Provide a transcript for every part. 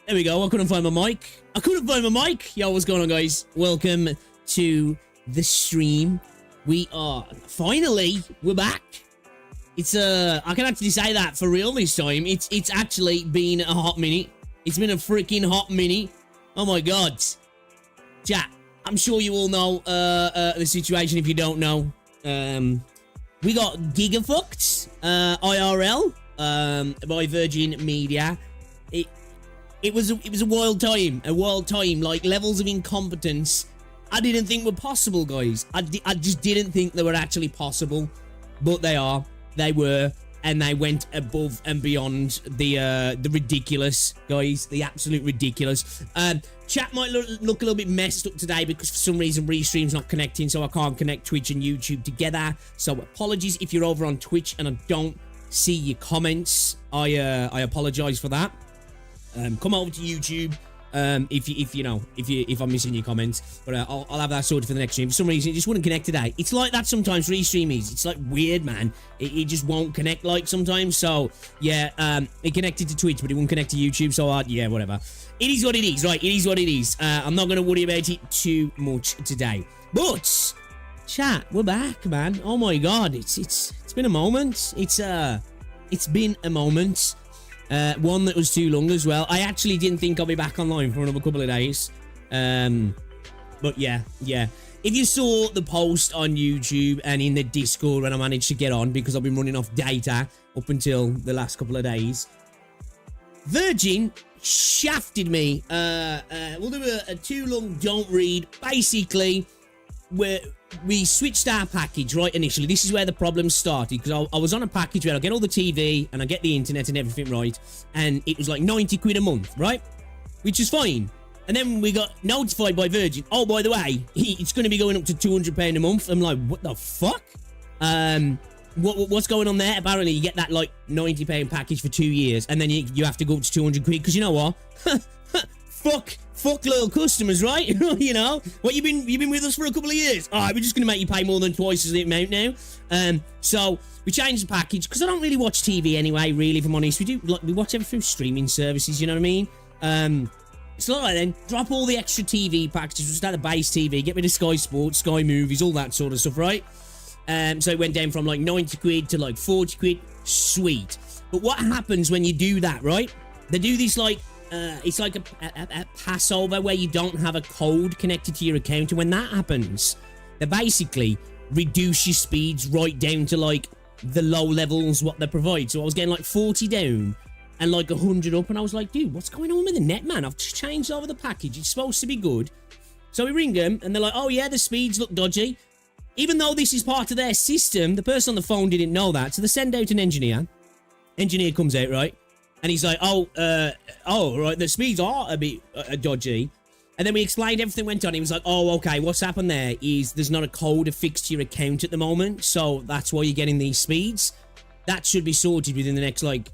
There we go. I couldn't find my mic. Yo, what's going on, guys? Welcome to the stream. We are we're back. It's I can actually say that for real this time. It's actually been a hot minute. It's been a freaking hot minute. Oh my god. Chat, I'm sure you all know the situation if you don't know. We got gigafucked IRL by Virgin Media. It was a wild time, like levels of incompetence I didn't think were possible, guys. I just didn't think they were actually possible, but they were, and they went above and beyond the ridiculous, guys, the absolute ridiculous. Chat might look a little bit messed up today because for some reason Restream's not connecting, so I can't connect Twitch and YouTube together. So apologies if you're over on Twitch and I don't see your comments. I apologize for that. Come over to YouTube if I'm missing your comments, but I'll have that sorted for the next stream. For some reason it just wouldn't connect today. It's like that sometimes. Restream is, it's like weird, man. It just won't connect like sometimes. So yeah, it connected to Twitch but it wouldn't connect to YouTube, so yeah, whatever. It is what it is, right? It is what it is. I'm not gonna worry about it too much today, but chat, we're back, man. Oh my god, it's been a moment. It's been a moment. One that was too long as well. I actually didn't think I'll be back online for another couple of days. But yeah. If you saw the post on YouTube and in the Discord when I managed to get on, because I've been running off data up until the last couple of days, Virgin shafted me. We'll do a too long don't read. Basically, we switched our package, right, initially. This is where the problem started, because I was on a package where I get all the TV and I get the internet and everything, right, and it was like 90 quid a month, right, which is fine. And then we got notified by Virgin, oh, by the way, it's going to be going up to £200 a month. I'm like, what the fuck? What's going on there? Apparently you get that like £90 package for 2 years, and then you have to go up to 200 quid, because you know what? Fuck loyal customers, right? You know what, you've been with us for a couple of years. All right, we're just gonna make you pay more than twice as the amount now. So we changed the package because I don't really watch TV anyway, really, if I'm honest. We watch everything through streaming services, you know what I mean? So like then drop all the extra TV packages, just add the base TV, get rid of Sky Sports, Sky Movies, all that sort of stuff, right? So it went down from like 90 quid to like 40 quid. Sweet. But what happens when you do that, right? They do this like it's like a Passover where you don't have a code connected to your account, and when that happens, they basically reduce your speeds right down to like the low levels what they provide. So I was getting like 40 down and like 100 up, and I was like, dude, what's going on with the net, man? I've just changed over the package, it's supposed to be good. So we ring them and they're like, oh yeah, the speeds look dodgy. Even though this is part of their system, the person on the phone didn't know that, so they send out an engineer. Engineer comes out, right? And he's like, oh, right, the speeds are a bit dodgy. And then we explained everything went on. He was like, oh, okay, what's happened there is there's not a code affixed to your account at the moment, so that's why you're getting these speeds. That should be sorted within the next, like,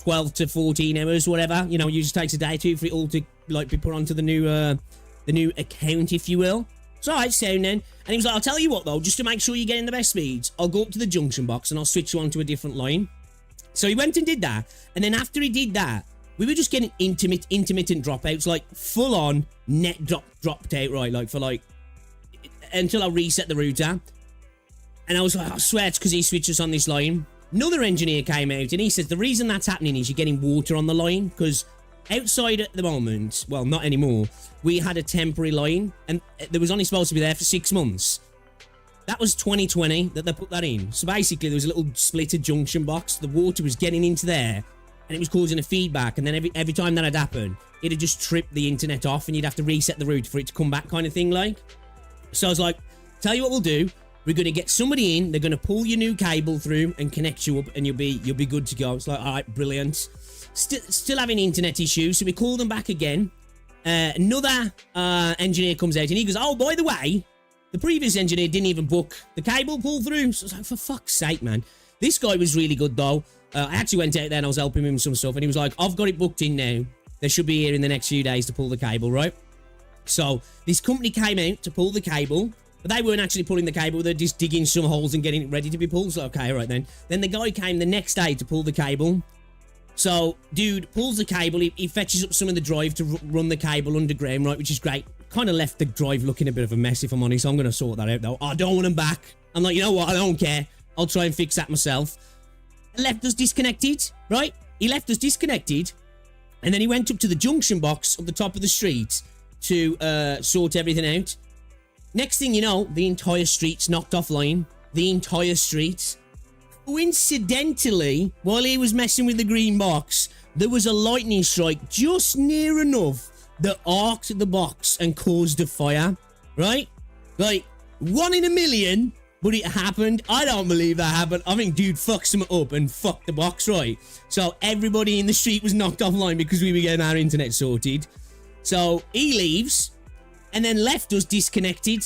12 to 14 hours, whatever. You know, it just takes a day or two for it all to, like, be put onto the new account, if you will. So, all right, sound then. And he was like, I'll tell you what, though, just to make sure you're getting the best speeds, I'll go up to the junction box and I'll switch you onto a different line. So he went and did that, and then after he did that, we were just getting intermittent dropouts, like full-on net dropped out, right, like for like, until I reset the router. And I was like, I swear it's because he switched us on this line. Another engineer came out, and he says the reason that's happening is you're getting water on the line, because outside at the moment, well, not anymore, we had a temporary line, and there was only supposed to be there for 6 months. That was 2020 that they put that in. So basically, there was a little splitted junction box. The water was getting into there, and it was causing a feedback. And then every time that had happened, it'd just trip the internet off, and you'd have to reset the router for it to come back, kind of thing, like. So I was like, tell you what we'll do. We're going to get somebody in. They're going to pull your new cable through and connect you up, and you'll be good to go. It's like, all right, brilliant. Still having internet issues, so we call them back again. Another engineer comes out, and he goes, oh, by the way, the previous engineer didn't even book the cable pull through. So I was like, for fuck's sake, man. This guy was really good, though. I actually went out there and I was helping him with some stuff. And he was like, I've got it booked in now. They should be here in the next few days to pull the cable, right? So this company came out to pull the cable. But they weren't actually pulling the cable. They're just digging some holes and getting it ready to be pulled. So, okay, right then. Then the guy came the next day to pull the cable. So, dude pulls the cable. He fetches up some of the drive to run the cable underground, right, which is great. Kind of left the drive looking a bit of a mess, if I'm honest. I'm going to sort that out, though. I don't want him back. I'm like, you know what? I don't care. I'll try and fix that myself. Left us disconnected, right? He left us disconnected. And then he went up to the junction box at the top of the street to sort everything out. Next thing you know, the entire street's knocked offline. The entire street. Coincidentally, while he was messing with the green box, there was a lightning strike just near enough that arced the box and caused a fire, right? Like, 1 in a million, but it happened. I don't believe that happened. I think dude fucked something up and fucked the box, right? So everybody in the street was knocked offline because we were getting our internet sorted. So he leaves and then left us disconnected.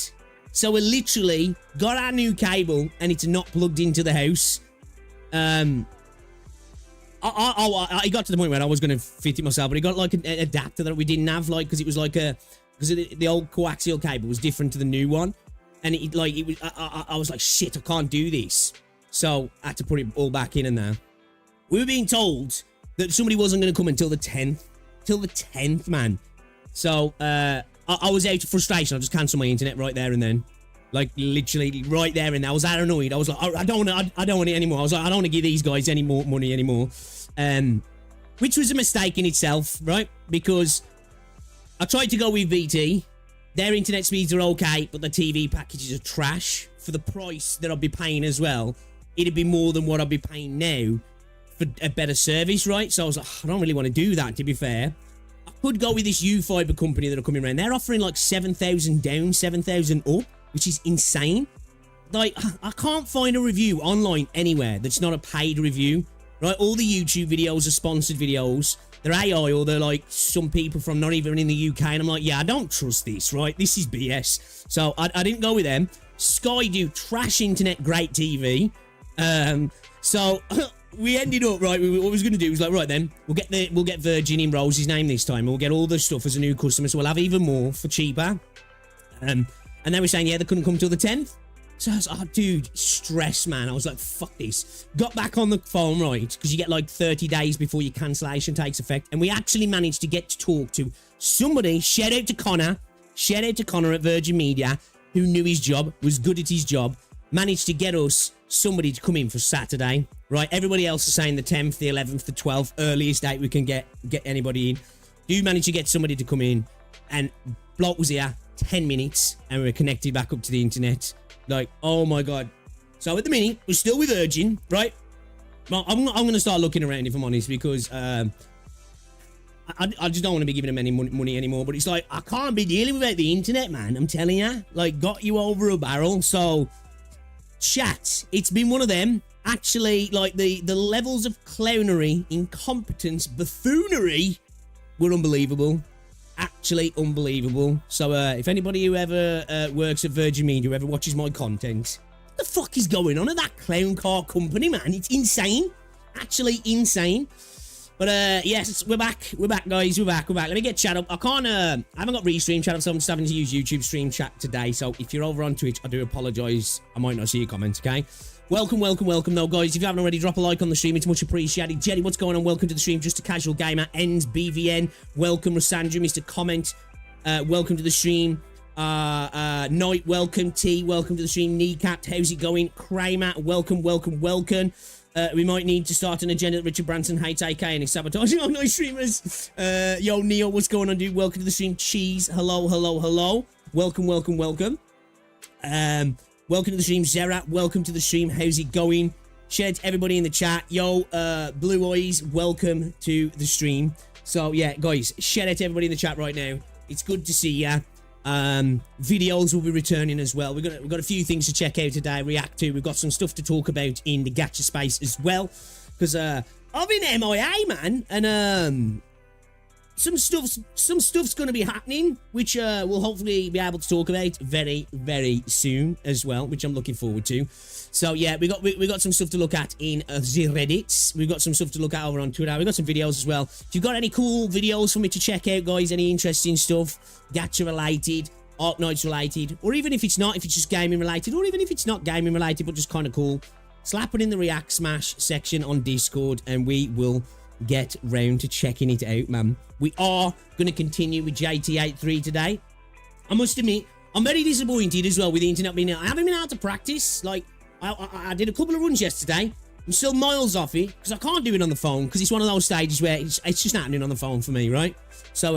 So we literally got our new cable and it's not plugged into the house. I got to the point where I was going to fit it myself, but it got like an adapter that we didn't have, like, because it was like because the old coaxial cable was different to the new one, and I was like, shit, I can't do this, so I had to put it all back in. And there we were being told that somebody wasn't going to come until the 10th, man. So I was out of frustration. I just cancelled my internet right there and then. Like, literally, right there and there. I was that annoyed. I was like, I don't want it anymore. I was like, I don't want to give these guys any more money anymore. Which was a mistake in itself, right? Because I tried to go with BT. Their internet speeds are okay, but the TV packages are trash. For the price that I'd be paying as well, it'd be more than what I'd be paying now for a better service, right? So I was like, I don't really want to do that, to be fair. I could go with this U-Fiber company that are coming around. They're offering like 7,000 down, 7,000 up, which is insane. Like, I can't find a review online anywhere that's not a paid review, right? All the YouTube videos are sponsored videos. They're AI, or they're like some people from not even in the UK, and I'm like, yeah, I don't trust this, right? This is BS. So I didn't go with them. Sky do trash internet, great TV. So we ended up, right, what we was going to do was like, right then, we'll get Virgin in Rose's name this time, and we'll get all the stuff as a new customer, so we'll have even more for cheaper. And they were saying, yeah, they couldn't come till the 10th. So I was like, oh, dude, stress, man. I was like, fuck this. Got back on the phone, right? Because you get like 30 days before your cancellation takes effect. And we actually managed to get to talk to somebody. Shout out to Connor at Virgin Media, who knew his job, was good at his job. Managed to get us somebody to come in for Saturday, right? Everybody else is saying the 10th, the 11th, the 12th, earliest date we can get anybody in. Do manage to get somebody to come in, and bloke was here 10 minutes and we were connected back up to the internet. Like, oh my god. So at the minute we're still with Virgin, right? Well, I'm gonna start looking around, if I'm honest, because I just don't want to be giving them any money anymore. But it's like, I can't be dealing without the internet, man. I'm telling you, like, got you over a barrel. So chat, it's been one of them. Actually, like, the levels of clownery, incompetence, buffoonery were unbelievable. Actually unbelievable. So if anybody who ever works at Virgin Media, who ever watches my content, what the fuck is going on at that clown car company, man? It's insane. Actually insane. But yes, we're back, guys. We're back. Let me get chat up. I haven't got restream chat up, so I'm just having to use YouTube stream chat today. So if you're over on Twitch, I do apologize. I might not see your comments, okay? Welcome though, guys. If you haven't already, drop a like on the stream. It's much appreciated. Jerry, what's going on? Welcome to the stream. Just a casual gamer. Ends BVN. Welcome, Rassandra, Mr. Comment. Welcome to the stream. Knight, welcome. T, welcome to the stream. Kneecapped, how's it going? Kramer, welcome. We might need to start an agenda that Richard Branson hates AK and is sabotaging our nice streamers. Yo, Neo, what's going on, dude? Welcome to the stream. Cheese, hello. Welcome. Welcome to the stream, Zera. Welcome to the stream. How's it going? Shed, everybody in the chat. Yo, Blue Eyes, welcome to the stream. So, yeah, guys, shout out to everybody in the chat right now. It's good to see ya. Videos will be returning as well. We've got a few things to check out today, react to. We've got some stuff to talk about in the gacha space as well. Because, I've been MIA, man. And, some stuff's going to be happening, which we'll hopefully be able to talk about very, very soon as well, which I'm looking forward to. So yeah, we got some stuff to look at in the Reddits. We've got some stuff to look at over on Twitter. We've got some videos as well. If you've got any cool videos for me to check out, guys, any interesting stuff, Gacha related, Arknights related, or even if it's not, if it's just gaming related, or even if it's not gaming related but just kind of cool, slap it in the React Smash section on Discord, and we will get round to checking it out, man. We are going to continue with JT8-3 today. I must admit, I'm very disappointed as well with the internet being out. I haven't been able to practice. Like, I did a couple of runs yesterday. I'm still miles off it because I can't do it on the phone because it's one of those stages where it's just happening on the phone for me, right? So,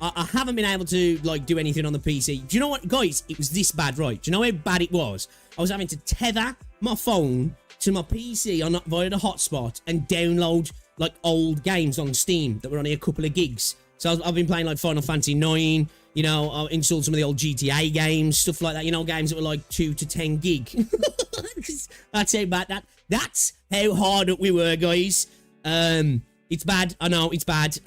I haven't been able to, like, do anything on the PC. Do you know what, guys? It was this bad, right? Do you know how bad it was? I was having to tether my phone to my PC via the hotspot and download, like, old games on Steam that were only a couple of gigs. So I've been playing, like, Final Fantasy 9, you know, I installed some of the old GTA games, stuff like that, you know, games that were, like, 2 to 10 gig. That's how bad that's how hard we were, guys. It's bad. I know, it's bad.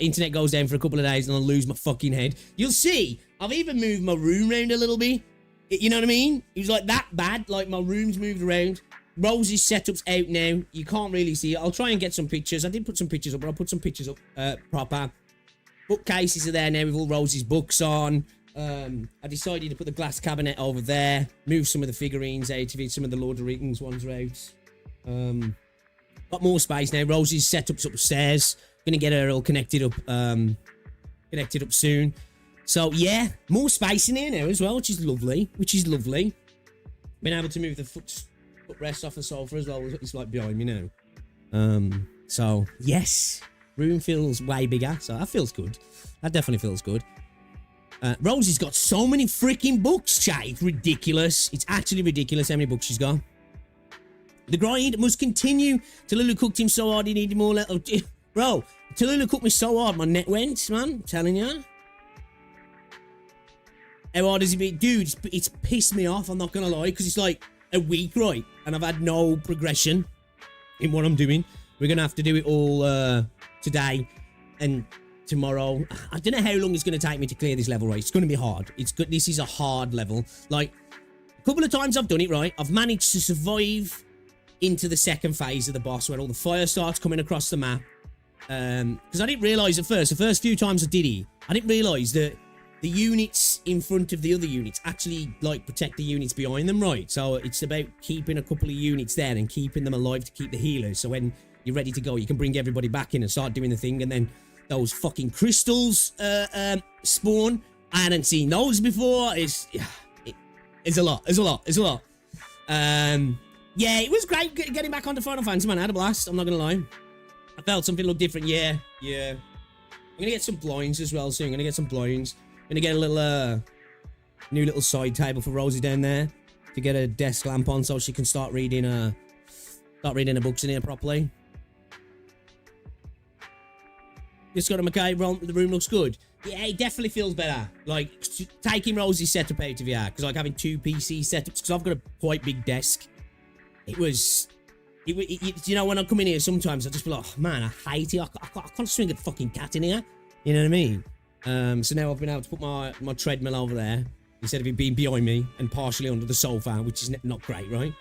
Internet goes down for a couple of days and I'll lose my fucking head. You'll see, I've even moved my room around a little bit. You know what I mean? It was like that bad. Like, my room's moved around. Rose's setup's out now. You can't really see it. I'll try and get some pictures. I did put some pictures up, but I'll put some pictures up proper. Bookcases are there now with all Rose's books on. I decided to put the glass cabinet over there. Move some of the figurines out of it. Some of the Lord of the Rings ones are out. Got more space now. Rosie's setup's upstairs. Gonna get her all connected up soon. So yeah, more space in here now as well, which is lovely. Been able to move the footrest off the sofa as well. It's like behind me now. So yes, room feels way bigger. So that feels good. That definitely feels good. Rosie's got so many freaking books, chat. It's ridiculous. It's actually ridiculous how many books she's got. The grind must continue. Tallulah cooked him so hard he needed more. Bro, Tallulah cooked me so hard my neck went, man. I'm telling you. How hard has it been? Dude, it's pissed me off, I'm not gonna lie, because it's like a week, right? And I've had no progression in what I'm doing. We're gonna have to do it all today and tomorrow. I don't know how long it's gonna take me to clear this level, right? It's gonna be hard. It's good. This is a hard level. Like, a couple of times I've done it, right? I've managed to survive into the second phase of the boss where all the fire starts coming across the map. Because I didn't realise at first, the first few times I did it, I didn't realise that the units in front of the other units actually, like, protect the units behind them, right? So it's about keeping a couple of units there and keeping them alive to keep the healers. So when you're ready to go, you can bring everybody back in and start doing the thing. And then those fucking crystals spawn. I hadn't seen those before. It's a lot. Yeah, it was great getting back onto Final Fantasy, man. I had a blast. I'm not gonna lie. I felt something looked different. Yeah. I'm gonna get some blinds as well soon. I'm gonna get some blinds. I'm gonna get a little new little side table for Rosie down there to get a desk lamp on so she can start reading her books in here properly. Just got a McKay. The room looks good. Yeah, it definitely feels better. Like, taking Rosie's setup out of here, because like having 2 PC setups, because I've got a quite big desk. You know, when I come in here, sometimes I just feel like, oh, man, I hate it. I can't swing a fucking cat in here. You know what I mean? So now I've been able to put my treadmill over there instead of it being behind me and partially under the sofa, which is not great, right?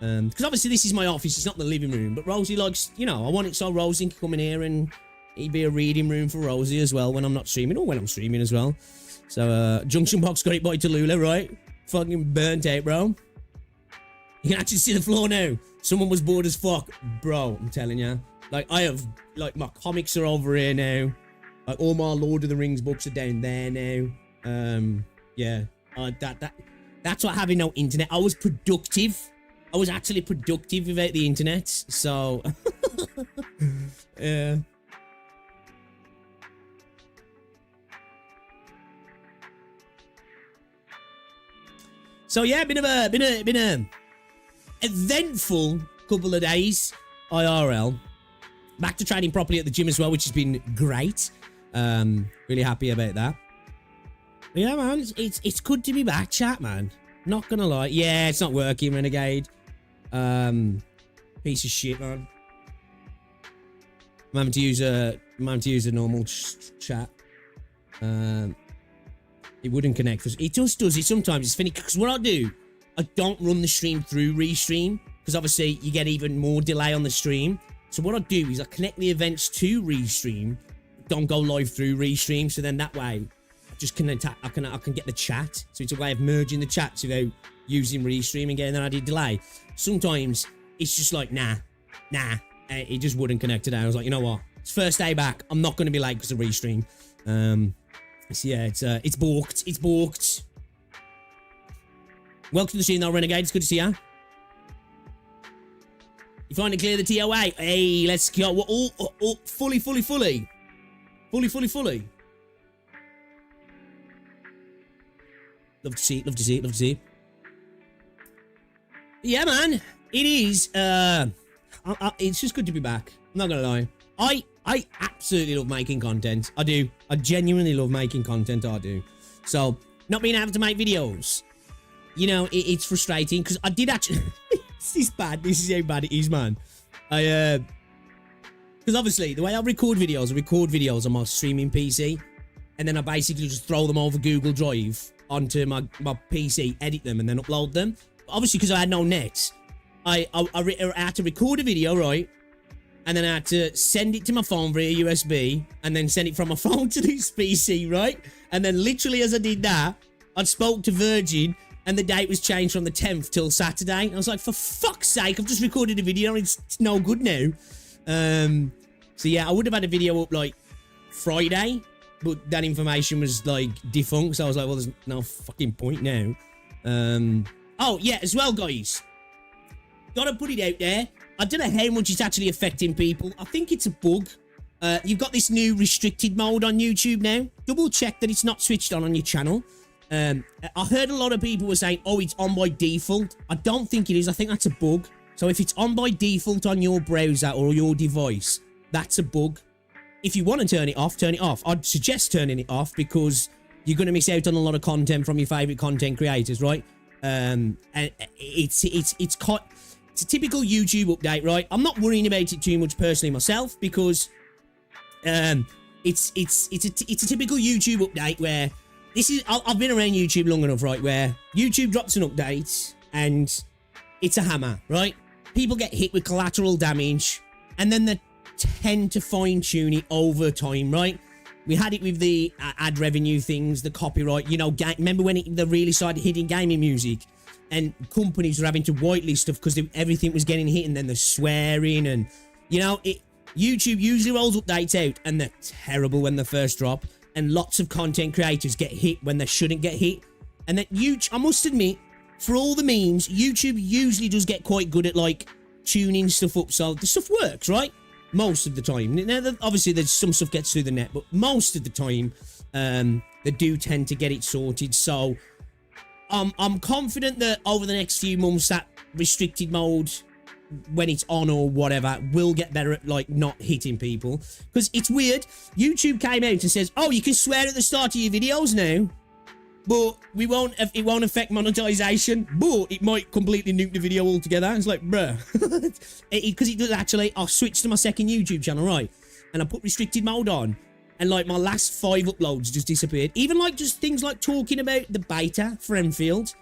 Because obviously this is my office, it's not the living room. But Rosie likes, you know, I want it so Rosie can come in here and it'd be a reading room for Rosie as well when I'm not streaming, or when I'm streaming as well. So, Junction Box got it by Tallulah, right? Fucking burnt out, bro. You can actually see the floor now. Someone was bored as fuck. Bro, I'm telling you. Like, I have, like, my comics are over here now. Like, all my Lord of the Rings books are down there now. Yeah. That's what having no internet. I was productive. I was actually productive without the internet. So, yeah. So yeah, been a eventful couple of days IRL. Back to training properly at the gym as well, which has been great. Really happy about that. But yeah, man, it's good to be back, chat, man. Not gonna lie. Yeah, it's not working, Renegade. Piece of shit, man. I'm having to use a normal chat. It wouldn't connect. It just does it sometimes. It's funny because what I do, I don't run the stream through Restream because obviously you get even more delay on the stream. So what I do is I connect the events to Restream, don't go live through Restream. So then that way, I just can I can get the chat. So it's a way of merging the chats without using Restream and getting that added delay. Sometimes it's just like nah, it just wouldn't connect today. I was like, you know what? It's first day back. I'm not going to be late because of restream. So yeah, it's balked. It's balked. Welcome to the stream, though, Renegade. It's good to see you. You finally clear the TOA. Hey, let's go. We're all fully. Fully. Love to see it. Love to see it. Love to see it. Yeah, man. It is. It's just good to be back. I'm not gonna lie. I absolutely love making content. I do. I genuinely love making content. I do. So not being able to make videos, you know, it's frustrating because I did actually. This is bad. This is how bad it is, man. Because obviously the way I record videos on my streaming PC, and then I basically just throw them over Google Drive onto my PC, edit them, and then upload them. But obviously, because I had no net, I had to record a video, right? And then I had to send it to my phone via USB, and then send it from my phone to this PC, right? And then literally as I did that, I spoke to Virgin, and the date was changed from the 10th till Saturday. I was like, for fuck's sake, I've just recorded a video, and it's no good now. So yeah, I would have had a video up like Friday, but that information was like defunct, so I was like, well, there's no fucking point now. Oh yeah, as well, guys, gotta put it out there. I don't know how much it's actually affecting people. I think it's a bug. You've got this new restricted mode on YouTube now. Double check that it's not switched on your channel. I heard a lot of people were saying, oh, it's on by default. I don't think it is. I think that's a bug. So if it's on by default on your browser or your device, that's a bug. If you want to turn it off, turn it off. I'd suggest turning it off because you're going to miss out on a lot of content from your favorite content creators, right? And it's a typical YouTube update, right? I'm not worrying about it too much personally myself because it's a typical YouTube update where this is. I've been around YouTube long enough, right? Where YouTube drops an update and it's a hammer, right? People get hit with collateral damage, and then they tend to fine-tune it over time, right? We had it with the ad revenue things, the copyright, you know, remember when they really started hitting gaming music, and companies were having to whitelist stuff because everything was getting hit, and then the swearing, and, you know, YouTube usually rolls updates out, and they're terrible when they first drop, and lots of content creators get hit when they shouldn't get hit, and that I must admit, for all the memes, YouTube usually does get quite good at, like, tuning stuff up, so the stuff works, right? Most of the time. Now, obviously, there's some stuff gets through the net, but most of the time, they do tend to get it sorted, so I'm confident that over the next few months, that restricted mode, when it's on or whatever, will get better at, like, not hitting people, because it's weird. YouTube came out and says, oh, you can swear at the start of your videos now, but it won't affect monetization, but it might completely nuke the video altogether. It's like, bruh. Because it does actually. I switched to my second YouTube channel, right? And I put restricted mode on, and like my last 5 uploads just disappeared. Even like just things like talking about the beta for Enfield,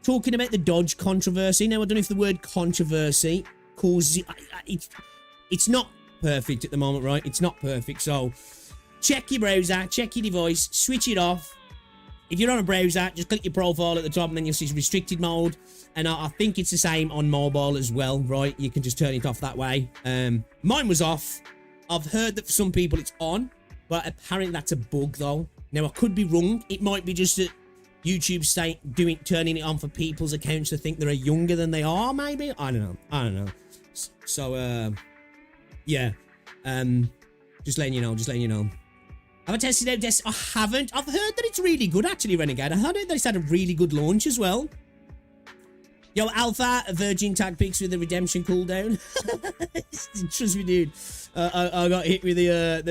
talking about the Dodge controversy. Now, I don't know if the word controversy causes it. It's not perfect at the moment, right? It's not perfect. So check your browser, check your device, switch it off. If you're on a browser, just click your profile at the top, and then you'll see restricted mode. And I think it's the same on mobile as well, right? You can just turn it off that way. Mine was off. I've heard that for some people it's on, but apparently that's a bug, though. Now, I could be wrong. It might be just that YouTube turning it on for people's accounts to think they're younger than they are, maybe? I don't know. So, yeah. Just letting you know. Have I tested out this? I haven't. I've heard that it's really good, actually, Renegade. I heard that it's had a really good launch as well. Yo, Alpha, Virgin tag picks with the redemption cooldown. Trust me, dude. I got hit with the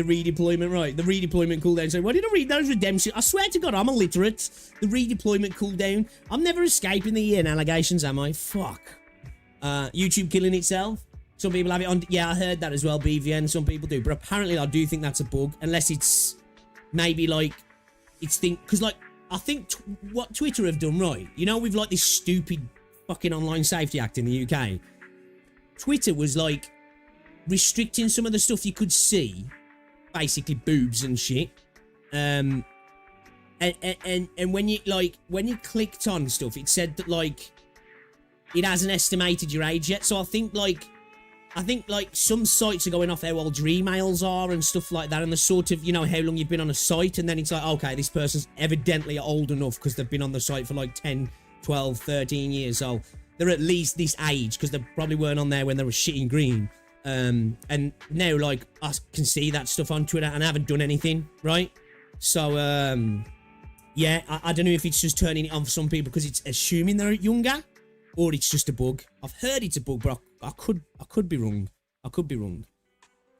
redeployment, right? The redeployment cooldown. So, why did I read those redemption? I swear to God, I'm illiterate. The redeployment cooldown. I'm never escaping the allegations, am I? Fuck. YouTube killing itself. Some people have it on. Yeah, I heard that as well, BVN. Some people do. But apparently, I do think that's a bug. Unless it's maybe like, because like, I think what Twitter have done, right? You know, with like this stupid fucking Online Safety Act in the UK. Twitter was like restricting some of the stuff you could see. Basically, boobs and shit. And when you clicked on stuff, it said that like, it hasn't estimated your age yet. So I think like, I think like some sites are going off how old your emails are and stuff like that, and the sort of, you know, how long you've been on a site, and then it's like, okay, this person's evidently old enough because they've been on the site for like 10, 12, 13 years, so they're at least this age because they probably weren't on there when they were shitting green. And now, like, I can see that stuff on Twitter and I haven't done anything, right? So, yeah, I don't know if it's just turning it on for some people because it's assuming they're younger, or it's just a bug. I've heard it's a bug, but I could be wrong. I could be wrong.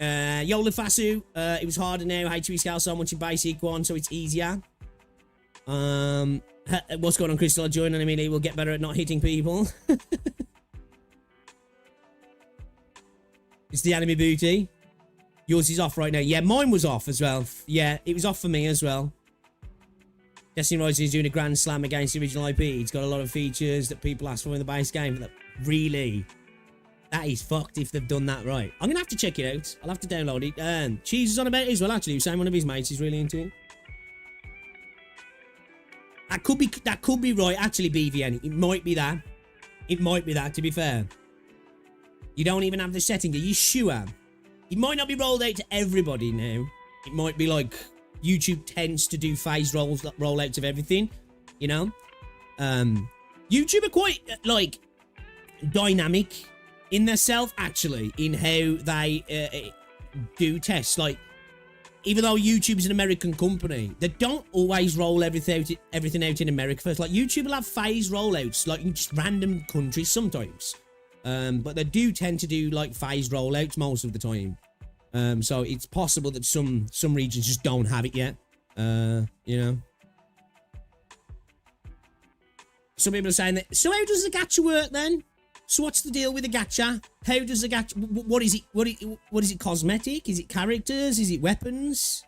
Yola Fasu, it was harder now. HV scale so much in basic one, so it's easier. What's going on, Crystal? I joined, and I mean, he will get better at not hitting people. It's the anime booty. Yours is off right now. Yeah, mine was off as well. Yeah, it was off for me as well. Destiny Rising is doing a grand slam against the original IP. It's got a lot of features that people ask for in the base game. That really, that is fucked if they've done that right. I'm gonna have to check it out. I'll have to download it. Cheese is on about it as well. Actually, he was saying one of his mates is really into it. That could be right. Actually, BVN, it might be that. It might be that. To be fair, you don't even have the setting. Are you sure? It might not be rolled out to everybody now. It might be like YouTube tends to do phase rollouts of everything, you know. YouTube are quite like dynamic in themselves, actually, in how they do tests. Like, even though YouTube is an American company, they don't always roll everything out in America first. Like, YouTube will have phase rollouts, like in just random countries sometimes. But they do tend to do like phase rollouts most of the time. So it's possible that some regions just don't have it yet. You know. Some people are saying that. So how does the gacha work then? So what's the deal with the gacha? How does the gacha? What is it? What is it? Cosmetic? Is it characters? Is it weapons?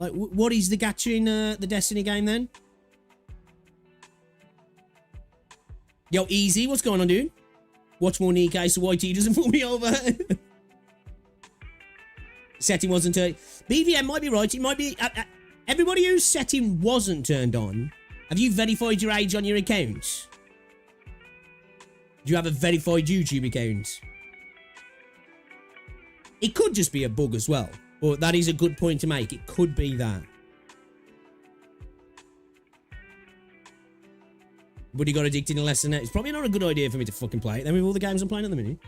Like what is the gacha in the Destiny game then? Yo, easy. What's going on, dude? Watch more Nikkei so YT doesn't pull me over. Setting wasn't turned. BVM might be right. It might be. Everybody whose setting wasn't turned on, have you verified your age on your account? Do you have a verified YouTube account? It could just be a bug as well. But that is a good point to make. It could be that. But he got addicted in less than that. It's probably not a good idea for me to fucking play it then with all the games I'm playing at the minute.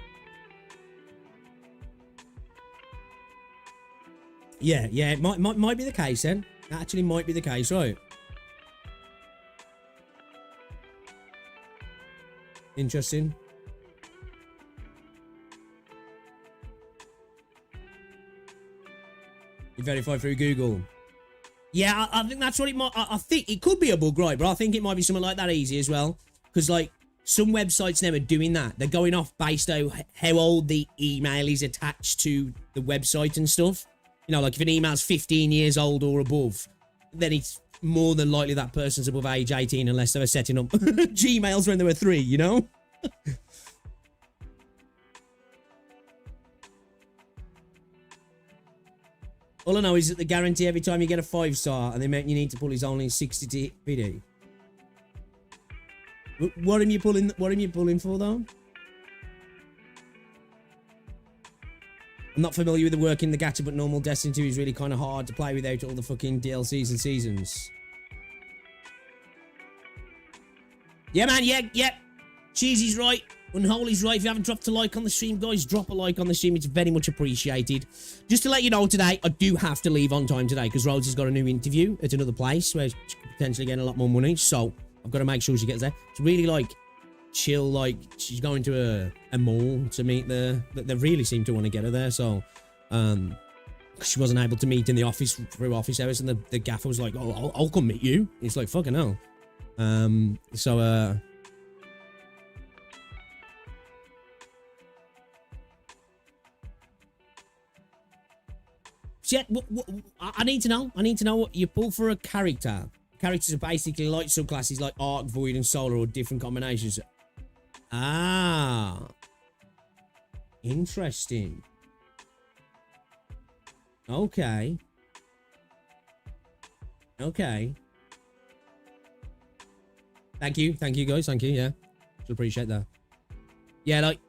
Yeah, it might be the case then. That actually might be the case, right? Interesting. You verify through Google. Yeah, I think that's what it might. I think it could be a bug, right? But I think it might be something like that easy as well. Because, like, some websites now are doing that. They're going off based on how old the email is attached to the website and stuff. You know, like if an email's 15 years old or above, then it's more than likely that person's above age 18 unless they were setting up Gmails when they were 3, you know? All I know is that the guarantee every time you get a 5-star and they make you need to pull is only 60 to hit PD. What am you pulling? What am you pulling for though? I'm not familiar with the work in the gacha, but normal Destiny 2 is really kind of hard to play without all the fucking DLCs and seasons. Yeah, man. Yeah. Cheesy's right. Unholy's right. If you haven't dropped a like on the stream, guys, drop a like on the stream. It's very much appreciated. Just to let you know today, I do have to leave on time today because Rhodes has got a new interview at another place where she's potentially getting a lot more money. So I've got to make sure she gets there. It's really like chill, like she's going to a mall to meet they really seem to want to get her there. So she wasn't able to meet in the office through office hours, and the gaffer was like, oh, I'll come meet you. It's like, fucking hell. Yeah, I need to know. I need to know what you pull for a character. Characters are basically like subclasses like Arc, Void, and Solar, or different combinations. Ah. Interesting. Okay. Okay. Thank you, guys. Thank you, yeah. Should appreciate that. Yeah, like,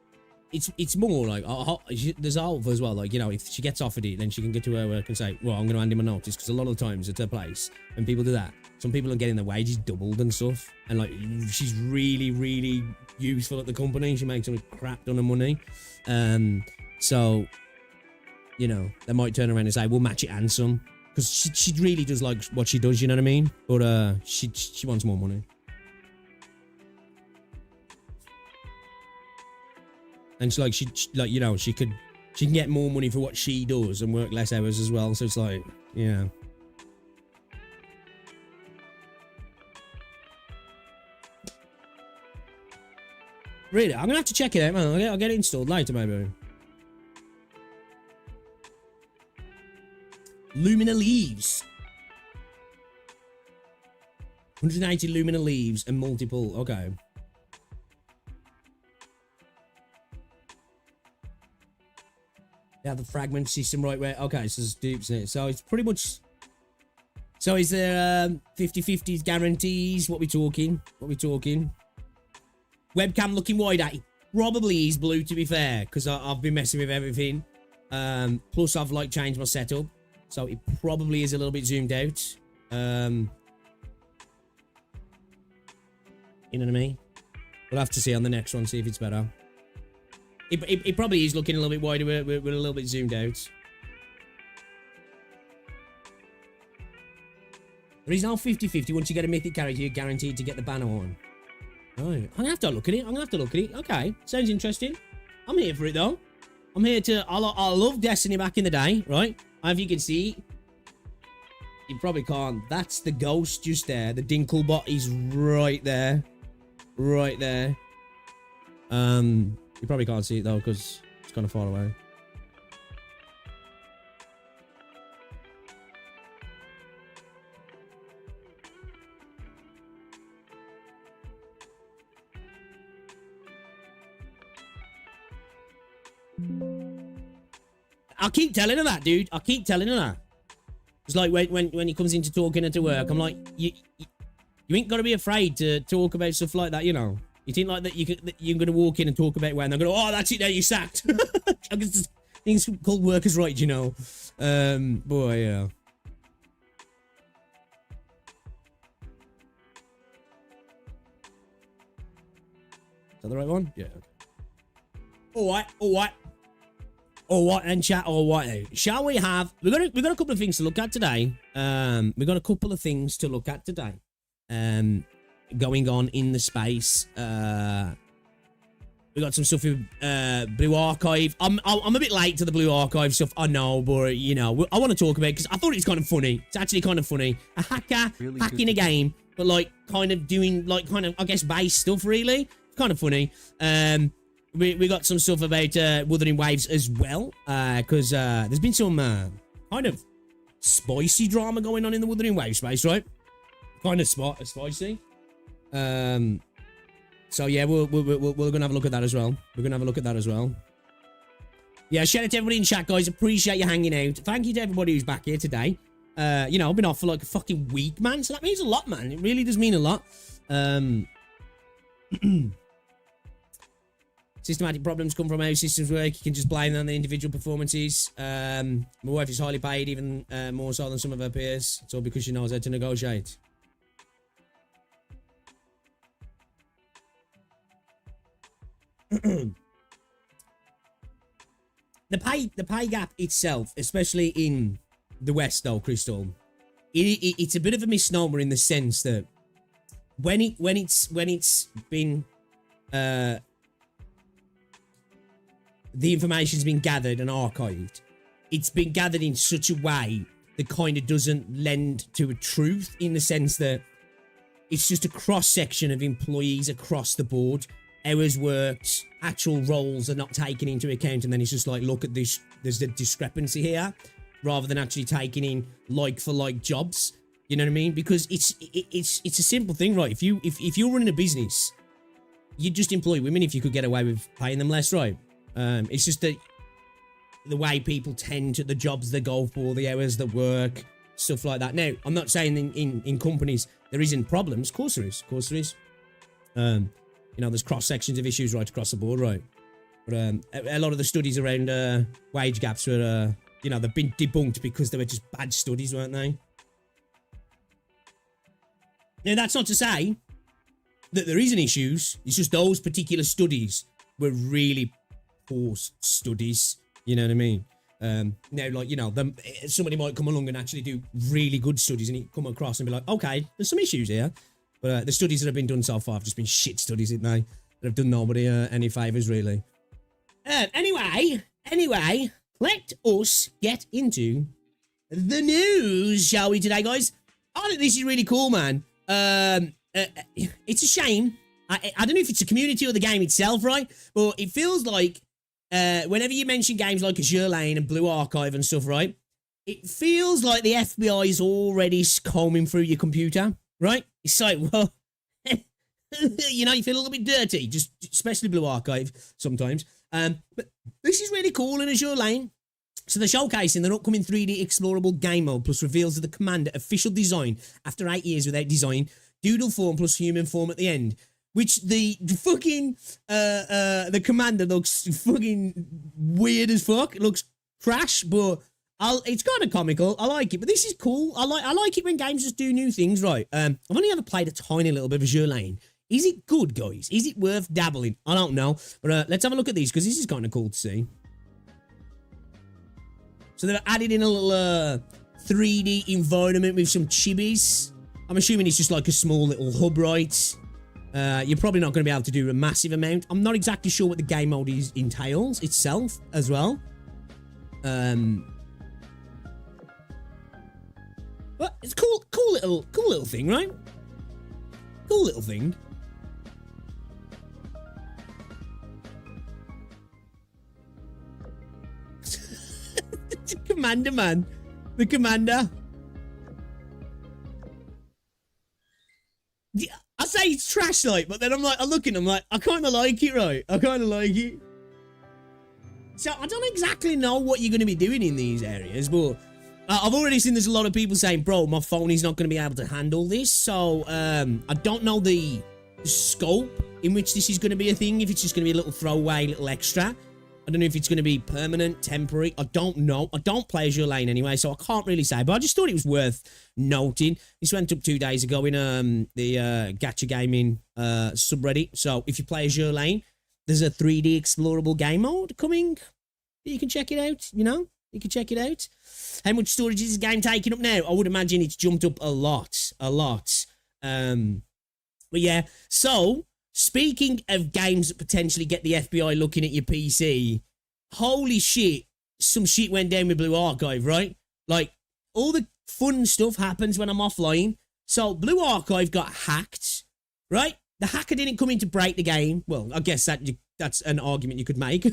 it's more like there's a hope as well. Like, you know, if she gets offered it, then she can get to her work and say, well, I'm going to hand him a notice, because a lot of the times at her place, when people do that, some people are getting their wages doubled and stuff, and like she's really, really useful at the company. She makes a crap ton of money, so you know they might turn around and say, we'll match it and some, because she really does like what she does. You know what I mean? But she wants more money. And she like, you know, she can get more money for what she does and work less hours as well. So it's like, yeah. Really, I'm gonna have to check it out, man. I'll get it installed later, maybe. Lumina leaves. 180 Lumina leaves and multiple. Okay. They have the fragment system right where, okay, so there's dupes in it. So it's pretty much, so is there 50-50 guarantees? What we talking? Webcam looking wide at? Probably is blue, to be fair, because I've been messing with everything. Plus I've like changed my setup, so it probably is a little bit zoomed out. You know what I mean? We'll have to see on the next one, see if it's better. It probably is looking a little bit wider. We're a little bit zoomed out. There is no 50-50. Once you get a mythic character, you're guaranteed to get the banner on. Oh, I'm gonna have to look at it. Okay, sounds interesting. I'm here for it though. I'm here to. I love Destiny back in the day, right? If you can see, you probably can't. That's the ghost just there. The Dinklebot is right there, right there. You probably can't see it though because it's kind of far away. I keep telling her that, dude. I keep telling her that. It's like when he comes into talking her to work, I'm like, you ain't got to be afraid to talk about stuff like that, you know. You think like that you're going to walk in and talk about when they're going to, oh, that's it, there, you sacked. Things called workers' rights, you know. Boy, yeah. Is that the right one? Yeah. Okay. All right, and chat. All right, shall we have? We've got a couple of things to look at today. We've got a couple of things to look at today. Going on in the space. We got some stuff with Blue Archive. I'm a bit late to the Blue Archive stuff, I know, but you know, I want to talk about it because I thought it's kind of funny. It's actually kind of funny. A hacker really hacking a game, but like kind of doing like kind of, I guess, base stuff. Really, it's kind of funny. We got some stuff about Wuthering Waves as well, because there's been some kind of spicy drama going on in the Wuthering Waves space, right? Kind of spicy. So yeah, we're gonna have a look at that as well. Yeah, shout out to everybody in chat, guys. Appreciate you hanging out. Thank you to everybody who's back here today. You know, I've been off for like a fucking week, man. So that means a lot, man. It really does mean a lot. Systematic problems come from how systems work. You can just blame them on the individual performances. My wife is highly paid, even more so than some of her peers. It's all because she knows how to negotiate. The pay gap itself, especially in the West, though, Crystal, it's a bit of a misnomer in the sense that when it's been the information's been gathered and archived, it's been gathered in such a way that kind of doesn't lend to a truth, in the sense that it's just a cross section of employees across the board. Hours worked, actual roles are not taken into account, and then it's just like, look at this, there's a discrepancy here, rather than actually taking in like for like jobs. You know what I mean? Because it's a simple thing, right? If you're running a business, you'd just employ women if you could get away with paying them less, right? It's just that the way people tend to, the jobs they go for, the hours they work, stuff like that. Now, I'm not saying in companies there isn't problems. Of course there is. You know, there's cross sections of issues right across the board, right? But a lot of the studies around wage gaps were, you know, they've been debunked because they were just bad studies, weren't they? Now, that's not to say that there isn't issues. It's just those particular studies were really poor studies. You know what I mean? Now, like, you know, somebody might come along and actually do really good studies and you come across and be like, okay, there's some issues here. But the studies that have been done so far have just been shit studies, haven't they? That have done nobody any favours, really. Anyway, let us get into the news, shall we, today, guys? I think this is really cool, man. It's a shame. I don't know if it's the community or the game itself, right? But it feels like whenever you mention games like Azur Lane and Blue Archive and stuff, right? It feels like the FBI is already combing through your computer, right? It's like, well, you know, you feel a little bit dirty, just especially Blue Archive sometimes. But this is really cool in Azur Lane. So they're showcasing their upcoming 3D explorable game mode, plus reveals of the Commander official design after 8 years without design, doodle form plus human form at the end. Which the fucking the Commander looks fucking weird as fuck. It looks trash, but it's kind of comical. I like it, but this is cool. I like it when games just do new things, right? I've only ever played a tiny little bit of Azur Lane. Is it good, guys? Is it worth dabbling? I don't know. But let's have a look at these, because this is kind of cool to see. So they've added in a little 3D environment with some chibis. I'm assuming it's just like a small little hub, right? You're probably not going to be able to do a massive amount. I'm not exactly sure what the game mode entails itself as well. But it's cool little thing, right? Cool little thing. The Commander, man. The Commander. I say it's trash, like, but then I'm looking, I'm like, I kind of like it, right? I kind of like it. So I don't exactly know what you're going to be doing in these areas, but I've already seen there's a lot of people saying, bro, my phone is not going to be able to handle this. So I don't know the scope in which this is going to be a thing, if it's just going to be a little throwaway, little extra. I don't know if it's going to be permanent, temporary. I don't know. I don't play Azur Lane anyway, so I can't really say. But I just thought it was worth noting. This went up 2 days ago in the Gacha gaming subreddit. So if you play Azur Lane, there's a 3D explorable game mode coming. You can check it out, you know? You can check it out. How much storage is this game taking up now? I would imagine it's jumped up a lot. A lot. But yeah, so speaking of games that potentially get the FBI looking at your PC, holy shit, some shit went down with Blue Archive, right? Like, all the fun stuff happens when I'm offline. So, Blue Archive got hacked, right? The hacker didn't come in to break the game. Well, I guess that's an argument you could make.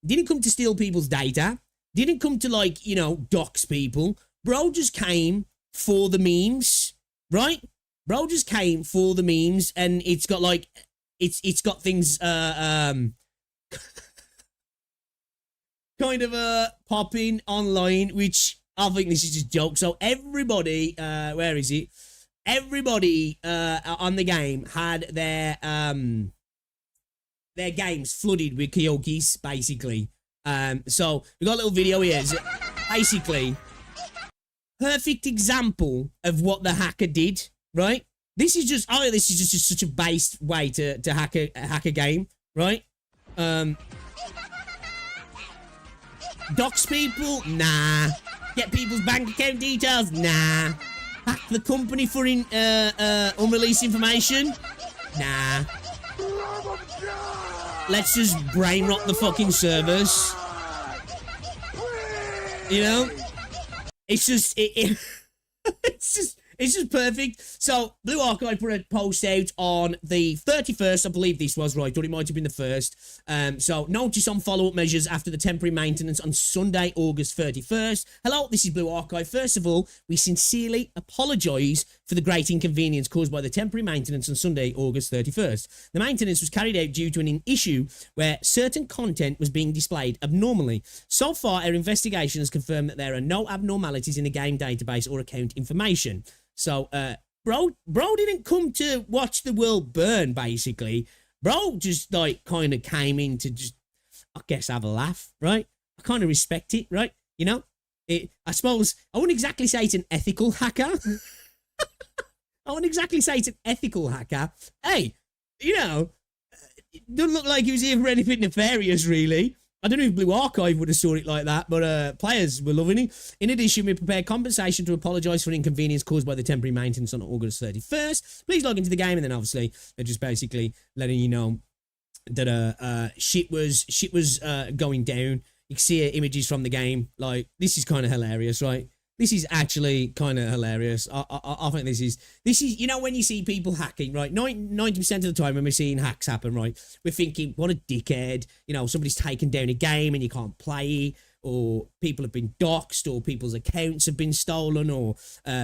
Didn't come to steal people's data. Didn't come to, like, you know, dox people. Bro just came for the memes, right? Bro just came for the memes, and it's got, like, it's got things, kind of, popping online, which I think this is just a joke. So everybody, where is it? Everybody, on the game had their games flooded with Kyokis, basically. So we got a little video here. Basically, perfect example of what the hacker did, right? This is just, oh, this is just such a based way to hack a game, right? Dox people? Nah. Get people's bank account details? Nah. Hack the company for unreleased information? Nah. Let's just brain rot the fucking servers. You know? It's just, it's just perfect. So, Blue Archive put a post out on the 31st, I believe this was, right, or it might have been the 1st. So, notice on follow-up measures after the temporary maintenance on Sunday, August 31st. Hello, this is Blue Archive. First of all, we sincerely apologise for the great inconvenience caused by the temporary maintenance on Sunday, August 31st. The maintenance was carried out due to an issue where certain content was being displayed abnormally. So far, our investigation has confirmed that there are no abnormalities in the game database or account information. So, bro didn't come to watch the world burn, basically. Bro just, like, kind of came in to just I guess have a laugh, right? I kind of respect it, right? You know, I suppose I wouldn't exactly say it's an ethical hacker. I wouldn't exactly say it's an ethical hacker. Hey, you know, it doesn't look like he was here for anything nefarious, really. I don't know if Blue Archive would have saw it like that, but players were loving it. In addition, we prepared compensation to apologise for inconvenience caused by the temporary maintenance on August 31st. Please log into the game, and then obviously they're just basically letting you know that shit was going down. You can see images from the game. Like, this is kind of hilarious, right? This is actually kind of hilarious. I think this is, you know, when you see people hacking, right? 90% of the time when we're seeing hacks happen, right, we're thinking, what a dickhead. You know, somebody's taken down a game and you can't play, or people have been doxxed, or people's accounts have been stolen, or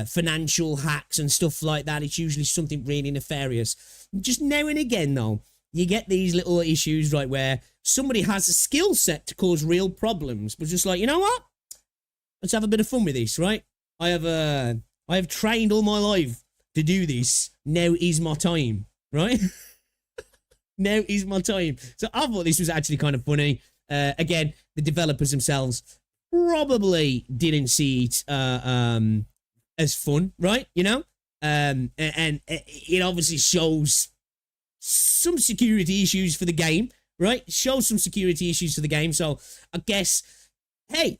financial hacks and stuff like that. It's usually something really nefarious. Just now and again, though, you get these little issues, right, where somebody has a skill set to cause real problems, but just like, you know what? Let's have a bit of fun with this, right? I have trained all my life to do this. Now is my time, right? Now is my time. So I thought this was actually kind of funny. Again, the developers themselves probably didn't see it as fun, right? You know? And it obviously shows some security issues for the game, right? It shows some security issues for the game. So I guess, hey,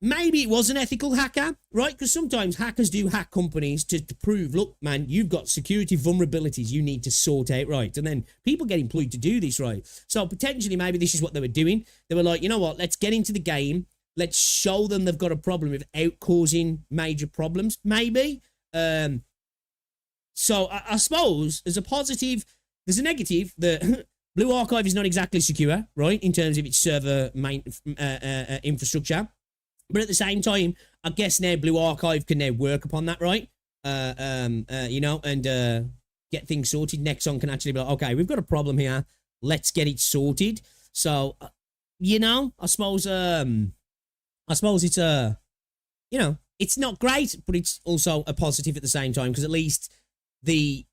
maybe it was an ethical hacker, right? Because sometimes hackers do hack companies to prove, look, man, you've got security vulnerabilities you need to sort out, right? And then people get employed to do this, right? So potentially maybe this is what they were doing. They were like, you know what, let's get into the game. Let's show them they've got a problem without causing major problems, maybe. So I suppose there's a positive, there's a negative that Blue Archive is not exactly secure, right? In terms of its server infrastructure. But at the same time, I guess now Blue Archive can now work upon that, right? You know, and get things sorted. Nexon can actually be like, okay, we've got a problem here. Let's get it sorted. So, you know, I suppose it's you know, it's not great, but it's also a positive at the same time, because at least the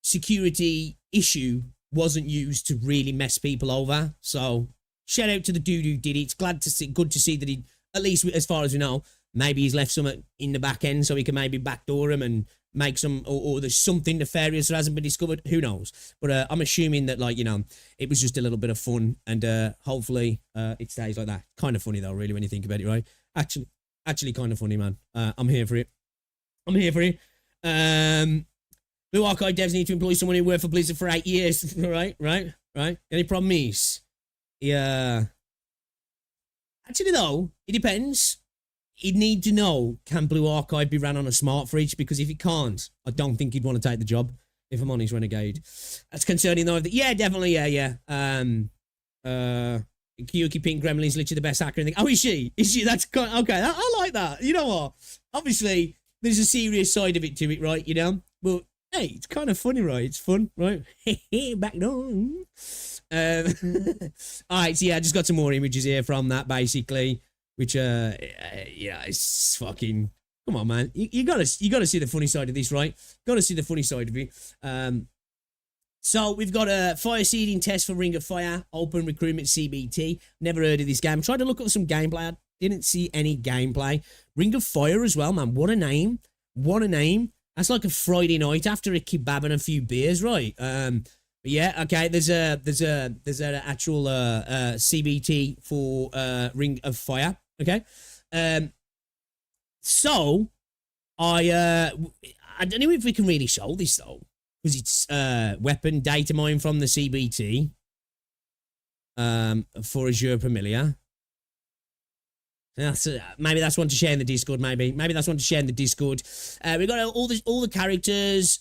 security issue wasn't used to really mess people over. So, shout out to the dude who did it. It's good to see that he, at least as far as we know, maybe he's left some in the back end so he can maybe backdoor him and make some, or there's something nefarious that hasn't been discovered. Who knows? But I'm assuming that, like, you know, it was just a little bit of fun, and hopefully it stays like that. Kind of funny though, really, when you think about it, right? Actually kind of funny, man. I'm here for it. I'm here for it. Blue Archive devs need to employ someone who worked for Blizzard for 8 years. Right. Any problem is, yeah. Actually, though, it depends. He'd need to know, can Blue Archive be ran on a smart fridge? Because if it can't, I don't think he'd want to take the job, if I'm honest, Renegade. That's concerning, though. Yeah, definitely, yeah. Kyuki Pink Gremlin's literally the best hacker in the... Oh, is she? Is she? That's kind of... Okay, I like that. You know what? Obviously, there's a serious side of it to it, right? You know? But, hey, it's kind of funny, right? It's fun, right? Back on. Alright, so yeah, I just got some more images here from that, basically, which yeah, it's fucking, come on, man, you gotta see the funny side of this, right? Gotta see the funny side of it. So we've got a fire seeding test for Ring of Fire, open recruitment CBT. Never heard of this game. Tried to look up some gameplay. I didn't see any gameplay. Ring of Fire as well, man. What a name. That's like a Friday night after a kebab and a few beers, right? Yeah, okay, there's an actual CBT for Ring of Fire, okay? So I don't know if we can really show this, though, because it's weapon data mine from the CBT for Azur Familiar. Maybe that's one to share in the Discord. Maybe that's one to share in the Discord. We got all the characters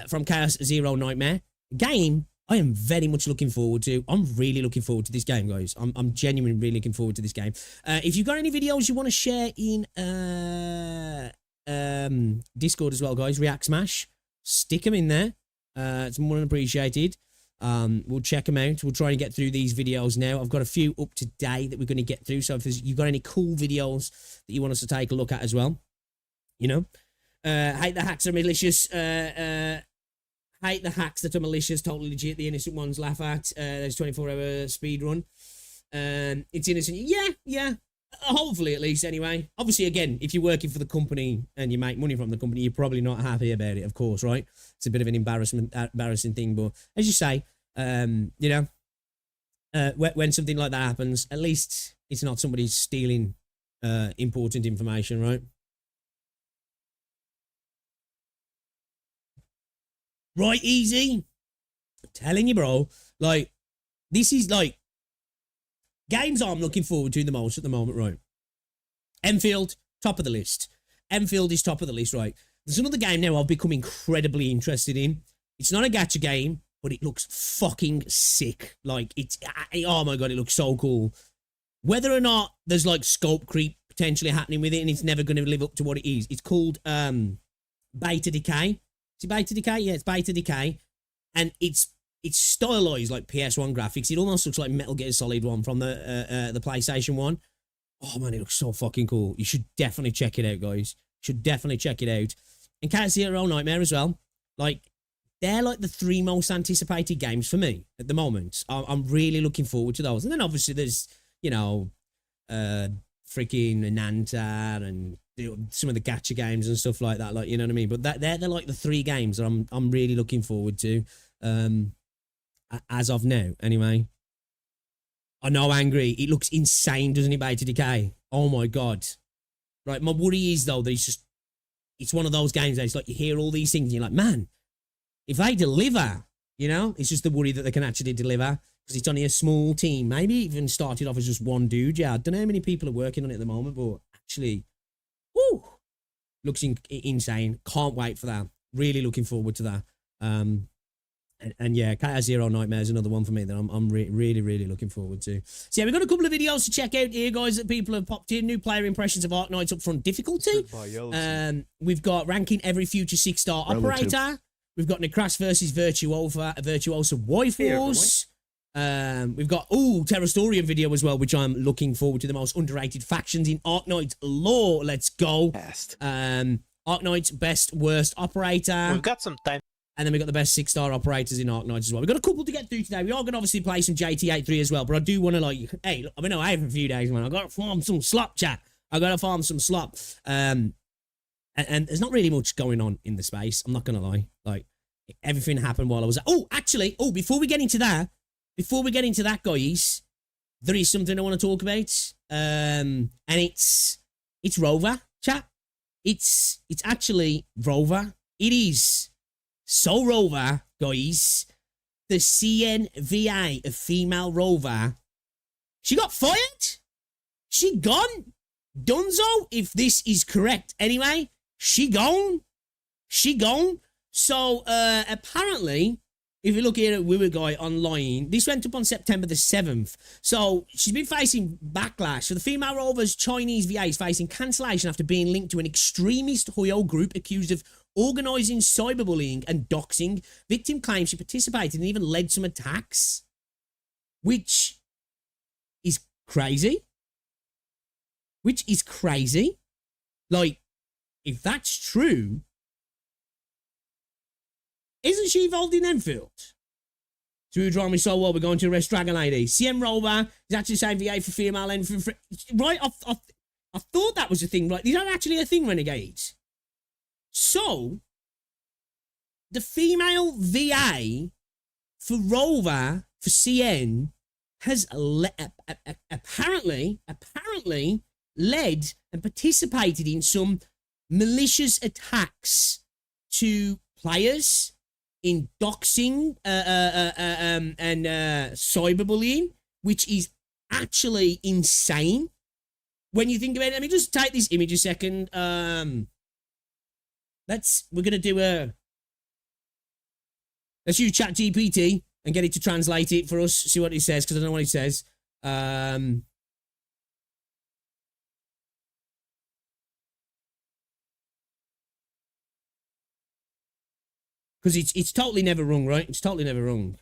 from Chaos Zero Nightmare game. I am very much looking forward to. I'm really looking forward to this game, guys. I'm genuinely really looking forward to this game. If you've got any videos you want to share in Discord as well, guys, React Smash, stick them in there. It's more than appreciated. We'll check them out. We'll try and get through these videos now. I've got a few up to date that we're going to get through. So if you've got any cool videos that you want us to take a look at as well, you know, hate the hacks are malicious. Hate the hacks that are malicious. Totally legit. The innocent ones laugh at. There's 24-hour speed run. It's innocent. Yeah. Hopefully, at least, anyway. Obviously, again, if you're working for the company and you make money from the company, you're probably not happy about it, of course, right? It's a bit of an embarrassing thing, but as you say, you know, when something like that happens, at least it's not somebody stealing important information, right? Right, easy. I'm telling you, bro. Like, this is like games I'm looking forward to the most at the moment, right? Enfield, top of the list. Enfield is top of the list, right? There's another game now I've become incredibly interested in. It's not a gacha game, but it looks fucking sick. Like, it's, oh my God, it looks so cool. Whether or not there's like scope creep potentially happening with it and it's never going to live up to what it is. It's called Beta Decay. Is it Beta Decay? Yeah, it's Beta Decay. And it's stylized like PS1 graphics. It almost looks like Metal Gear Solid 1 from the PlayStation 1. Oh man, it looks so fucking cool. You should definitely check it out, guys. Should definitely check it out. And Cat Zero Nightmare as well. Like, they're like the 3 most anticipated games for me at the moment. I'm really looking forward to those. And then obviously there's, you know, freaking Nanta and some of the gacha games and stuff like that. Like, you know what I mean? But they're like the 3 games that I'm really looking forward to. As of now, anyway. I know, Angry. It looks insane, doesn't it, Beta Decay? Oh my God. Right, my worry is, though, that it's one of those games that it's like you hear all these things and you're like, man, if they deliver, you know, it's just the worry that they can actually deliver because it's only a small team. Maybe even started off as just one dude. Yeah, I don't know how many people are working on it at the moment, but actually, whoo, looks insane. Can't wait for that. Really looking forward to that. And yeah, KR Zero Nightmare is another one for me that I'm really looking forward to. So yeah, we've got a couple of videos to check out here, guys, that people have popped in. New player impressions of Arknights upfront difficulty. We've got ranking every future 6-star operator. We've got Necras versus Virtuosa Waiforce. We've got, Terrastorium video as well, which I'm looking forward to. The most underrated factions in Arknights lore. Let's go. Arknights best worst operator. We've got some time. And then we've got the best 6-star operators in Arknights as well. We've got a couple to get through today. We are going to obviously play some JT8-3 as well. But I do want to, like, hey, look, I've been away for a few days, man. I've got to farm some slop, chat. I've got to farm some slop. And there's not really much going on in the space. I'm not going to lie. Like, everything happened while I was... before we get into that, guys, there is something I want to talk about. And it's Rover, chat. It's actually Rover. It is... So Rover, guys, the CN VA, a female Rover, she got fired? She gone? Dunzo, if this is correct. Anyway, she gone? So, apparently, if you look here at Woowa Guy online, this went up on September the 7th. So, she's been facing backlash. So, the female Rover's Chinese VA is facing cancellation after being linked to an extremist Hoyo group accused of organising cyberbullying and doxing. Victim claims she participated and even led some attacks, which is crazy. Like, if that's true, isn't she involved in Enfield? So we draw me so well, we're going to arrest Dragon Lady. CM Rover is actually saying VA for female Enfield. Right, I thought that was a thing, right? Is that actually a thing, Renegades? So, the female VA for Rover, for CN, has apparently led and participated in some malicious attacks to players in doxing and cyberbullying, which is actually insane when you think about it. Let me just take this image a second. We're going to do let's use ChatGPT and get it to translate it for us, see what it says, because I don't know what it says. Because it's totally never wrong, right? It's totally never wrong.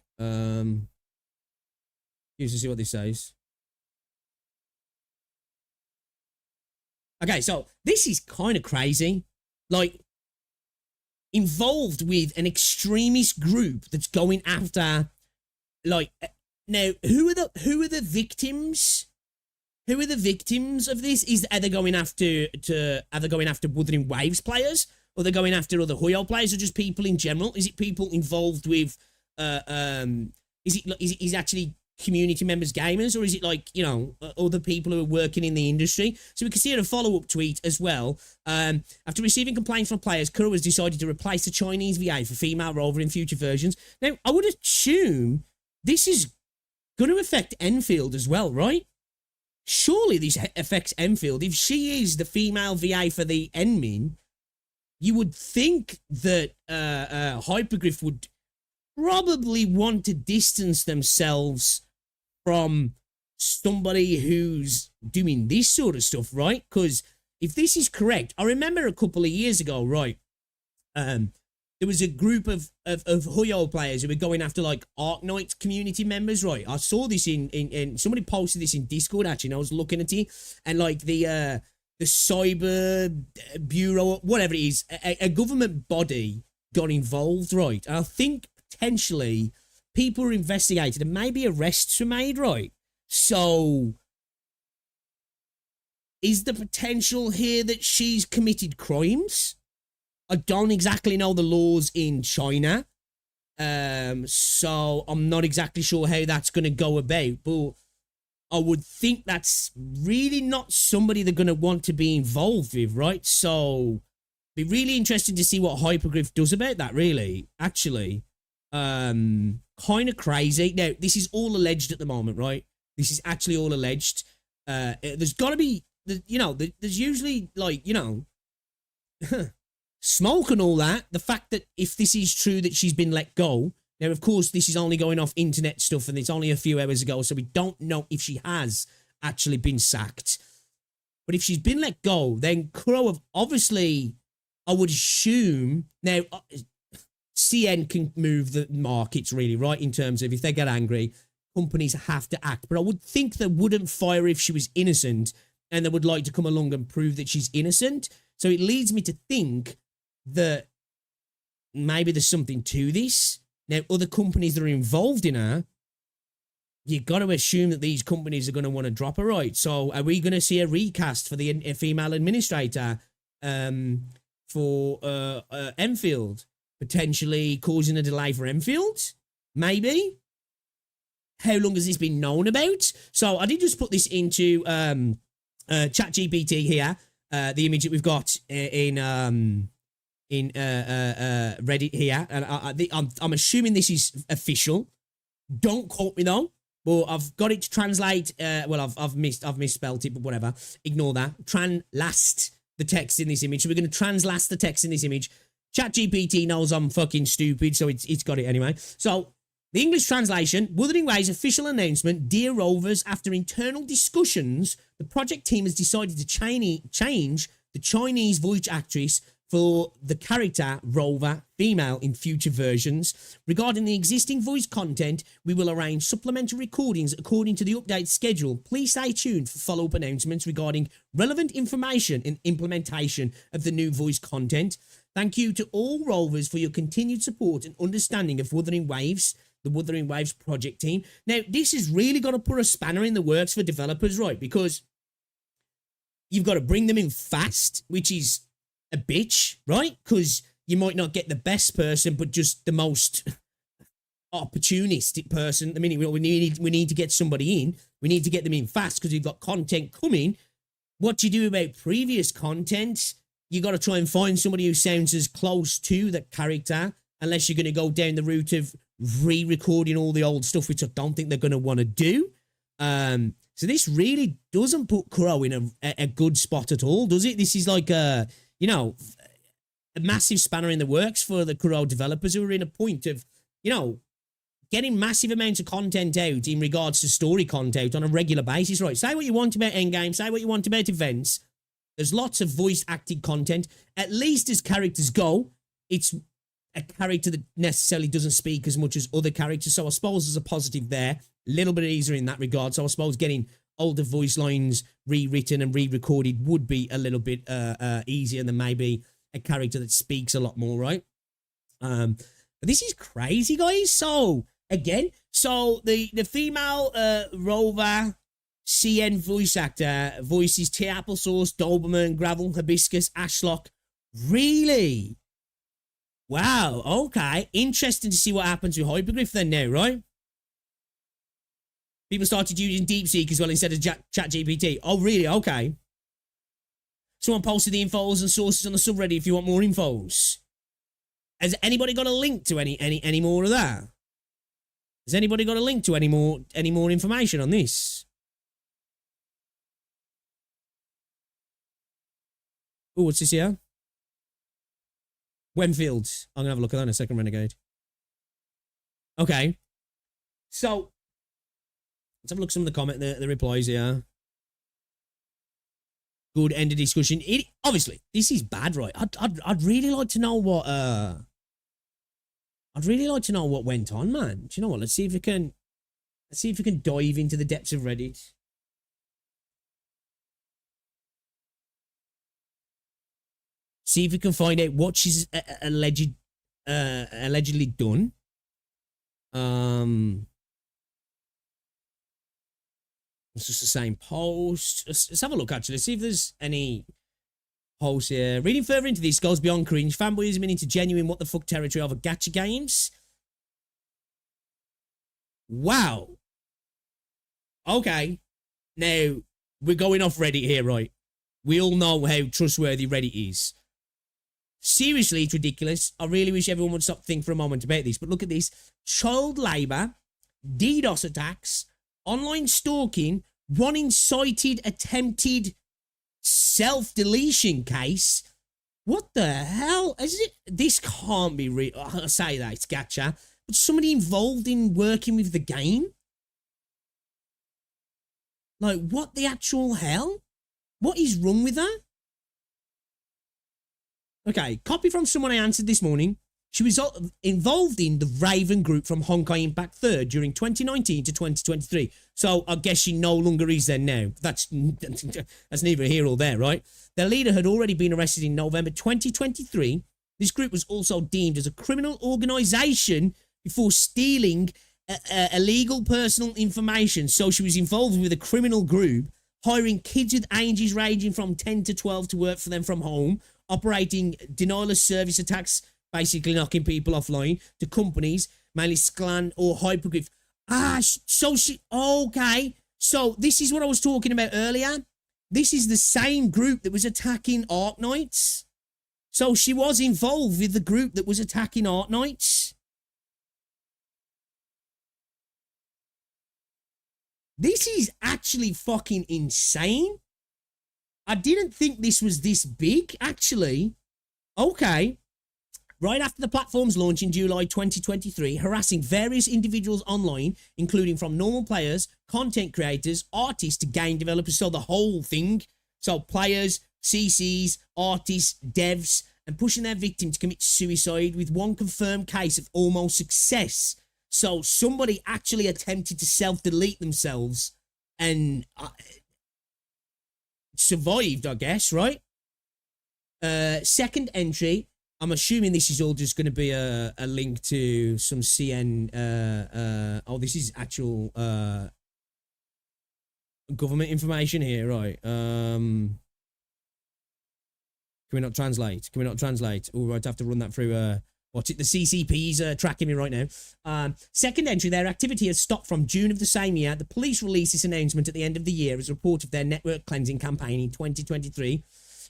Here's to see what this says. Okay, so this is kind of crazy. Like, involved with an extremist group that's going after, like, Now, who are the victims? Who are the victims of this? Are they going after Wuthering Waves players? Or are they going after other Huyo players, or just people in general? Is it people involved with is it actually community members, gamers, or is it like, you know, other people who are working in the industry? So we can see in a follow-up tweet as well. After receiving complaints from players, Kuro has decided to replace the Chinese VA for female rover in future versions. Now, I would assume this is going to affect Enfield as well, right? Surely this affects Enfield. If she is the female VA for the Enmin, you would think that Hypergryph would probably want to distance themselves from somebody who's doing this sort of stuff, right? Because if this is correct, I remember a couple of years ago, right? There was a group of Huyo players who were going after like Arknights community members, right? I saw this in somebody posted this in Discord actually, and I was looking at it, and like the cyber bureau, whatever it is, a government body got involved, right? And I think potentially people were investigated and maybe arrests were made, right? So is the potential here that she's committed crimes? I don't exactly know the laws in China, so I'm not exactly sure how that's going to go about, but I would think that's really not somebody they're going to want to be involved with, right? So be really interesting to see what Hypergryph does about that, really, actually. Kind of crazy. Now, this is all alleged at the moment, right? This is actually all alleged. There's got to be, you know, there's usually, like, you know, smoke and all that. The fact that if this is true that she's been let go. Now, of course, this is only going off internet stuff and it's only a few hours ago, so we don't know if she has actually been sacked. But if she's been let go, then Kuro have obviously, I would assume, now, CN can move the markets really, right? In terms of if they get angry, companies have to act. But I would think they wouldn't fire if she was innocent, and they would like to come along and prove that she's innocent. So it leads me to think that maybe there's something to this. Now, other companies that are involved in her, you've got to assume that these companies are going to want to drop her, right? So are we going to see a recast for the female administrator for Enfield? Potentially causing a delay for Enfield? Maybe? How long has this been known about? So I did just put this into ChatGPT here, the image that we've got in Reddit here, and I'm assuming this is official. Don't quote me though, but I've got it to translate. Well, I've misspelled it, but whatever. Ignore that. Translast the text in this image. So we're going to translast the text in this image. ChatGPT knows I'm fucking stupid, so it's got it anyway. So the English translation: Wuthering Waves official announcement. Dear Rovers, after internal discussions, the project team has decided to change the Chinese voice actress for the character Rover female in future versions. Regarding the existing voice content, we will arrange supplementary recordings according to the update schedule. Please stay tuned for follow-up announcements regarding relevant information and implementation of the new voice content. Thank you to all Rovers for your continued support and understanding of Wuthering Waves, the Wuthering Waves project team. Now, this is really got to put a spanner in the works for developers, right? Because you've got to bring them in fast, which is a bitch, right? Because you might not get the best person, but just the most opportunistic person. I mean, we need to get somebody in. We need to get them in fast because we've got content coming. What do you do about previous content? You got to try and find somebody who sounds as close to the character, unless you're going to go down the route of re-recording all the old stuff, which I don't think they're going to want to do. So this really doesn't put Crow in a good spot at all, does it? This is like a, you know, a massive spanner in the works for the Crow developers who are in a point of, you know, getting massive amounts of content out in regards to story content on a regular basis, right? Say what you want about endgame, say what you want about events. There's lots of voice-acted content. At least as characters go, it's a character that necessarily doesn't speak as much as other characters. So I suppose there's a positive there. A little bit easier in that regard. So I suppose getting older voice lines rewritten and re-recorded would be a little bit easier than maybe a character that speaks a lot more, right? But this is crazy, guys. So again. So the female rover CN voice actor voices tea, applesauce, Doberman, gravel, hibiscus, ashlock. Really? Wow. Okay. Interesting to see what happens with Hypergryph then now, right? People started using DeepSeek as well instead of ChatGPT. Oh, really? Okay. Someone posted the infos and sources on the subreddit if you want more infos. Has anybody got a link to any more of that? Has anybody got a link to any more information on this? Oh, what's this here? Wenfield. I'm gonna have a look at that in a second, Renegade. Okay. So let's have a look at some of the replies here. Good end of discussion. Obviously, this is bad, right? I'd really like to know what I'd really like to know what went on, man. Do you know what? Let's see if we can dive into the depths of Reddit. See if we can find out what she's allegedly done. It's just the same post. Let's have a look, actually. See if there's any posts here. Reading further into this goes beyond cringe. Fanboyism into genuine what the fuck territory of a gacha games. Wow. Okay. Now, we're going off Reddit here, right? We all know how trustworthy Reddit is. Seriously, it's ridiculous. I really wish everyone would stop to think for a moment about this. But look at this. Child labour, DDoS attacks, online stalking, one incited attempted self-deletion case. What the hell? Is it? This can't be real. I say that, it's Gacha. But somebody involved in working with the game? Like, what the actual hell? What is wrong with that? Okay, copy from someone I answered this morning. She was involved in the Raven group from Honkai Impact 3rd during 2019 to 2023. So I guess she no longer is there now. That's neither here or there, right? Their leader had already been arrested in November 2023. This group was also deemed as a criminal organisation before stealing illegal personal information. So she was involved with a criminal group, hiring kids with ages ranging from 10 to 12 to work for them from home, operating denial of service attacks, basically knocking people offline, to companies, mainly Sklan or Hypergryph. So she... Okay. So this is what I was talking about earlier. This is the same group that was attacking Arknights. So she was involved with the group that was attacking Arknights. This is actually fucking insane. I didn't think this was this big, actually. Okay. Right after the platform's launch in July 2023, harassing various individuals online, including from normal players, content creators, artists to game developers, so the whole thing. So players, CCs, artists, devs, and pushing their victim to commit suicide with one confirmed case of almost success. So somebody actually attempted to self-delete themselves and survived, I guess, right? Second entry, I'm assuming this is all just going to be a link to some CN. Oh, this is actual government information here, right? Can we not translate? Can we not translate? Oh, right, I have to run that through. What's it? The CCP's tracking me right now. Second entry, their activity has stopped from June of the same year. The police released this announcement at the end of the year as a report of their network cleansing campaign in 2023.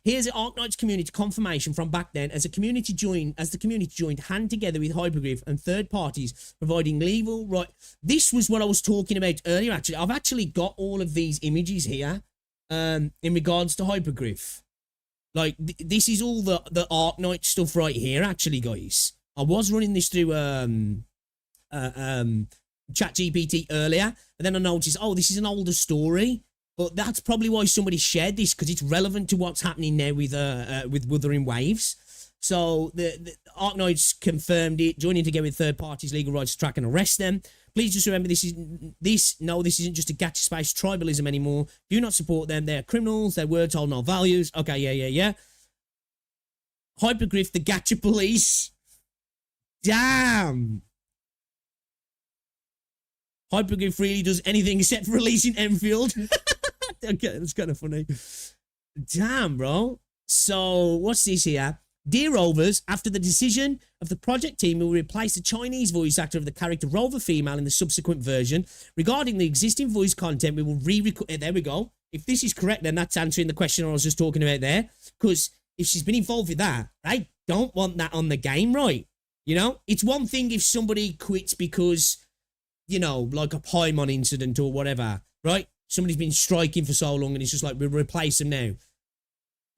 Here's the Arknights community confirmation from back then as the community joined hand together with Hypergryph and third parties providing legal right. This was what I was talking about earlier, actually. I've actually got all of these images here in regards to Hypergryph. Like, this is all the Arknight stuff right here, actually, guys. I was running this through ChatGPT earlier, and then I noticed, oh, this is an older story. But that's probably why somebody shared this, because it's relevant to what's happening now with Wuthering Waves. So the Arknights confirmed it, joining together with third parties, legal rights to track and arrest them. Please just remember, this isn't just a gacha space tribalism anymore. Do not support them. They're criminals. Their words hold no values. Okay, yeah. Hypergryph, the gacha police. Damn. Hypergryph really does anything except for releasing Enfield. Okay, that's kind of funny. Damn, bro. So, what's this here? Dear Rovers, after the decision of the project team, we will replace the Chinese voice actor of the character Rover female in the subsequent version. Regarding the existing voice content, we will re-record... There we go. If this is correct, then that's answering the question I was just talking about there. Because if she's been involved with that, I don't want that on the game, right? You know? It's one thing if somebody quits because, you know, like a Paimon incident or whatever, right? Somebody's been striking for so long and it's just like, we'll replace them now.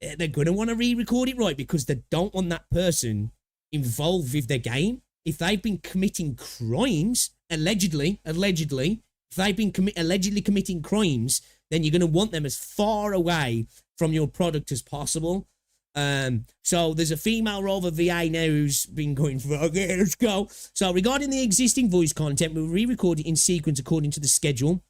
They're going to want to re-record it, right? Because they don't want that person involved with their game. If they've been committing crimes, allegedly, if they've been allegedly committing crimes, then you're going to want them as far away from your product as possible. So there's a female Rover VA now who's been going for, okay, let's go. So regarding the existing voice content, we'll re-record it in sequence according to the schedule.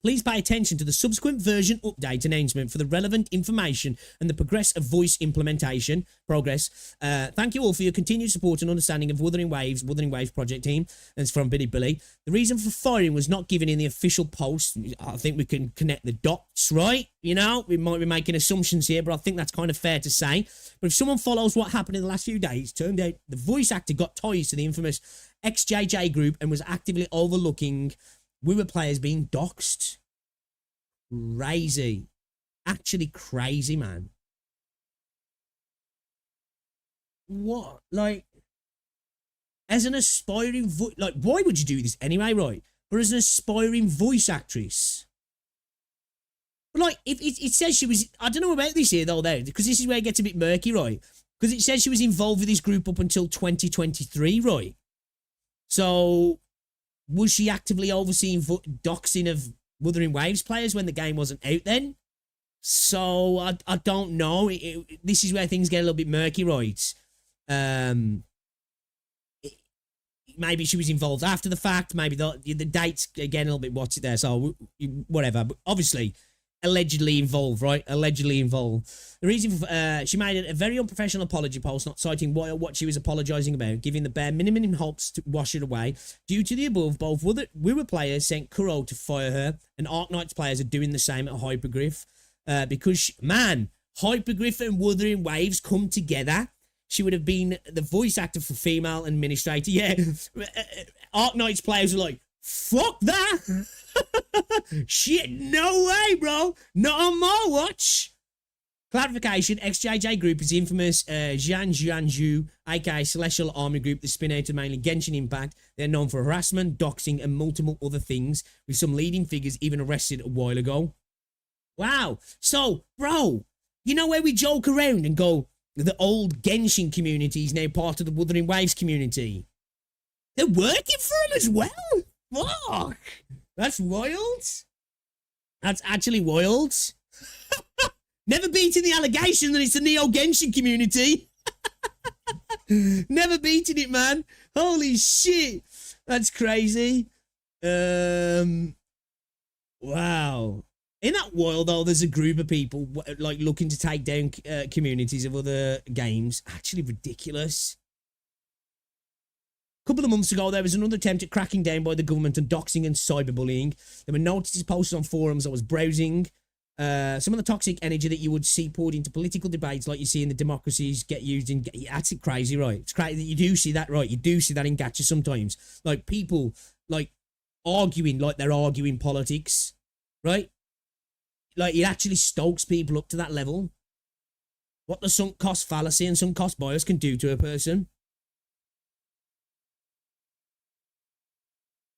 Please pay attention to the subsequent version update announcement for the relevant information and the progress of voice implementation. Thank you all for your continued support and understanding of Wuthering Waves project team. That's from Billy Billy. The reason for firing was not given in the official post. I think we can connect the dots, right? You know, we might be making assumptions here, but I think that's kind of fair to say. But if someone follows what happened in the last few days, turned out the voice actor got ties to the infamous XJJ group and was actively overlooking we were players being doxxed. Crazy. Actually crazy, man. What? Like, as an aspiring voice... Like, why would you do this anyway, right? But as an aspiring voice actress... But, like, if it says she was... I don't know about this here, though, because this is where it gets a bit murky, right? Because it says she was involved with this group up until 2023, right? So... Was she actively overseeing doxing of Wuthering Waves players when the game wasn't out then? So, I don't know. This is where things get a little bit murky, right? Maybe she was involved after the fact. Maybe the dates, again, a little bit what's it there. So, whatever. But obviously, allegedly involved, right? Allegedly involved. The reason for, she made a very unprofessional apology post, not citing what she was apologising about, giving the bare minimum hopes to wash it away. Due to the above, both Wither players sent Kuro to fire her, and Arknights players are doing the same at Hypergryph. Because, man, Hypergryph and Wuthering Waves come together. She would have been the voice actor for female administrator. Yeah, Arknights players are like, fuck that! Shit, no way, bro. Not on my watch. Clarification, XJJ Group is infamous Jianju, aka Celestial Army Group that spin out of mainly Genshin Impact. They're known for harassment, doxing, and multiple other things, with some leading figures even arrested a while ago. Wow. So, bro, you know where we joke around and go, the old Genshin community is now part of the Wuthering Waves community. They're working for him as well? Fuck. That's wild. That's actually wild. Never beating the allegation that it's the Neo Genshin community. Never beating it, man. Holy shit. That's crazy. Wow. In that world, though, there's a group of people like looking to take down communities of other games. Actually ridiculous. A couple of months ago, there was another attempt at cracking down by the government on doxing and cyberbullying. There were notices posted on forums. I was browsing. Some of the toxic energy that you would see poured into political debates like you see in the democracies get used in... That's crazy, right? It's crazy that you do see that, right? You do see that in Gacha sometimes. Like, people, like, arguing like they're arguing politics, right? Like, it actually stokes people up to that level. What the sunk cost fallacy and sunk cost bias can do to a person.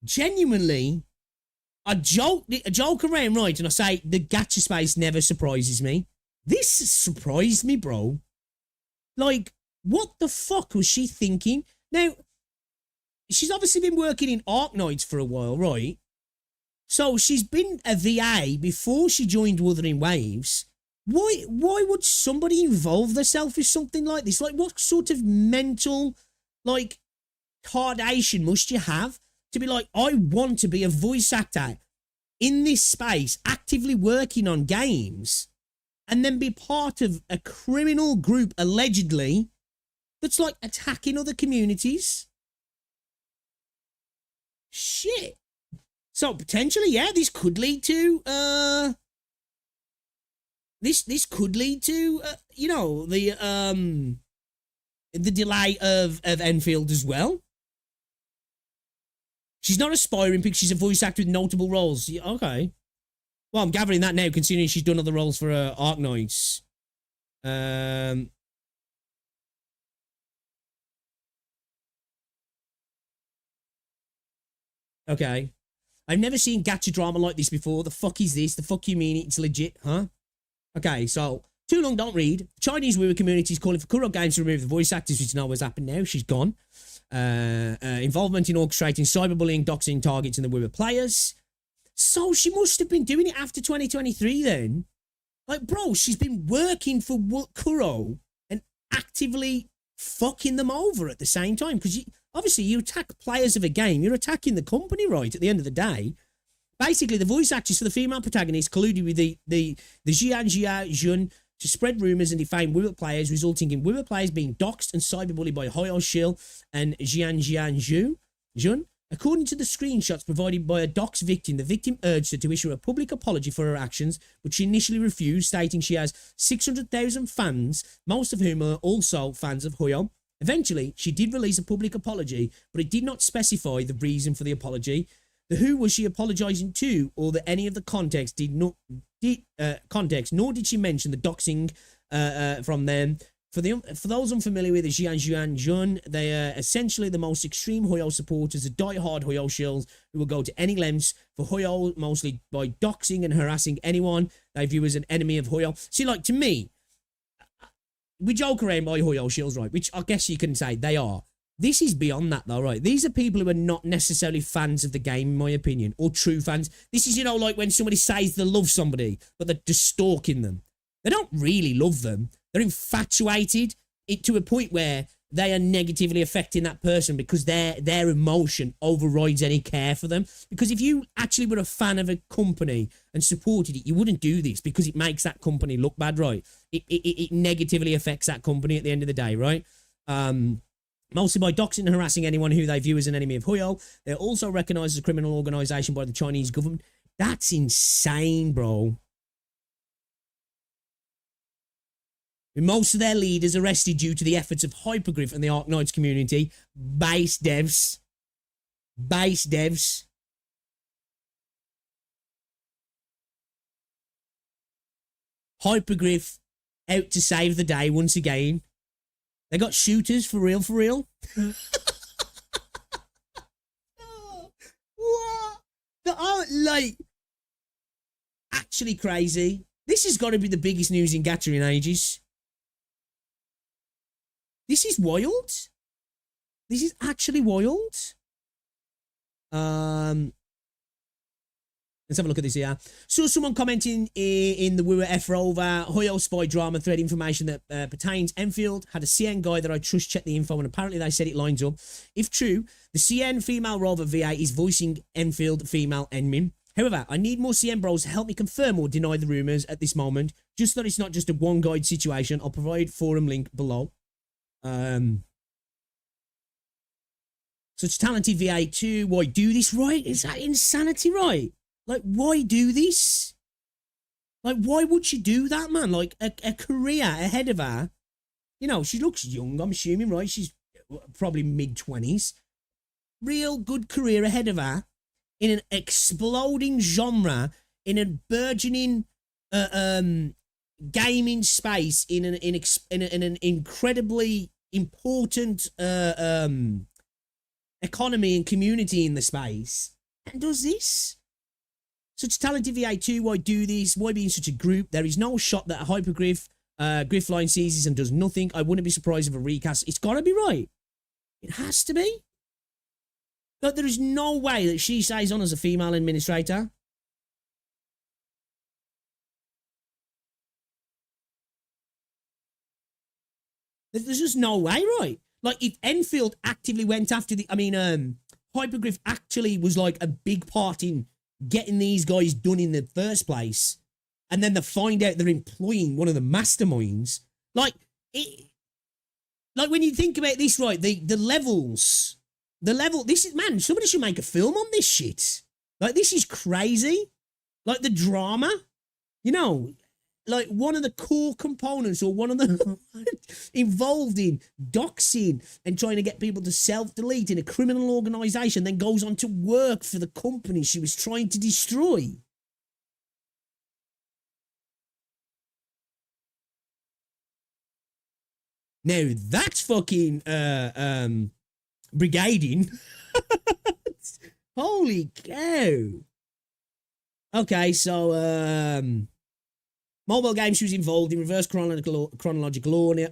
Genuinely, I joke around, right, and I say the gacha space never surprises me. This surprised me, bro. Like, what the fuck was she thinking? Now, she's obviously been working in Arknights for a while, right? So she's been a VA before she joined Wuthering Waves. Why would somebody involve themselves with something like this? Like, what sort of mental, like, tardation must you have to be like, I want to be a voice actor in this space, actively working on games, and then be part of a criminal group, allegedly, that's like attacking other communities? Shit. So potentially, yeah, this could lead to this could lead to you know, the delay of Enfield as well. She's not aspiring because she's a voice actor with notable roles. Yeah, okay. Well, I'm gathering that now, considering she's done other roles for Arknights. Okay. I've never seen gacha drama like this before. The fuck is this? The fuck you mean it's legit, huh? Okay, so too long, don't read. Chinese viewer community is calling for Kuro Games to remove the voice actors, which you know what's happened now. She's gone. Involvement in orchestrating cyberbullying, doxing targets, and the viewer players. So she must have been doing it after 2023 then. Like, bro, she's been working for Kuro and actively fucking them over at the same time. Because obviously you attack players of a game, you're attacking the company, right, at the end of the day. Basically, the voice actress for the female protagonist colluded with the Jianjia Jun to spread rumours and defame Wiwit players, resulting in Wiwit players being doxed and cyberbullied by Hoyo Shil and Jianjia Jun. According to the screenshots provided by a dox victim, the victim urged her to issue a public apology for her actions, but she initially refused, stating she has 600,000 fans, most of whom are also fans of Hoyo. Eventually, she did release a public apology, but it did not specify the reason for the apology. The who was she apologising to, or that any of the context nor did she mention the doxing from them. For those unfamiliar with the Jianjuan Jun, they are essentially the most extreme Hoyo supporters, the die-hard Hoyo shills who will go to any lengths for Hoyo, mostly by doxing and harassing anyone they view as an enemy of Hoyo. See, like, to me, we joke around by Hoyo shills, right, which I guess you can say they are. This is beyond that, though, right? These are people who are not necessarily fans of the game, in my opinion, or true fans. This is, you know, like when somebody says they love somebody, but they're just stalking them. They don't really love them. They're infatuated to a point where they are negatively affecting that person because their emotion overrides any care for them. Because if you actually were a fan of a company and supported it, you wouldn't do this because it makes that company look bad, right? It negatively affects that company at the end of the day, right? Mostly by doxing and harassing anyone who they view as an enemy of Hoyo. They're also recognized as a criminal organization by the Chinese government. That's insane, bro. With most of their leaders arrested due to the efforts of Hypergryph and the Arknights community. Base devs. Base devs. Hypergryph out to save the day once again. They got shooters for real, for real. What? They are, like, actually crazy. This has got to be the biggest news in Gacha in ages. This is wild. This is actually wild. Let's have a look at this here. Saw someone commenting in the Wura F Rover Hoyo spy drama thread information that pertains Enfield had a CN guy that I trust check the info, and apparently they said it lines up. If true, the CN female Rover VA is voicing Enfield female admin. However, I need more CN bros to help me confirm or deny the rumours at this moment, just that it's not just a one guide situation. I'll provide forum link below. Such talented VA too. Why do this, right? Is that insanity, right? Like, why do this? Like, why would she do that, man? Like, a career ahead of her. You know, she looks young, I'm assuming, right? She's probably mid-20s. Real good career ahead of her. In an exploding genre. In a burgeoning gaming space. In an incredibly important economy and community in the space. And does this? Such talented VA2, why do this? Why be in such a group? There is no shot that a Hypergryph Griff line sees this and does nothing. I wouldn't be surprised if a recast. It's got to be right. It has to be. But there is no way that she stays on as a female administrator. There's just no way, right? Like, if Enfield actively went after the... I mean, Hypergryph actually was like a big part in getting these guys done in the first place, and then they find out they're employing one of the masterminds. Like, like when you think about this, right, the levels, this is, man, somebody should make a film on this shit. Like, this is crazy. Like, the drama, you know, like one of the core components or one of the involved in doxing and trying to get people to self-delete in a criminal organization, then goes on to work for the company she was trying to destroy. Now that's fucking brigading. Holy cow. Okay, so mobile games she was involved in, reverse chronological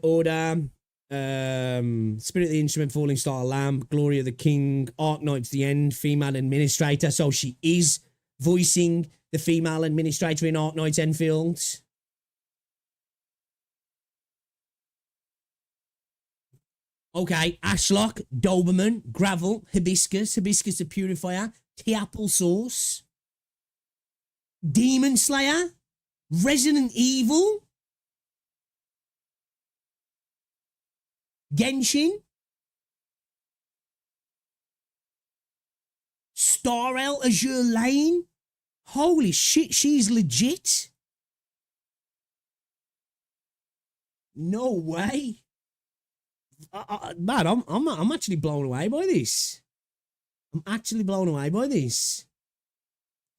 order, Spirit of the Instrument, Falling Star Lamb, Glory of the King, Arknights The End, female administrator. So she is voicing the female administrator in Arknights Enfield. Okay, Ashlock, Doberman, Gravel, Hibiscus the Purifier, Tea Apple Sauce, Demon Slayer, Resident Evil, Genshin, Starrel, Azur Lane. Holy shit, she's legit. No way. Man, I'm actually blown away by this. I'm actually blown away by this.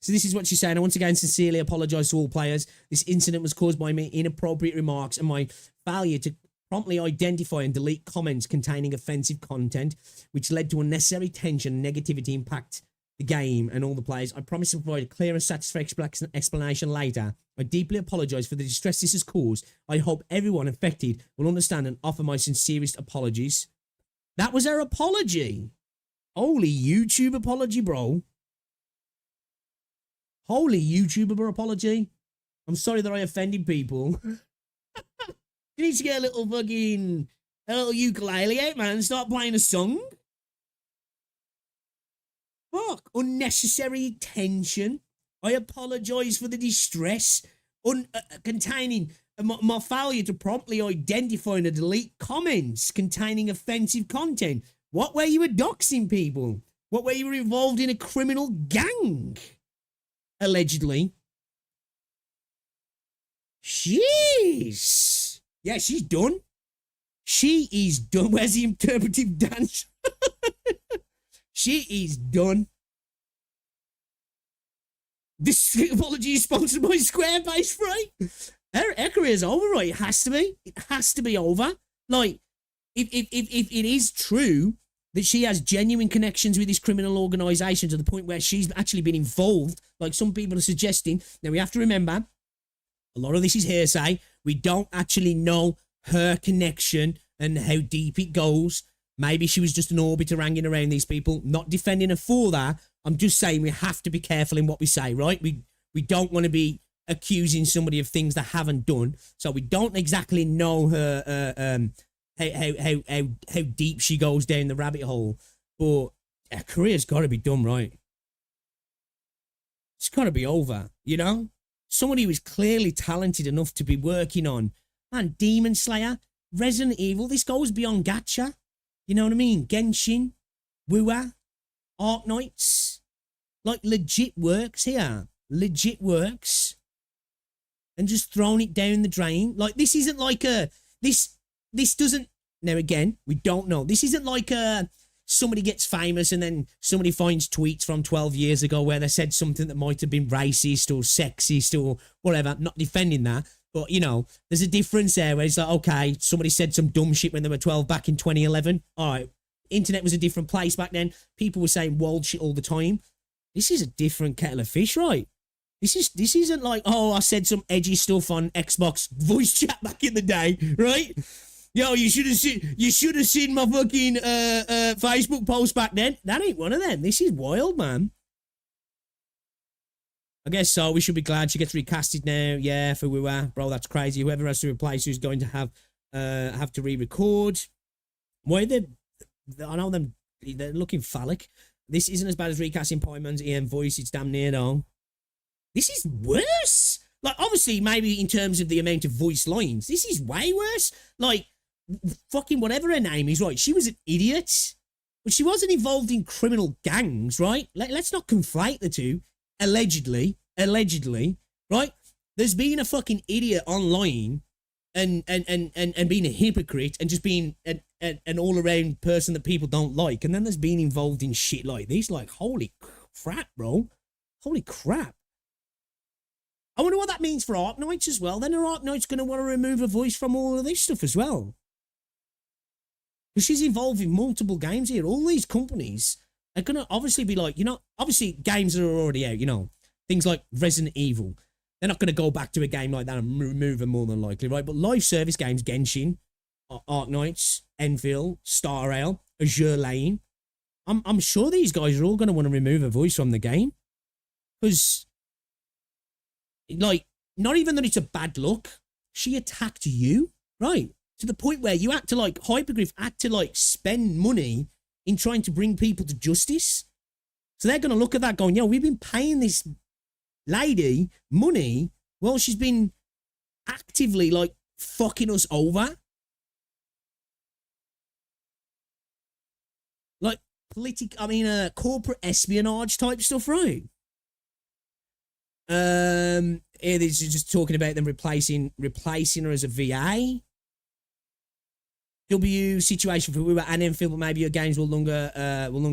So this is what she's saying. I once again sincerely apologise to all players. This incident was caused by my inappropriate remarks and my failure to promptly identify and delete comments containing offensive content, which led to unnecessary tension and negativity impact the game and all the players. I promise to provide a clear and satisfactory explanation later. I deeply apologise for the distress this has caused. I hope everyone affected will understand and offer my sincerest apologies. That was her apology. Holy YouTube apology, bro. Holy YouTuber apology. I'm sorry that I offended people. You need to get a little ukulele out, man, and start playing a song. Fuck. Unnecessary tension. I apologise for the distress containing my failure to promptly identify and delete comments containing offensive content. What way you were doxing people? What way you were involved in a criminal gang? Allegedly. Jeez. Yeah, she's done. She is done. Where's the interpretive dance? She is done. This apology is sponsored by Squarespace, right? Her career's over, right? It has to be. It has to be over. Like, if it is true that she has genuine connections with this criminal organisation to the point where she's actually been involved, like some people are suggesting. Now, we have to remember, a lot of this is hearsay. We don't actually know her connection and how deep it goes. Maybe she was just an orbiter hanging around these people. Not defending her for that. I'm just saying we have to be careful in what we say, right? We don't want to be accusing somebody of things they haven't done. So we don't exactly know her how deep she goes down the rabbit hole. But her career's got to be done, right? It's got to be over, you know? Somebody who was clearly talented enough to be working on, man, Demon Slayer, Resident Evil. This goes beyond Gacha. You know what I mean? Genshin, Wuthering, Arknights. Like, legit works here. Legit works. And just throwing it down the drain. Like, this isn't like a... This doesn't... Now, again, we don't know. This isn't like a... Somebody gets famous and then somebody finds tweets from 12 years ago where they said something that might have been racist or sexist or whatever. I'm not defending that. But, you know, there's a difference there where it's like, okay, somebody said some dumb shit when they were 12 back in 2011. All right, internet was a different place back then. People were saying wild shit all the time. This is a different kettle of fish, right? This isn't like, oh, I said some edgy stuff on Xbox voice chat back in the day, right? Yo, you should have seen my fucking Facebook post back then. That ain't one of them. This is wild, man. I guess so. We should be glad she gets recasted now. Yeah, for Wuthering. Bro, that's crazy. Whoever has to replace who's going to have to re-record. Why I know them. They're looking phallic. This isn't as bad as recasting Paimon's EM voice. It's damn near though. This is worse. Like, obviously, maybe in terms of the amount of voice lines, this is way worse. Like, fucking whatever her name is, right? She was an idiot. but she wasn't involved in criminal gangs, right? Let's not conflate the two. Allegedly, right? There's being a fucking idiot online and being a hypocrite and just being an all-around person that people don't like. And then there's being involved in shit like this. Like, holy crap, bro. Holy crap. I wonder what that means for Arknights as well. Then are Arknights going to want to remove her voice from all of this stuff as well? Because she's involved in multiple games here. All these companies are going to obviously be like, you know, obviously games that are already out, you know, things like Resident Evil. They're not going to go back to a game like that and remove them more than likely, right? But live service games, Genshin, Arknights, Enfield, Star Rail, Azur Lane. I'm sure these guys are all going to want to remove a voice from the game. Because, like, not even that it's a bad look. She attacked you, right? To the point where you had to, like, Hypergryph had to, like, spend money in trying to bring people to justice. So they're going to look at that going, yo, we've been paying this lady money while she's been actively, like, fucking us over. Like, corporate espionage type stuff, right? Here this is just talking about them replacing her as a VA. W situation for Wuthering and Enfield, but maybe your games will longer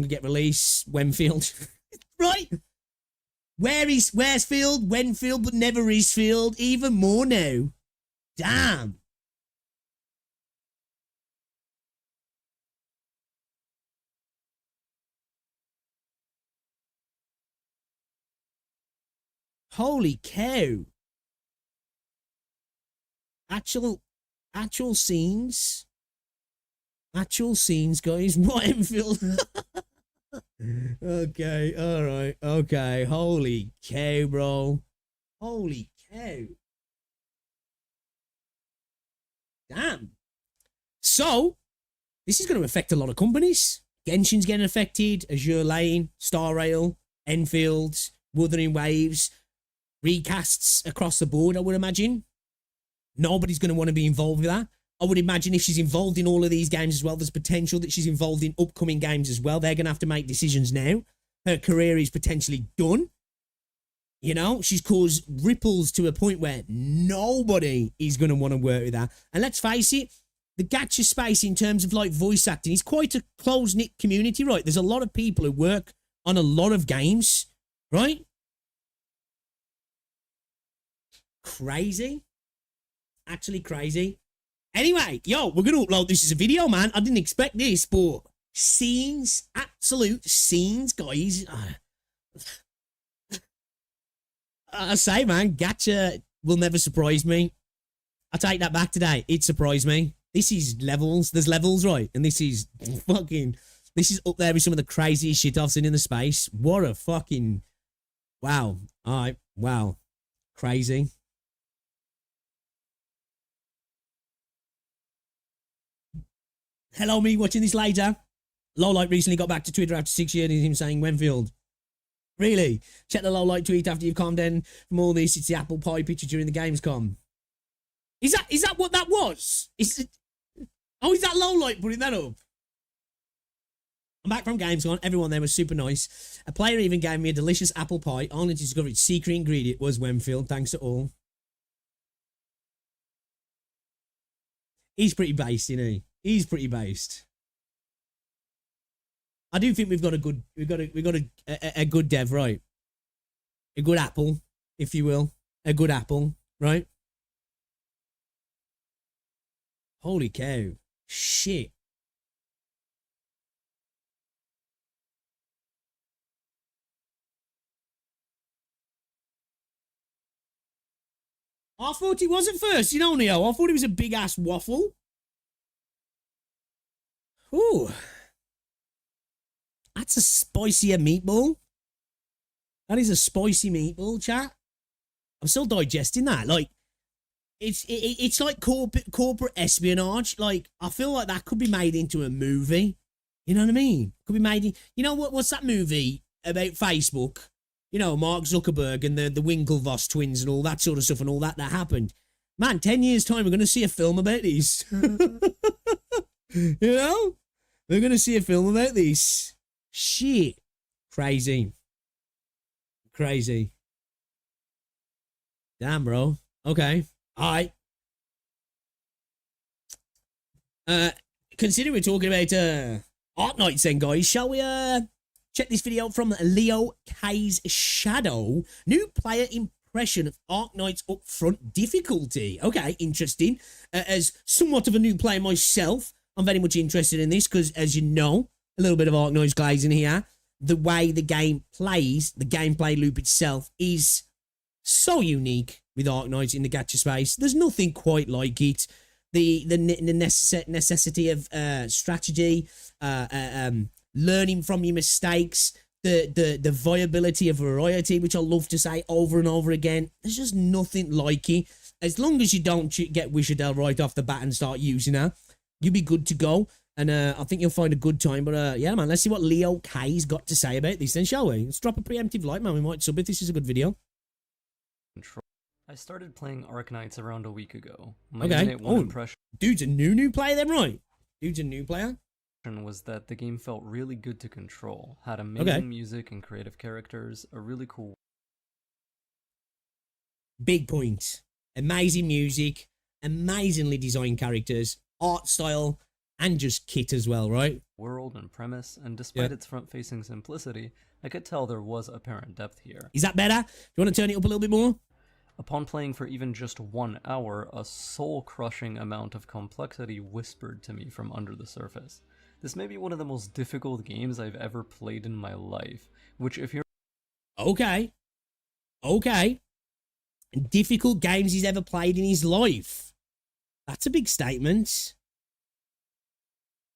get released. Wenfield, right? Where's Field? Wenfield, but never is Field. Even more now. Damn. Holy cow. Actual scenes. Actual scenes, guys. What Enfield? Okay, alright. Okay. Holy cow, bro. Holy cow. Damn. So, this is going to affect a lot of companies. Genshin's getting affected. Azur Lane, Star Rail, Enfield, Wuthering Waves. Recasts across the board, I would imagine. Nobody's going to want to be involved with that. I would imagine if she's involved in all of these games as well, there's potential that she's involved in upcoming games as well. They're going to have to make decisions now. Her career is potentially done. You know, she's caused ripples to a point where nobody is going to want to work with her. And let's face it, the gacha space in terms of like voice acting is quite a close-knit community, right? There's a lot of people who work on a lot of games, right? Crazy. Actually crazy. Anyway, yo, we're going to upload this as a video, man. I didn't expect this, but scenes, absolute scenes, guys. I say, man, Gacha will never surprise me. I take that back today. It surprised me. This is levels. There's levels, right? And this is fucking... This is up there with some of the craziest shit I've seen in the space. What a fucking... Wow. All right. Wow. Crazy. Hello, me watching this later. Lowlight recently got back to Twitter after 6 years and him saying Wenfield. Really? Check the Lowlight tweet after you've calmed down from all this. It's the apple pie picture during the Gamescom. Is that what that was? Is that Lowlight putting that up? I'm back from Gamescom. Everyone there was super nice. A player even gave me a delicious apple pie, only to discover its secret ingredient was Wenfield. Thanks to all. He's pretty based, isn't he? He's pretty based. I do think we've got a good dev, right? A good apple, if you will. A good apple, right? Holy cow. Shit. I thought it was at first, you know, Neo. I thought it was a big ass waffle. Ooh. That's a spicier meatball. That is a spicy meatball, chat. I'm still digesting that. Like, it's like corporate espionage. Like, I feel like that could be made into a movie. You know what I mean? Could be made in... You know what's that movie about Facebook? You know, Mark Zuckerberg and the Winklevoss twins and all that sort of stuff and all that happened. Man, 10 years' time, we're going to see a film about these. You know? We're going to see a film about this. Shit. Crazy. Crazy. Damn, bro. Okay. All right. Considering we're talking about Arknights then, guys, shall we check this video out from Leo K's Shadow? New player impression of Arknights upfront difficulty. Okay, interesting. As somewhat of a new player myself, I'm very much interested in this because, as you know, a little bit of Arknights glazing here. The way the game plays, the gameplay loop itself is so unique with Arknights in the gacha space. There's nothing quite like it. The necessity of strategy, learning from your mistakes, the viability of variety, which I love to say over and over again. There's just nothing like it. As long as you don't get Wishadel right off the bat and start using her, you'll be good to go. And I think you'll find a good time. But yeah, man, let's see what Leo K's got to say about this then, shall we? Let's drop a preemptive like, man. We might sub it. This is a good video. I started playing Arknights around a week ago. My okay. unit one impression Dude's a new player then, right? Dude's a new player? Was that the game felt really good to control. Had amazing music and creative characters, a really cool... Big point. Amazing music, amazingly designed characters, art style, and just kit as well, right? World and premise, and despite its front-facing simplicity, I could tell there was apparent depth here. Is that better? Do you want to turn it up a little bit more? Upon playing for even just 1 hour, a soul-crushing amount of complexity whispered to me from under the surface. This may be one of the most difficult games I've ever played in my life, which if you're... Okay. Difficult games he's ever played in his life. That's a big statement.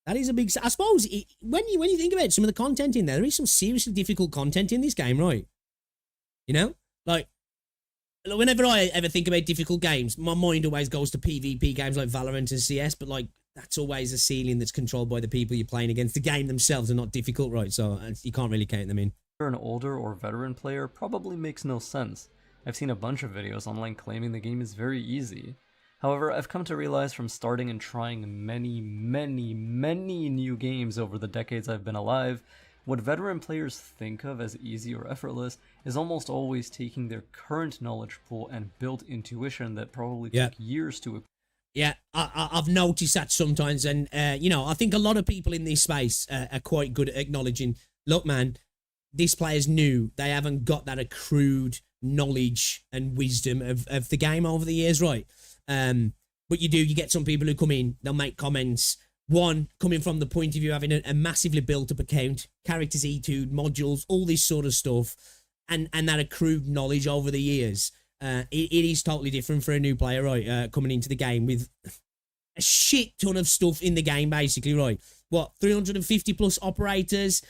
That is a big... I suppose, when you think about some of the content in there is some seriously difficult content in this game, right? You know? Like, whenever I ever think about difficult games, my mind always goes to PvP games like Valorant and CS, but like, that's always a ceiling that's controlled by the people you're playing against. The game themselves are not difficult, right? So you can't really count them in. An older or veteran player probably makes no sense. I've seen a bunch of videos online claiming the game is very easy. However, I've come to realize from starting and trying many new games over the decades I've been alive, what veteran players think of as easy or effortless is almost always taking their current knowledge pool and built intuition that probably took years to... Yeah, I've noticed that sometimes, and you know, I think a lot of people in this space are quite good at acknowledging, look, man, this player's new. They haven't got that accrued knowledge and wisdom of the game over the years, right? But you get some people who come in, they'll make comments. One, coming from the point of view having a massively built-up account, characters E2'd, modules, all this sort of stuff, and that accrued knowledge over the years. It is totally different for a new player, right? Coming into the game with a shit ton of stuff in the game, basically, right? What, 350 plus operators,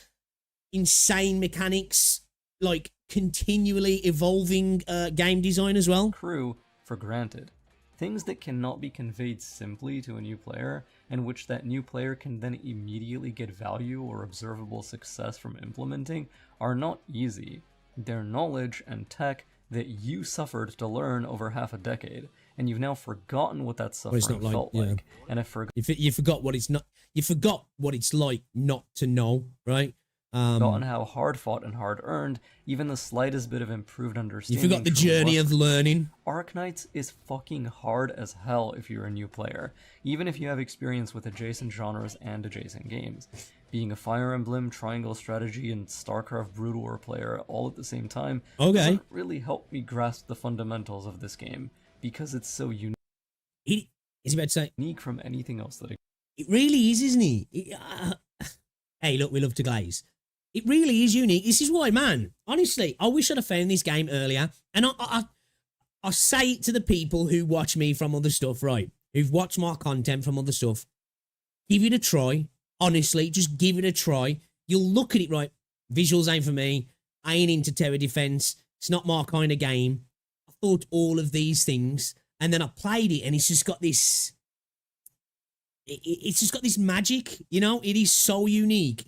insane mechanics, like continually evolving game design as well. Crew for granted. Things that cannot be conveyed simply to a new player, and which that new player can then immediately get value or observable success from implementing, are not easy. They're knowledge and tech that you suffered to learn over half a decade, and you've now forgotten what that suffering felt like. And you forgot what it's not. You forgot what it's like not to know, right? Forgotten how hard fought and hard earned even the slightest bit of improved understanding. You forgot the journey of learning. Arknights is fucking hard as hell if you're a new player, even if you have experience with adjacent genres and adjacent games. Being a Fire Emblem, Triangle Strategy, and StarCraft Brood War player all at the same time doesn't really help me grasp the fundamentals of this game, because it's so unique. Is he about to say unique from anything else that it really is, isn't he? Hey, look, we love to glaze. It really is unique. This is why, man, honestly, I wish I'd have found this game earlier. And I say it to the people who watch me from other stuff, right? Who've watched my content from other stuff. Give it a try. Honestly, just give it a try. You'll look at it, right? Visuals ain't for me. I ain't into tower defense. It's not my kind of game. I thought all of these things. And then I played it and it's just got this... It's just got this magic, you know? It is so unique.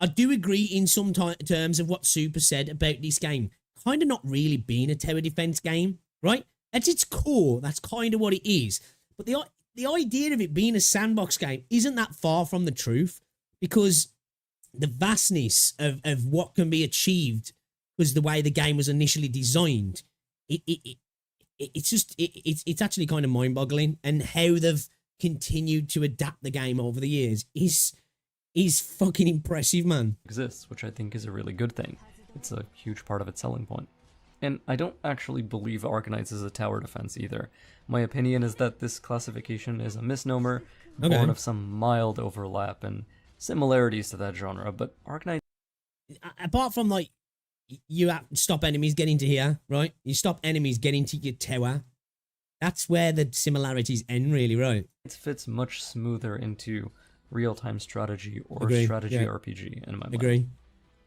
I do agree in some terms of what Super said about this game. Kind of not really being a tower defense game, right? At its core, that's kind of what it is. But the idea of it being a sandbox game isn't that far from the truth. because the vastness of what can be achieved was the way the game was initially designed. It's actually kind of mind-boggling, and how they've continued to adapt the game over the years is fucking impressive, man. Exists, which I think is a really good thing. It's a huge part of its selling point. And I don't actually believe Arknights is a tower defense either. My opinion is that this classification is a misnomer, born of some mild overlap and similarities to that genre, but Arknights... Apart from, like, you stop enemies getting to here, right? You stop enemies getting to your tower. That's where the similarities end, really, right? It fits much smoother into real-time strategy or strategy RPG, in my mind. Agree.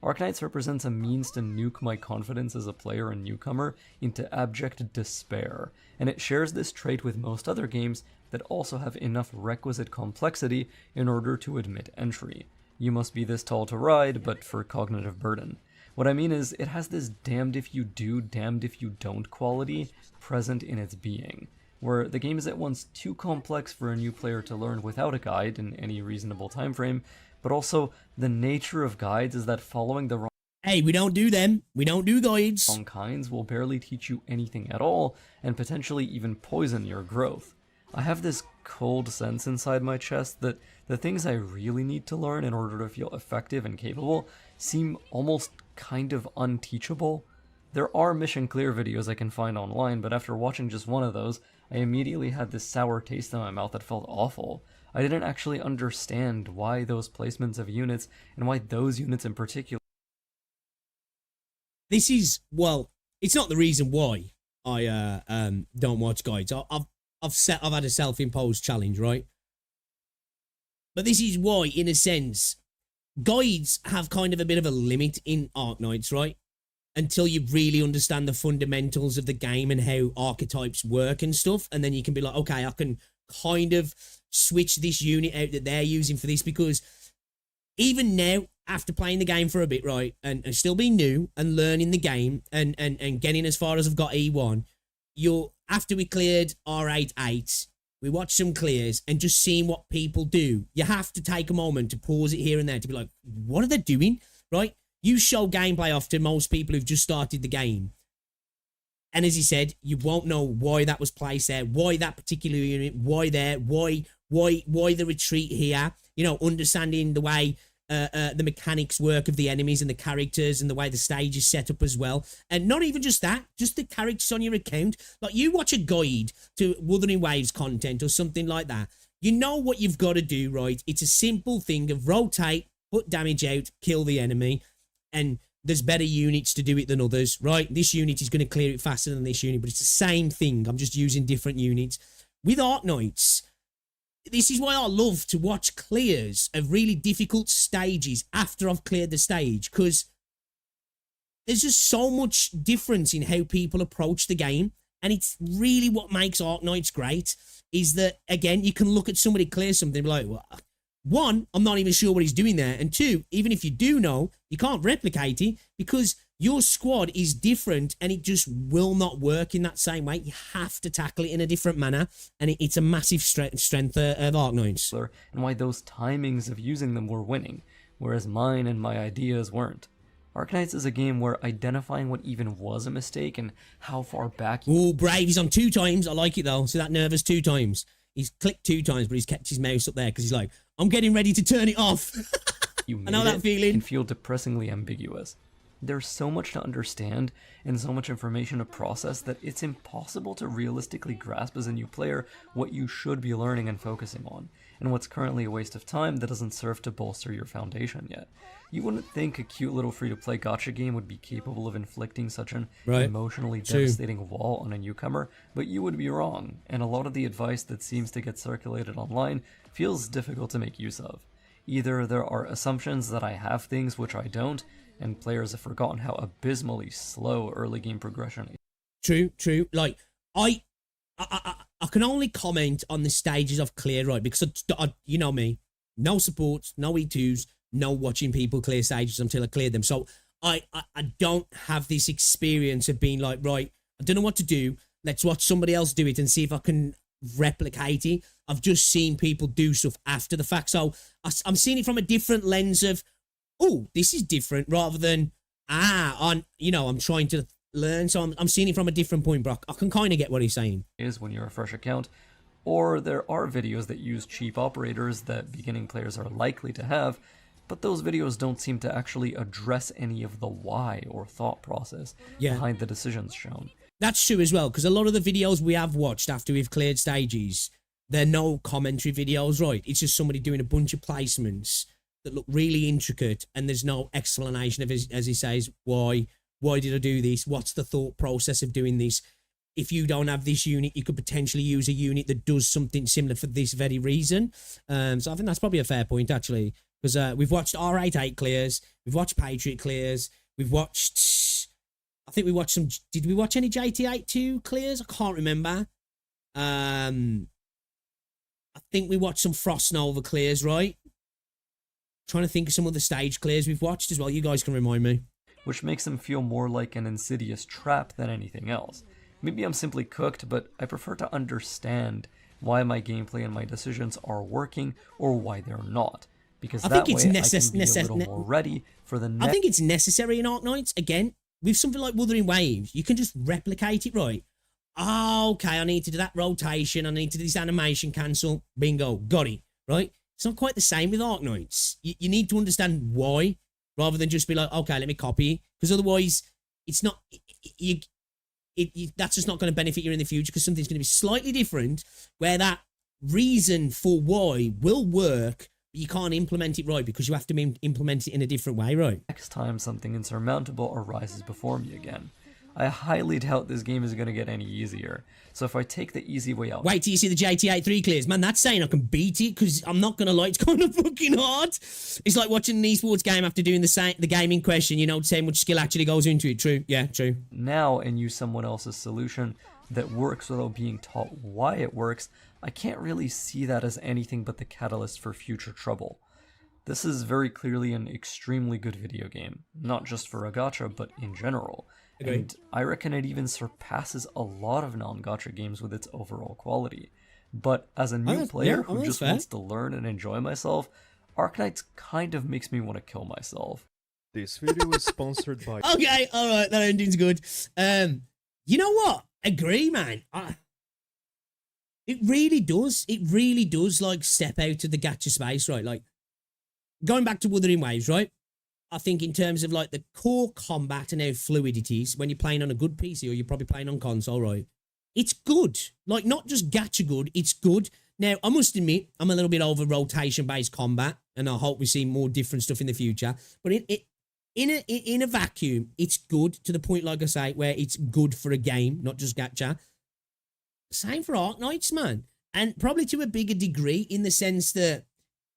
Arknights represents a means to nuke my confidence as a player and newcomer into abject despair, and it shares this trait with most other games that also have enough requisite complexity in order to admit entry. You must be this tall to ride, but for cognitive burden. What I mean is, it has this damned if you do, damned if you don't quality present in its being, where the game is at once too complex for a new player to learn without a guide in any reasonable time frame, but also the nature of guides is that following the wrong... Hey, we don't do them. We don't do guides. ...wrong kinds will barely teach you anything at all, and potentially even poison your growth. I have this cold sense inside my chest that the things I really need to learn in order to feel effective and capable seem almost kind of unteachable. There are mission clear videos I can find online, but after watching just one of those, I immediately had this sour taste in my mouth that felt awful. I didn't actually understand why those placements of units, and why those units in particular... This is, well, it's not the reason why I don't watch guides. I've had a self-imposed challenge, right? But this is why, in a sense, guides have kind of a bit of a limit in Arknights, right? Until you really understand the fundamentals of the game and how archetypes work and stuff, and then you can be like, okay, I can kind of switch this unit out that they're using for this, because even now, after playing the game for a bit, right, and still being new and learning the game and getting as far as I've got E1, after we cleared R88, we watched some clears and just seeing what people do. You have to take a moment to pause it here and there to be like, what are they doing, right? You show gameplay off to most people who've just started the game, and as he said, you won't know why that was placed there, why that particular unit, why there, why the retreat here. You know, understanding the way the mechanics work of the enemies and the characters and the way the stage is set up as well. And not even just that, just the characters on your account. Like, you watch a guide to Wuthering Waves content or something like that, you know what you've got to do, right? It's a simple thing of rotate, put damage out, kill the enemy, and there's better units to do it than others, right? This unit is going to clear it faster than this unit, but it's the same thing. I'm just using different units. With Arknights, this is why I love to watch clears of really difficult stages after I've cleared the stage, because there's just so much difference in how people approach the game, and it's really what makes Arknights great, is that, again, you can look at somebody clear something and be like, well, one, I'm not even sure what he's doing there, and two, even if you do know, you can't replicate it because your squad is different and it just will not work in that same way. You have to tackle it in a different manner, and it's a massive strength of Arknights. And why those timings of using them were winning, whereas mine and my ideas weren't. Arknights is a game where identifying what even was a mistake and how far back... Oh, brave, he's on 2 times. I like it though. So that nervous 2 times. He's clicked 2 times, but he's kept his mouse up there because he's like, I'm getting ready to turn it off. I know that feeling. Can feel depressingly ambiguous. There's so much to understand and so much information to process that it's impossible to realistically grasp as a new player what you should be learning and focusing on, and what's currently a waste of time that doesn't serve to bolster your foundation yet. You wouldn't think a cute little free-to-play gacha game would be capable of inflicting such an emotionally devastating wall on a newcomer, but you would be wrong, and a lot of the advice that seems to get circulated online feels difficult to make use of. Either there are assumptions that I have things which I don't, and players have forgotten how abysmally slow early game progression is. True. Like, I can only comment on the stages I've cleared, right? Because, you know me, no supports, no E2s, no watching people clear stages until I cleared them. So I don't have this experience of being like, right, I don't know what to do. Let's watch somebody else do it and see if I can replicate it. I've just seen people do stuff after the fact. So I'm seeing it from a different lens of, oh, this is different, rather than, I'm trying to learn. So I'm seeing it from a different point, Brock. I can kind of get what he's saying. Is when you refresh account, or there are videos that use cheap operators that beginning players are likely to have, but those videos don't seem to actually address any of the why or thought process behind the decisions shown. That's true as well, because a lot of the videos we have watched after we've cleared stages, they're no commentary videos, right? It's just somebody doing a bunch of placements that look really intricate, and there's no explanation of, as he says, why did I do this? What's the thought process of doing this? If you don't have this unit, you could potentially use a unit that does something similar for this very reason. So I think that's probably a fair point, actually. Because we've watched R88 clears, we've watched Patriot clears, we've watched, I think we watched some, did we watch any JT8-2 clears? I can't remember. I think we watched some Frost Nova clears, right? Trying to think of some other stage clears we've watched as well. You guys can remind me. Which makes him feel more like an insidious trap than anything else. Maybe I'm simply cooked, but I prefer to understand why my gameplay and my decisions are working or why they're not. Because that way I can be a little more ready for the next... I think it's necessary in Arknights. Again, with something like Wuthering Waves, you can just replicate it, right? Oh, okay, I need to do that rotation. I need to do this animation cancel. Bingo, got it, right? It's not quite the same with Arknights. You need to understand why, rather than just be like, okay, let me copy. Because otherwise, it's not... that's just not going to benefit you in the future, because something's going to be slightly different, where that reason for why will work, but you can't implement it right because you have to implement it in a different way, right? Next time something insurmountable arises before me again. I highly doubt this game is going to get any easier. So if I take the easy way out... Wait till you see the JT8-3 clears. Man, that's saying I can beat it, because I'm not going to lie, it's kind of fucking hard. It's like watching an esports game after doing the game in question, you know, saying much skill actually goes into it. True, yeah, true. Now, and use someone else's solution that works without being taught why it works, I can't really see that as anything but the catalyst for future trouble. This is very clearly an extremely good video game, not just for a gacha, but in general. And I reckon it even surpasses a lot of non-gacha games with its overall quality. But as a new player who just wants to learn and enjoy myself, Arknights kind of makes me want to kill myself. This video is sponsored by... Okay, alright, that ending's good. You know what? Agree, man. It really does. It really does, like, step out of the gacha space, right? Like, going back to Wuthering Waves, right? I think in terms of like the core combat and how fluid it is when you're playing on a good PC, or you're probably playing on console, right? It's good. Like, not just gacha good, it's good. Now, I must admit, I'm a little bit over rotation-based combat, and I hope we see more different stuff in the future. But in a vacuum, it's good to the point, like I say, where it's good for a game, not just gacha. Same for Arknights, man. And probably to a bigger degree, in the sense that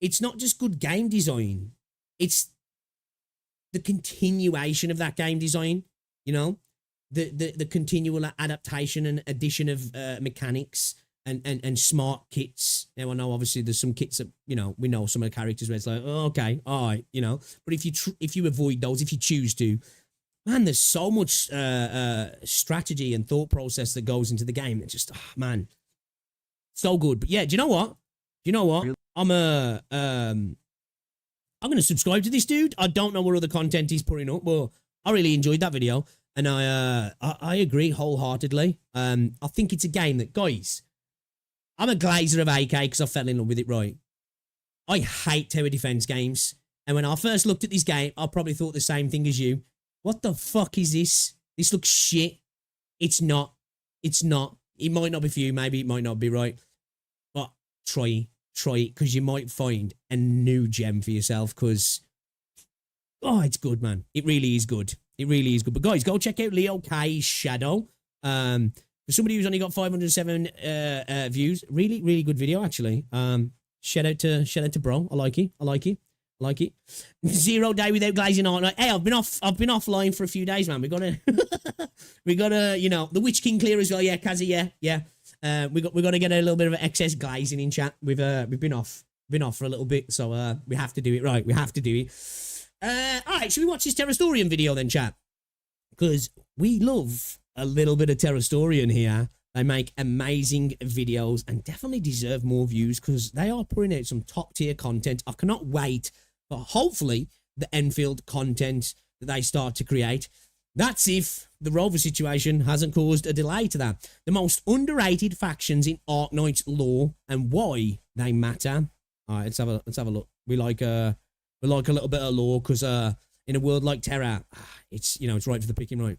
it's not just good game design, it's the continuation of that game design, you know, the continual adaptation and addition of mechanics and smart kits. Now, I know obviously there's some kits that, you know, we know some of the characters where it's like, oh, okay, all right, you know, but if you avoid those, if you choose to, man, there's so much strategy and thought process that goes into the game. It's just, man, so good. But yeah, do you know what? I'm going to subscribe to this dude. I don't know what other content he's putting up, but I really enjoyed that video. And I agree wholeheartedly. I think it's a game that, guys, I'm a glazer of AK because I fell in love with it, right? I hate tower defense games. And when I first looked at this game, I probably thought the same thing as you. What the fuck is this? This looks shit. It's not. It's not. It might not be for you. Maybe it might not be, right? But try it, because you might find a new gem for yourself, because, oh, it's good, man. It really is good. It really is good. But guys, go check out Leo K's Shadow. For somebody who's only got 507 views, really, really good video, actually. Shout out to bro. I like it. 0 day without glazing on. Like, hey, I've been offline for a few days, man. We gotta, you know, the Witch King clear as well. Yeah, Kazi, yeah. We got to get a little bit of excess glazing in chat. We've been off for a little bit, so we have to do it, right? We have to do it. All right, should we watch this Terrastorian video then, chat? Because we love a little bit of Terrastorian here. They make amazing videos and definitely deserve more views because they are putting out some top tier content. I cannot wait for hopefully the Enfield content that they start to create. That's if the Rover situation hasn't caused a delay to that. The most underrated factions in Arknights lore and why they matter. All right, let's have a look. We like a little bit of lore because in a world like Terra, it's it's right for the picking, right?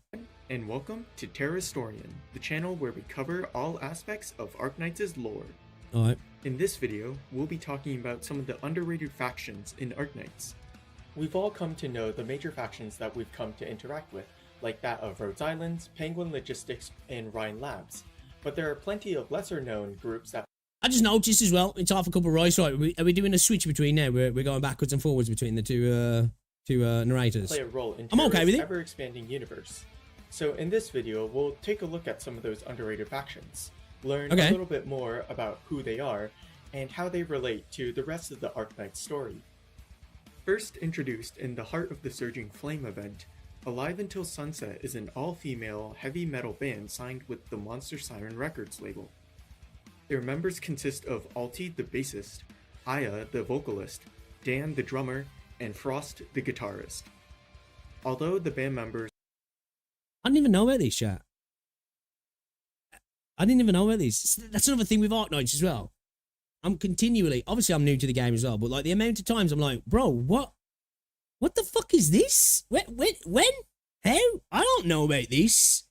And welcome to Terra Historian, the channel where we cover all aspects of Arknights' lore. All right. In this video, we'll be talking about some of the underrated factions in Arknights. We've all come to know the major factions that we've come to interact with, like that of Rhodes Islands, Penguin Logistics, and Rhine Labs. But there are plenty of lesser-known groups that I just noticed as well, it's half a cup of rice, right? Are we doing a switch between now? We're going backwards and forwards between the two narrators. play a role in I'm okay with it. ever-expanding universe. So in this video, we'll take a look at some of those underrated factions, learn a little bit more about who they are, and how they relate to the rest of the Arknights story. First introduced in the Heart of the Surging Flame event, Alive Until Sunset is an all-female heavy metal band signed with the Monster Siren Records label. Their members consist of Alti the bassist, Aya the vocalist, Dan the drummer, and Frost the guitarist. Although the band members I didn't even know about this, chat. I didn't even know about this. That's another thing with Arknights as well. I'm continually, obviously I'm new to the game as well, but like the amount of times I'm like, bro, what the fuck is this? When? How? I don't know about this.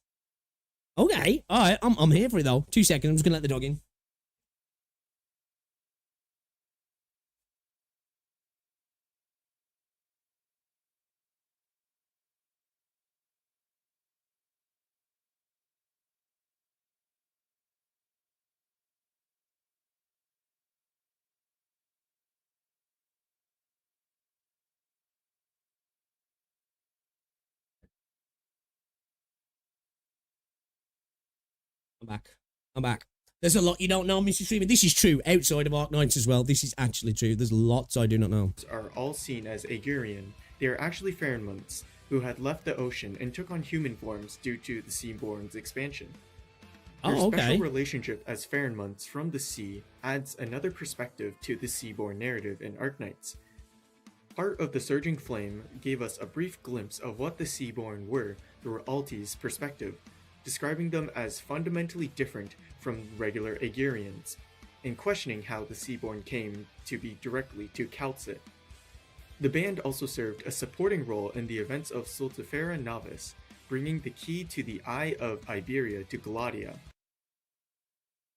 Okay, all right, I'm here for it though. 2 seconds, I'm just gonna let the dog in. I'm back. There's a lot you don't know, Mr. Streamer. This is true outside of Arknights as well. This is actually true. There's lots I do not know. are all seen as Aegirian. They are actually Farinmonks, who had left the ocean and took on human forms due to the Seaborn's expansion. Their special relationship as Farinmonks from the sea adds another perspective to the Seaborn narrative in Arknights. Part of the Surging Flame gave us a brief glimpse of what the Seaborn were through Alti's perspective, describing them as fundamentally different from regular Aegirians, and questioning how the Seaborn came to be directly to Kaltsit. The band also served a supporting role in the events of Sultifera Novis, bringing the key to the Eye of Iberia to Gladia.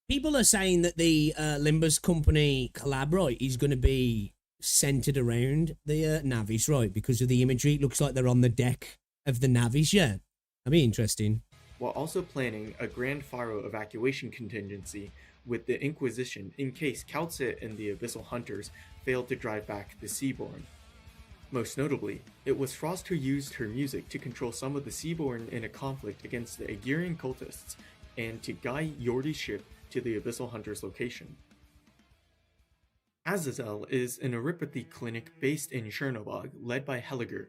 People are saying that the Limbus Company collab, right, is going to be centered around the Navis, right, because of the imagery. It looks like they're on the deck of the Navis, yeah. That'd be interesting. While also planning a Grand Pharo evacuation contingency with the Inquisition in case Kaltsit and the Abyssal Hunters failed to drive back the Seaborn. Most notably, it was Frost who used her music to control some of the Seaborn in a conflict against the Aegirian cultists and to guide Yordi's ship to the Abyssal Hunters' location. Azazel is an Euripathy clinic based in Chernobog led by Heliger.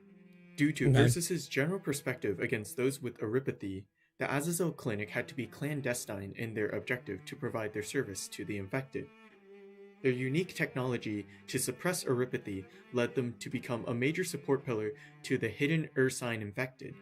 Due to Ursus's general perspective against those with Euripathy, the Azazel Clinic had to be clandestine in their objective to provide their service to the infected. Their unique technology to suppress Euripathy led them to become a major support pillar to the hidden Ursine infected.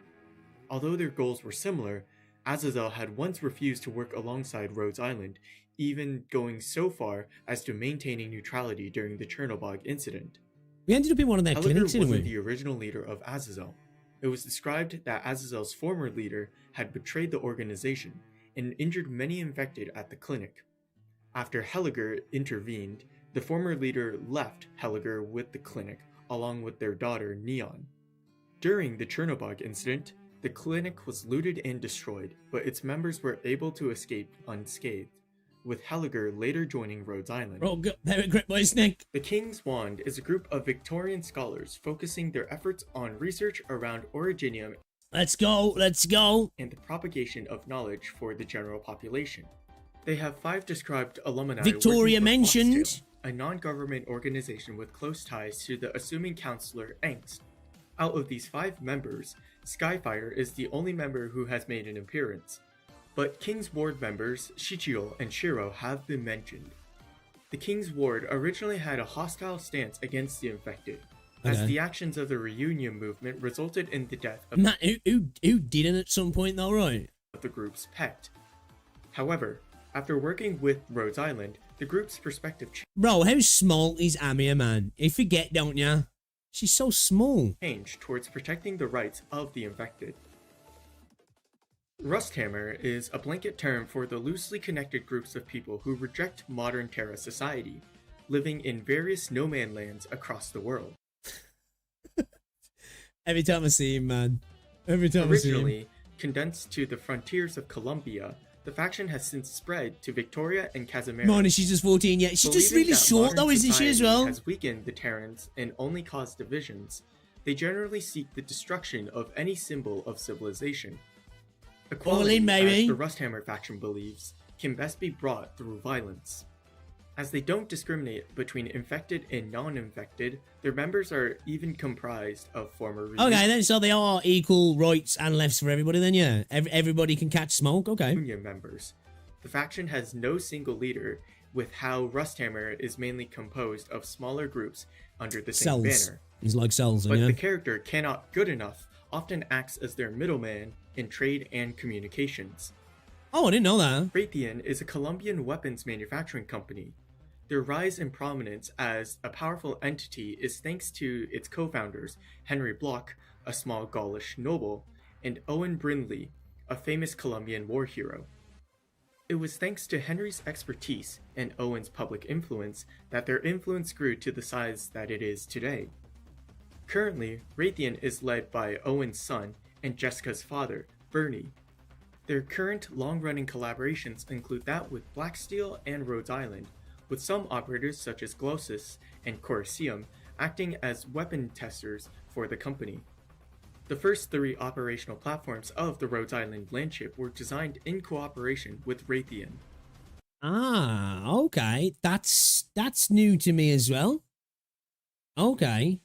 Although their goals were similar, Azazel had once refused to work alongside Rhodes Island, even going so far as to maintaining neutrality during the Chernobog incident. We ended up in one of their clinics, didn't we? wasn't the original leader of Azazel. It was described that Azazel's former leader had betrayed the organization and injured many infected at the clinic. After Heliger intervened, the former leader left Heliger with the clinic, along with their daughter Neon. During the Chernobog incident, the clinic was looted and destroyed, but its members were able to escape unscathed, with Heliger later joining Rhodes Island. Oh, very great boy, Snake. The King's Wand is a group of Victorian scholars focusing their efforts on research around originium. Let's go. And the propagation of knowledge for the general population. They have 5 described alumni. Victoria mentioned. Foxtail, a non-government organization with close ties to the assuming counselor Angst. Out of these 5 members, Skyfire is the only member who has made an appearance. but King's Ward members Shichiyo and Shiro have been mentioned. The King's Ward originally had a hostile stance against the infected, as the actions of the reunion movement resulted in the death of Matt, who didn't at some point though, right? the group's pet. However, after working with Rhodes Island, the group's perspective Bro, how small is Amia, man? You forget, don't ya? She's so small. changed towards protecting the rights of the infected. Rusthammer is a blanket term for the loosely connected groups of people who reject modern Terra society, living in various no-man lands across the world. Every time I see him, man. Every time I see him. Originally condensed to the frontiers of Colombia, the faction has since spread to Victoria and Casimero. Man, she's just 14 yet. She's just Believing really that short modern though, isn't she, as society well? has weakened the Terrans and only caused divisions. They generally seek the destruction of any symbol of civilization. Equality, in, as baby. the Rusthammer faction believes, can best be brought through violence. As they don't discriminate between infected and non-infected, their members are even comprised of former Okay, then, so they are equal rights and lefts for everybody then, yeah? Everybody can catch smoke, okay. Union members. The faction has no single leader, with how Rusthammer is mainly composed of smaller groups under the same Cells. banner. It's like cells, But yeah? the character Cannot Good Enough often acts as their middleman in trade and communications. Oh, I didn't know that. Raytheon is a Colombian weapons manufacturing company. Their rise in prominence as a powerful entity is thanks to its co-founders, Henry Block, a small Gaulish noble, and Owen Brindley, a famous Colombian war hero. It was thanks to Henry's expertise and Owen's public influence that their influence grew to the size that it is today. Currently, Raytheon is led by Owen's son and Jessica's father, Bernie. Their current long-running collaborations include that with Blacksteel and Rhodes Island, with some operators such as Glossus and Coriseum acting as weapon testers for the company. The first 3 operational platforms of the Rhodes Island landship were designed in cooperation with Raytheon. Ah, okay. That's new to me as well. Okay.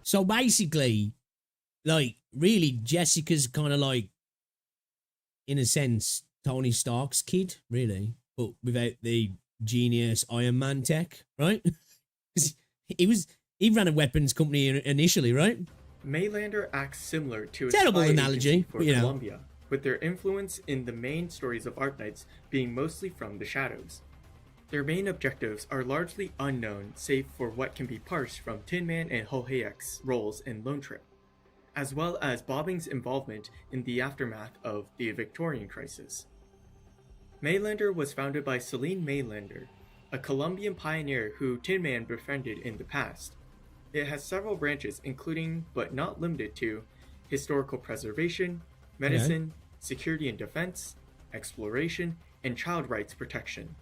So basically, like, really, Jessica's kind of like, in a sense, Tony Stark's kid, really, but without the genius Iron Man tech, right? 'Cause he ran a weapons company initially, right? Maylander acts similar to a Terrible spy analogy, agency for but, you know. Colombia, with their influence in the main stories of Arknights being mostly from the shadows. Their main objectives are largely unknown save for what can be parsed from Tin Man and Hohayek's roles in Lone Trip, as well as Bobbing's involvement in the aftermath of the Victorian crisis. Maylander was founded by Celine Maylander, a Colombian pioneer who Tin Man befriended in the past. It has several branches including, but not limited to, historical preservation, medicine, security and defense, exploration, and child rights protection.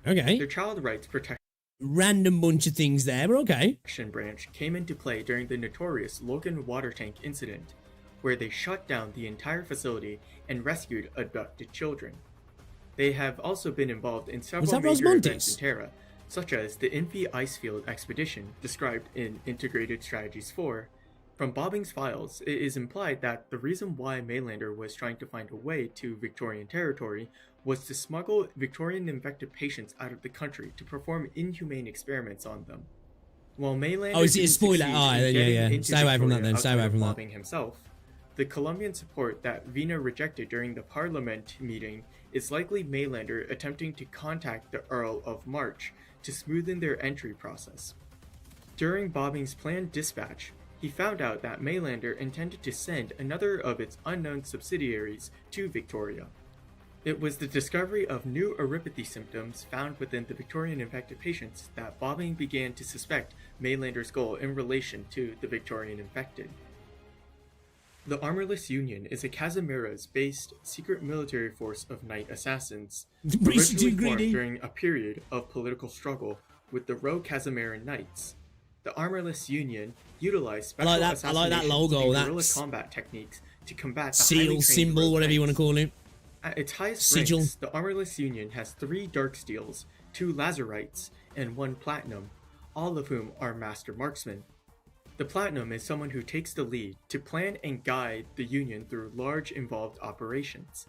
Okay. Their child rights protection Random bunch of things there, but okay. branch came into play during the notorious Logan water tank incident, where they shut down the entire facility and rescued abducted children. They have also been involved in several major events in Terra, such as the Infi Icefield expedition described in Integrated Strategies 4. From Bobbing's files, it is implied that the reason why Maylander was trying to find a way to Victorian territory was to smuggle Victorian infected patients out of the country to perform inhumane experiments on them. While Maylander Oh, is it a didn't spoiler? succeed Oh, in yeah, getting yeah. into Stay away from that Victoria then, stay away outside of from that. Bobbing himself, the Colombian support that Vina rejected during the Parliament meeting is likely Maylander attempting to contact the Earl of March to smoothen their entry process. During Bobbing's planned dispatch, he found out that Maylander intended to send another of its unknown subsidiaries to Victoria. It was the discovery of new erypathy symptoms found within the Victorian infected patients that Bobbing began to suspect Maylander's goal in relation to the Victorian infected. The Armorless Union is a Casimiras-based secret military force of night assassins, originally formed during a period of political struggle with the rogue Casimiran Knights. The Armorless Union utilized special assassinations and guerrilla combat techniques to combat the highly seal, trained symbol, rogue whatever you want to knights. call it. At its highest Sigil. ranks, the Armorless Union has 3 Darksteels, 2 Lazarites, and 1 Platinum, all of whom are Master Marksmen. The Platinum is someone who takes the lead to plan and guide the Union through large involved operations.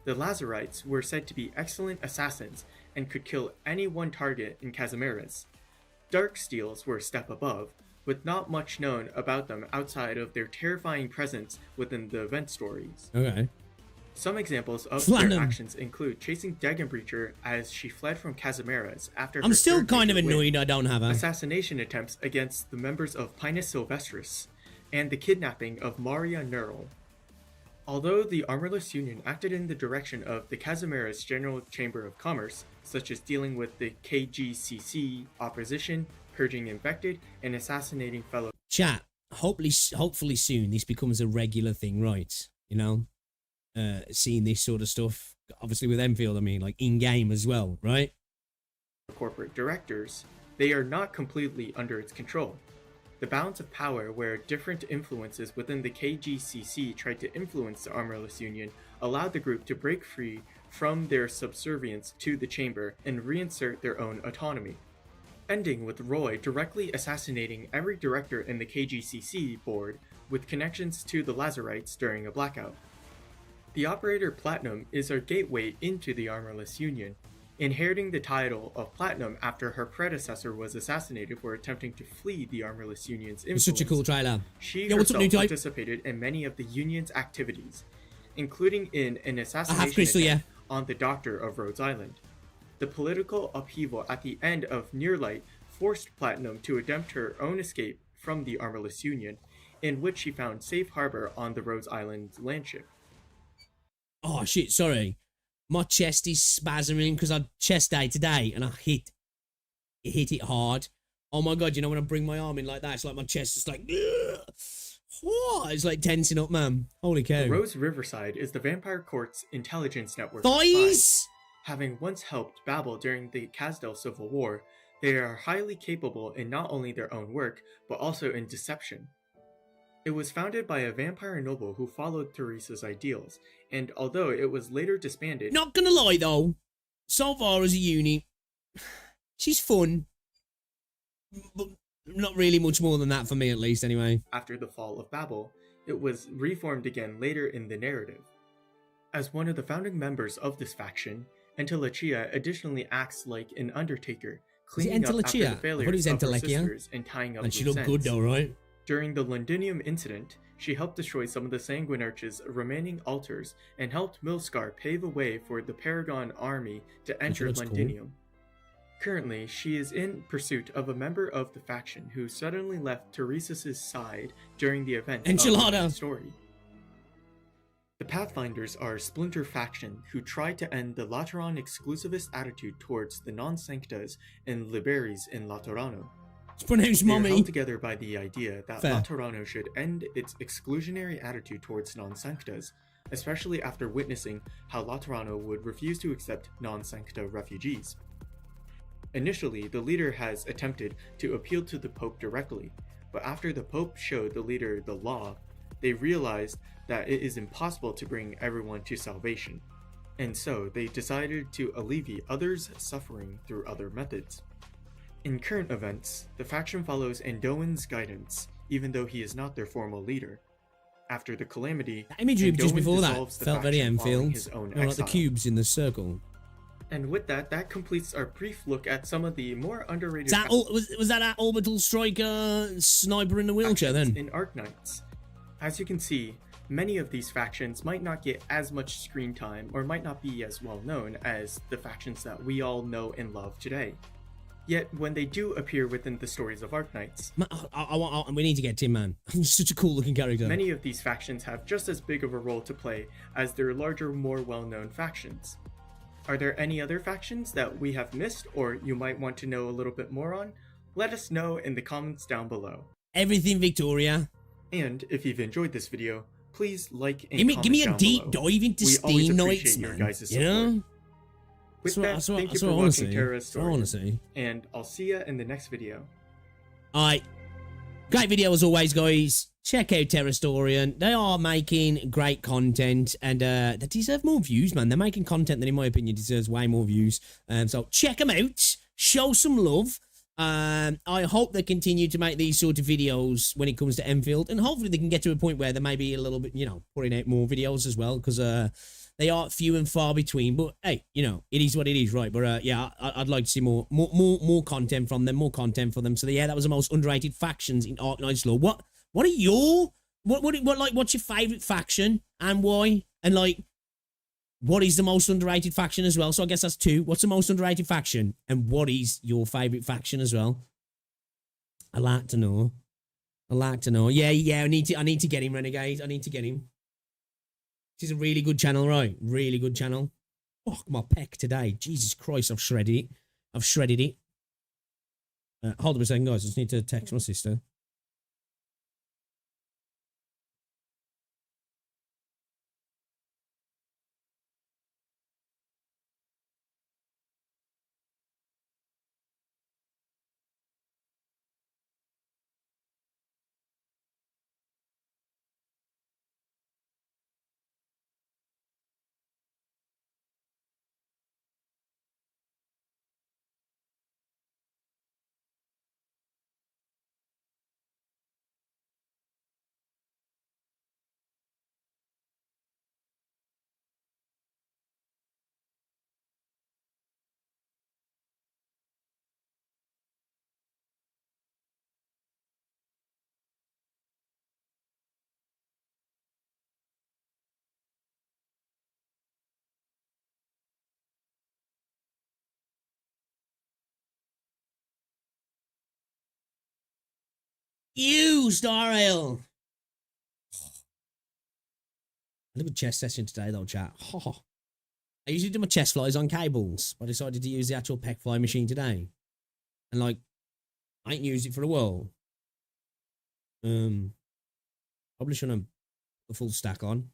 The Lazarites were said to be excellent assassins and could kill any one target in Casimiras. Dark Steels were a step above, with not much known about them outside of their terrifying presence within the event stories. Okay. Some examples of Platinum. their actions include chasing Dagon Breacher as she fled from Casimiras after I'm her still third kind of major annoyed win, I don't have her. assassination attempts against the members of Pinus Sylvestris, and the kidnapping of Maria Neural. Although the Armorless Union acted in the direction of the Casimiras General Chamber of Commerce, such as dealing with the KGCC opposition, purging infected, and assassinating fellow Chat, hopefully soon this becomes a regular thing, right? You know? Seeing this sort of stuff, obviously with Enfield, I mean, like in-game as well, right? corporate directors, they are not completely under its control. The balance of power, where different influences within the KGCC tried to influence the Armorless Union, allowed the group to break free from their subservience to the Chamber and reinsert their own autonomy, ending with Roy directly assassinating every director in the KGCC board with connections to the Lazarites during a blackout. The Operator Platinum is our gateway into the Armorless Union, inheriting the title of Platinum after her predecessor was assassinated for attempting to flee the Armorless Union's influence. It's such a cool trailer. She Yo, what's up, new herself type? participated in many of the Union's activities, including in an assassination Crystal, attempt on the Doctor of Rhodes Island. The political upheaval at the end of Nearlight forced Platinum to attempt her own escape from the Armorless Union, in which she found safe harbor on the Rhodes Island landship. Oh shit, sorry. My chest is spasming because I chest day today and I hit it hard. Oh my god, you know when I bring my arm in like that, it's like my chest is like, oh, it's like tensing up, man. Holy cow. The Rose Riverside is the Vampire Court's intelligence network. Thighs! Having once helped Babel during the Kazdel Civil War, they are highly capable in not only their own work, but also in deception. It was founded by a vampire noble who followed Teresa's ideals, and although it was later disbanded... Not gonna lie though, so far as a unit, she's fun. But not really much more than that for me, at least, anyway. After the fall of Babel, it was reformed again later in the narrative. As one of the founding members of this faction, Entelechia additionally acts like an undertaker, cleaning up after the failures of her sisters and tying up and she loose looked good ends. though, right? During the Londinium incident, she helped destroy some of the Sanguinarch's remaining altars and helped Milscar pave a way for the Paragon army to enter Londinium. Cool. Currently, she is in pursuit of a member of the faction who suddenly left Teresa's side during the event of the story. The Pathfinders are a splinter faction who tried to end the Lateran exclusivist attitude towards the non-Sanctas and Liberis in Laterano. They are held together by the idea that Laterano should end its exclusionary attitude towards non-Sanctas, especially after witnessing how Laterano would refuse to accept non-Sancta refugees. Initially, the leader has attempted to appeal to the Pope directly, but after the Pope showed the leader the law, they realized that it is impossible to bring everyone to salvation, and so they decided to alleviate others' suffering through other methods. In current events, the faction follows Andoan's guidance, even though he is not their formal leader. After the calamity, that imagery just before that felt very Enfield, like the cubes in the circle. And with that, that completes our brief look at some of the more underrated... Was that orbital striker sniper in the wheelchair then? In Arknights. As you can see, many of these factions might not get as much screen time or might not be as well known as the factions that we all know and love today. Yet, when they do appear within the stories of Arknights, we need to get Tin Man. He's such a cool looking character. Many of these factions have just as big of a role to play as their larger, more well-known factions. Are there any other factions that we have missed or you might want to know a little bit more on? Let us know in the comments down below. Everything Victoria. And if you've enjoyed this video, please like and give me a deep below. dive into Steam Knights, man. You know? With that, thank you for watching Terra Story, and I'll see you in the next video. Alright, great video as always, guys. Check out Terrastorian. They are making great content, and they deserve more views, man. They're making content that, in my opinion, deserves way more views. So check them out. Show some love. I hope they continue to make these sort of videos when it comes to Enfield, and hopefully they can get to a point where they may be a little bit, you know, putting out more videos as well, because they are few and far between. But hey, you know, it is what it is, right? But yeah, I'd like to see more content from them, more content for them. So yeah, that was the most underrated factions in Arknights lore. What are your what's your favorite faction and why? And like, what is the most underrated faction as well? So I guess that's 2. What's the most underrated faction? And what is your favorite faction as well? I'd like to know. Yeah, I need to get him, Renegade. I need to get him. This is a really good channel, right? Really good channel. Fuck my peck today. Jesus Christ, I've shredded it. Hold on a second, guys. I just need to text my sister. You, Star Ale. A little chest session today, though, chat. I usually do my chest flies on cables, but I decided to use the actual peck fly machine today. And, like, I ain't used it for a while. Probably shouldn't have the full stack on.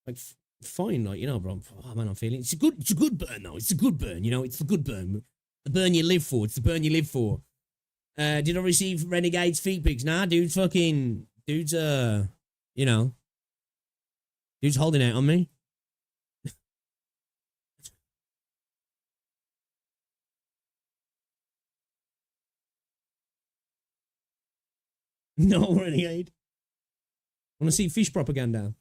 Like, fine, like, you know, bro. Oh, man, I'm feeling it's a good burn, though. It's a good burn, you know. It's the good burn. The burn you live for. It's the burn you live for. Did I receive Renegade's feet pics? Nah, dude's you know, dude's holding out on me. No, Renegade. Want to see fish propaganda?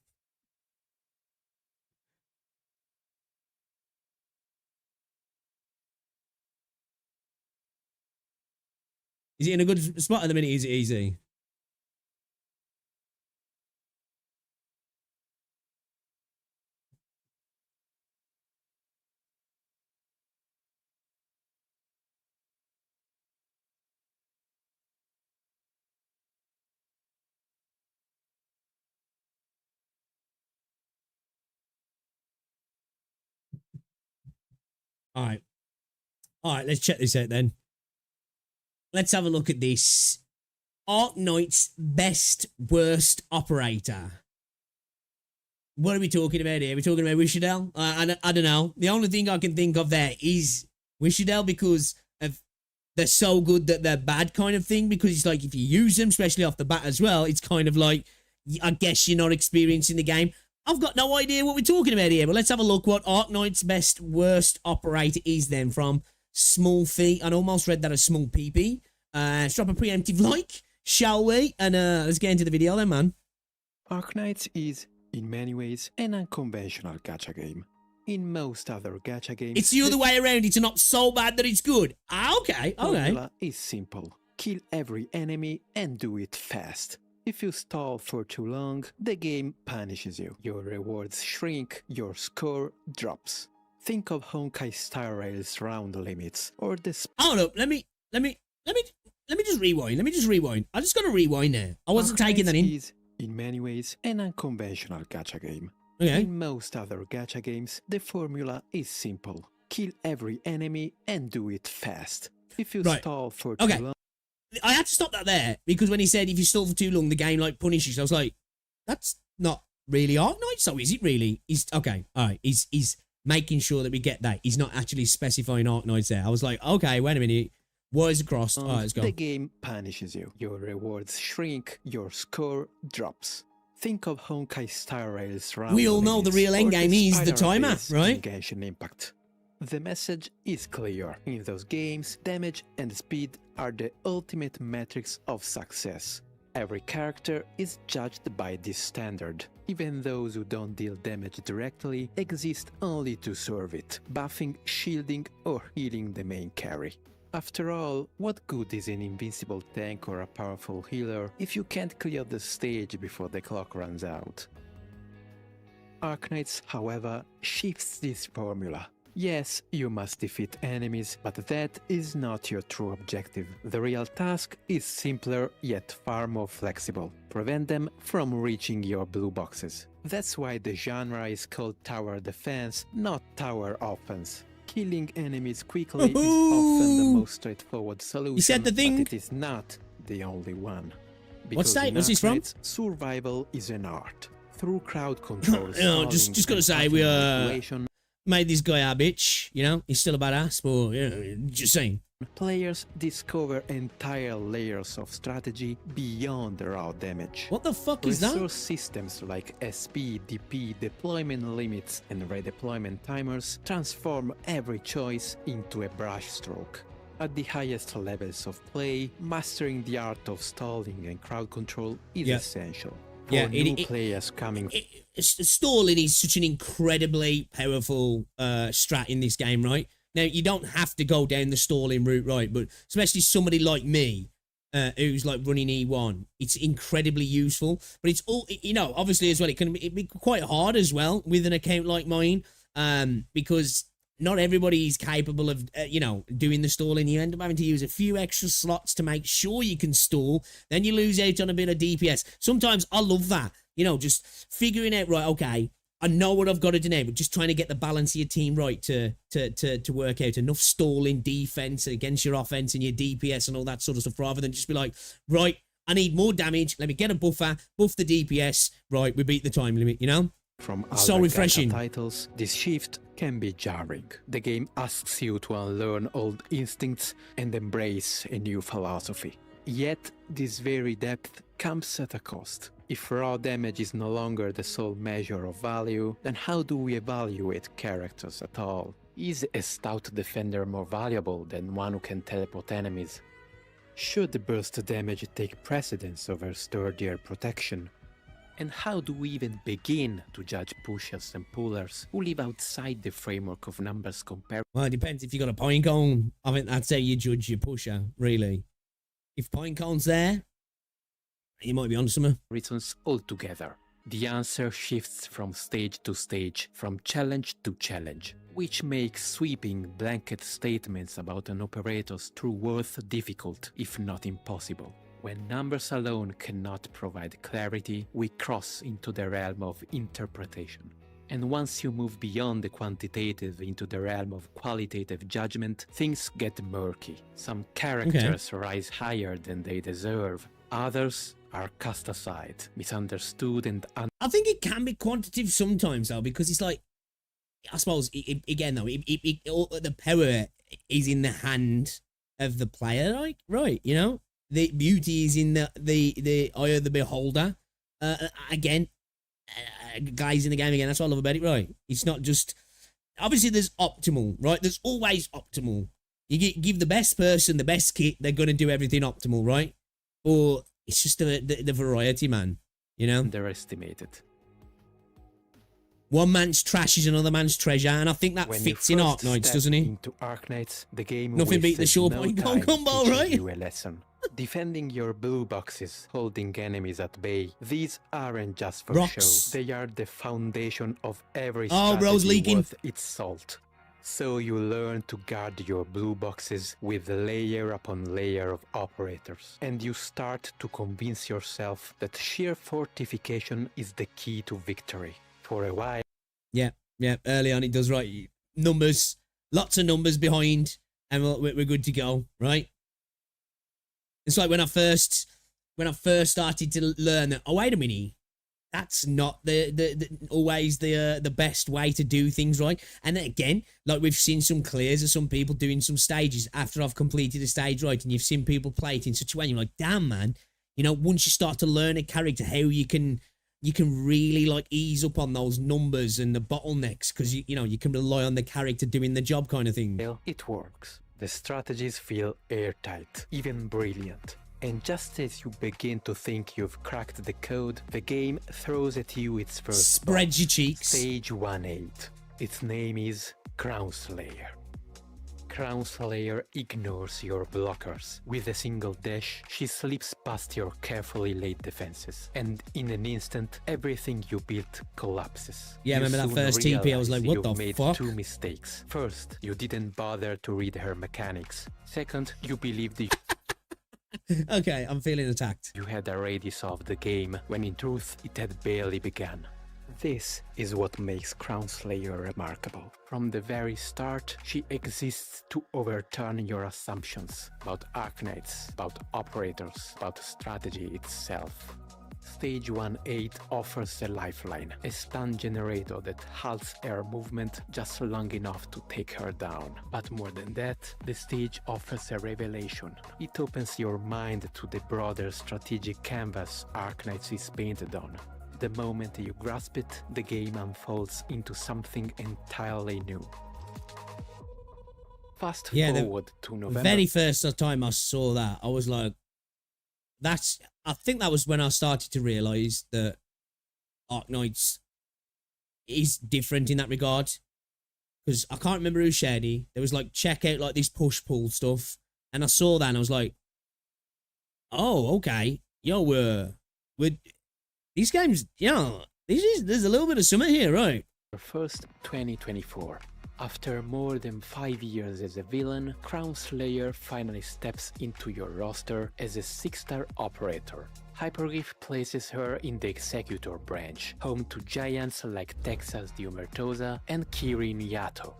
Is he in a good spot at the minute? Is it easy? All right, let's check this out then. Let's have a look at this. Arknights best worst operator. What are we talking about here? Are we talking about Wishadel? I don't know. The only thing I can think of there is Wishadel, because of they're so good that they're bad kind of thing. Because it's like if you use them, especially off the bat as well, it's kind of like, I guess you're not experiencing the game. I've got no idea what we're talking about here, but let's have a look what Arknight's best worst operator is then from Small Fee. I almost read that as Small PP. Let's drop a preemptive like, shall we? And let's get into the video then, man. Arknights is, in many ways, an unconventional gacha game. In most other gacha games, it's the other way around. It's not so bad that it's good. Okay. The formula is simple. Kill every enemy and do it fast. If you stall for too long, the game punishes you. Your rewards shrink, your score drops. Think of Honkai Star Rail's round limits, or the... Hold up, let me just rewind. I just gotta rewind there. I wasn't taking that in. Is, in many ways, an unconventional gacha game. Okay. In most other gacha games, the formula is simple. Kill every enemy and do it fast. If you stall for too long... I had to stop that there, because when he said if you stall for too long, the game like punishes, I was like, that's not really Arknights, so is it really? He's okay, alright, he's making sure that we get that. He's not actually specifying Arknights there. I was like, okay, wait a minute. Wires crossed. Alright, let's go. The game punishes you. Your rewards shrink, your score drops. Think of Honkai Star Rail's round We all know the real endgame is the timer, right? Genshin Impact. The message is clear. In those games, damage and speed are the ultimate metrics of success. Every character is judged by this standard. Even those who don't deal damage directly exist only to serve it, buffing, shielding or healing the main carry. After all, what good is an invincible tank or a powerful healer if you can't clear the stage before the clock runs out? Arknights, however, shifts this formula. Yes, you must defeat enemies, but that is not your true objective. The real task is simpler yet far more flexible. Prevent them from reaching your blue boxes. That's why the genre is called tower defense, not tower offense. Killing enemies quickly is often the most straightforward solution, You said the thing. but it is not the only one. What state in was this from? Arknights, survival is an art. Through crowd control, just gotta say, we made this guy our bitch, you know? He's still a badass, but, you know, just saying. Players discover entire layers of strategy beyond raw damage. What the fuck is that? Resource systems like SP, DP, deployment limits, and redeployment timers transform every choice into a brushstroke. At the highest levels of play, mastering the art of stalling and crowd control is essential. For new players coming... Stalling is such an incredibly powerful strat in this game, right? Now, you don't have to go down the stalling route, right? But especially somebody like me, who's like running E1, it's incredibly useful. But it's all, you know, obviously as well, it can be quite hard as well with an account like mine, because not everybody is capable of, you know, doing the stalling. You end up having to use a few extra slots to make sure you can stall. Then you lose out on a bit of DPS. Sometimes I love that, you know, just figuring out, right, okay, I know what I've got to do now, but just trying to get the balance of your team right to work out enough stalling defense against your offense and your DPS and all that sort of stuff, rather than just be like, right, I need more damage, let me get a buffer, buff the DPS, right, we beat the time limit, you know? From so refreshing. Titles, this shift can be jarring. The game asks you to unlearn old instincts and embrace a new philosophy. Yet, this very depth comes at a cost. If raw damage is no longer the sole measure of value, then how do we evaluate characters at all? Is a stout defender more valuable than one who can teleport enemies? Should burst damage take precedence over sturdier protection? And how do we even begin to judge pushers and pullers who live outside the framework of numbers compared? Well, it depends. If you got a pine cone, I think that's how you judge your pusher, really. If pine cone's there, you might be on something. Reasons altogether. The answer shifts from stage to stage, from challenge to challenge, which makes sweeping blanket statements about an operator's true worth difficult, if not impossible. When numbers alone cannot provide clarity, we cross into the realm of interpretation. And once you move beyond the quantitative into the realm of qualitative judgment, things get murky. Some characters rise higher than they deserve. Others are cast aside, misunderstood and I think it can be quantitative sometimes, though, because it's like, I suppose, again, though, the power is in the hand of the player, like, right, you know? The beauty is in the eye of the beholder. Again, guys in the game again, that's what I love about it, right? It's not just, obviously there's optimal, right? There's always optimal. You give the best person the best kit, they're going to do everything optimal, right? Or it's just the variety, man, you know? Underestimated. One man's trash is another man's treasure, and I think that fits in Arknights, doesn't it? Into Arknights, the game nothing beat the short no point combo, right? You a lesson. Defending your blue boxes, holding enemies at bay, these aren't just for show. They are the foundation of every strategy worth its salt. So you learn to guard your blue boxes with layer upon layer of operators. And you start to convince yourself that sheer fortification is the key to victory. For a while. Yeah, early on it does, right? Numbers, lots of numbers behind, and we're good to go, right? It's like when I first started to learn that, oh, wait a minute, that's not always the best way to do things, right? And then again, like we've seen some clears of some people doing some stages after I've completed a stage, right? And you've seen people play it in such a way, and you're like, damn, man, you know, once you start to learn a character, how you can you can really like ease up on those numbers and the bottlenecks because you know you can rely on the character doing the job kind of thing. It works. The strategies feel airtight, even brilliant. And just as you begin to think you've cracked the code, the game throws at you its first Spreads your cheeks. Stage 1-8. Its name is Crown Slayer. Crown Slayer ignores your blockers. With a single dash, she slips past your carefully laid defenses, and in an instant, everything you built collapses. Yeah, You remember that soon first TP? I was like, what you've the made fuck? 2 mistakes. First, you didn't bother to read her mechanics. Second, you believed Okay, I'm feeling attacked. you had already solved the game, when in truth, it had barely begun. This is what makes Crown Slayer remarkable. From the very start, she exists to overturn your assumptions about Arknights, about operators, about strategy itself. Stage 1-8 offers a lifeline, a stun generator that halts air movement just long enough to take her down. But more than that, the stage offers a revelation. It opens your mind to the broader strategic canvas Arknights is painted on. The moment you grasp it, the game unfolds into something entirely new. Fast forward to November. Very first time I saw that, I was like, I think that was when I started to realise that Arknights is different in that regard. Because I can't remember who shared it. There was like, check out like this push-pull stuff. And I saw that and I was like, oh, okay. Yo, these games, there's a little bit of summer here, right? First, 2024. After more than 5 years as a villain, Crown Slayer finally steps into your roster as a 6-star operator. Hypergryph places her in the Executor branch, home to giants like Texas Diumertosa and Kirin Yato.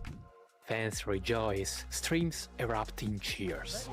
Fans rejoice, streams erupt in cheers.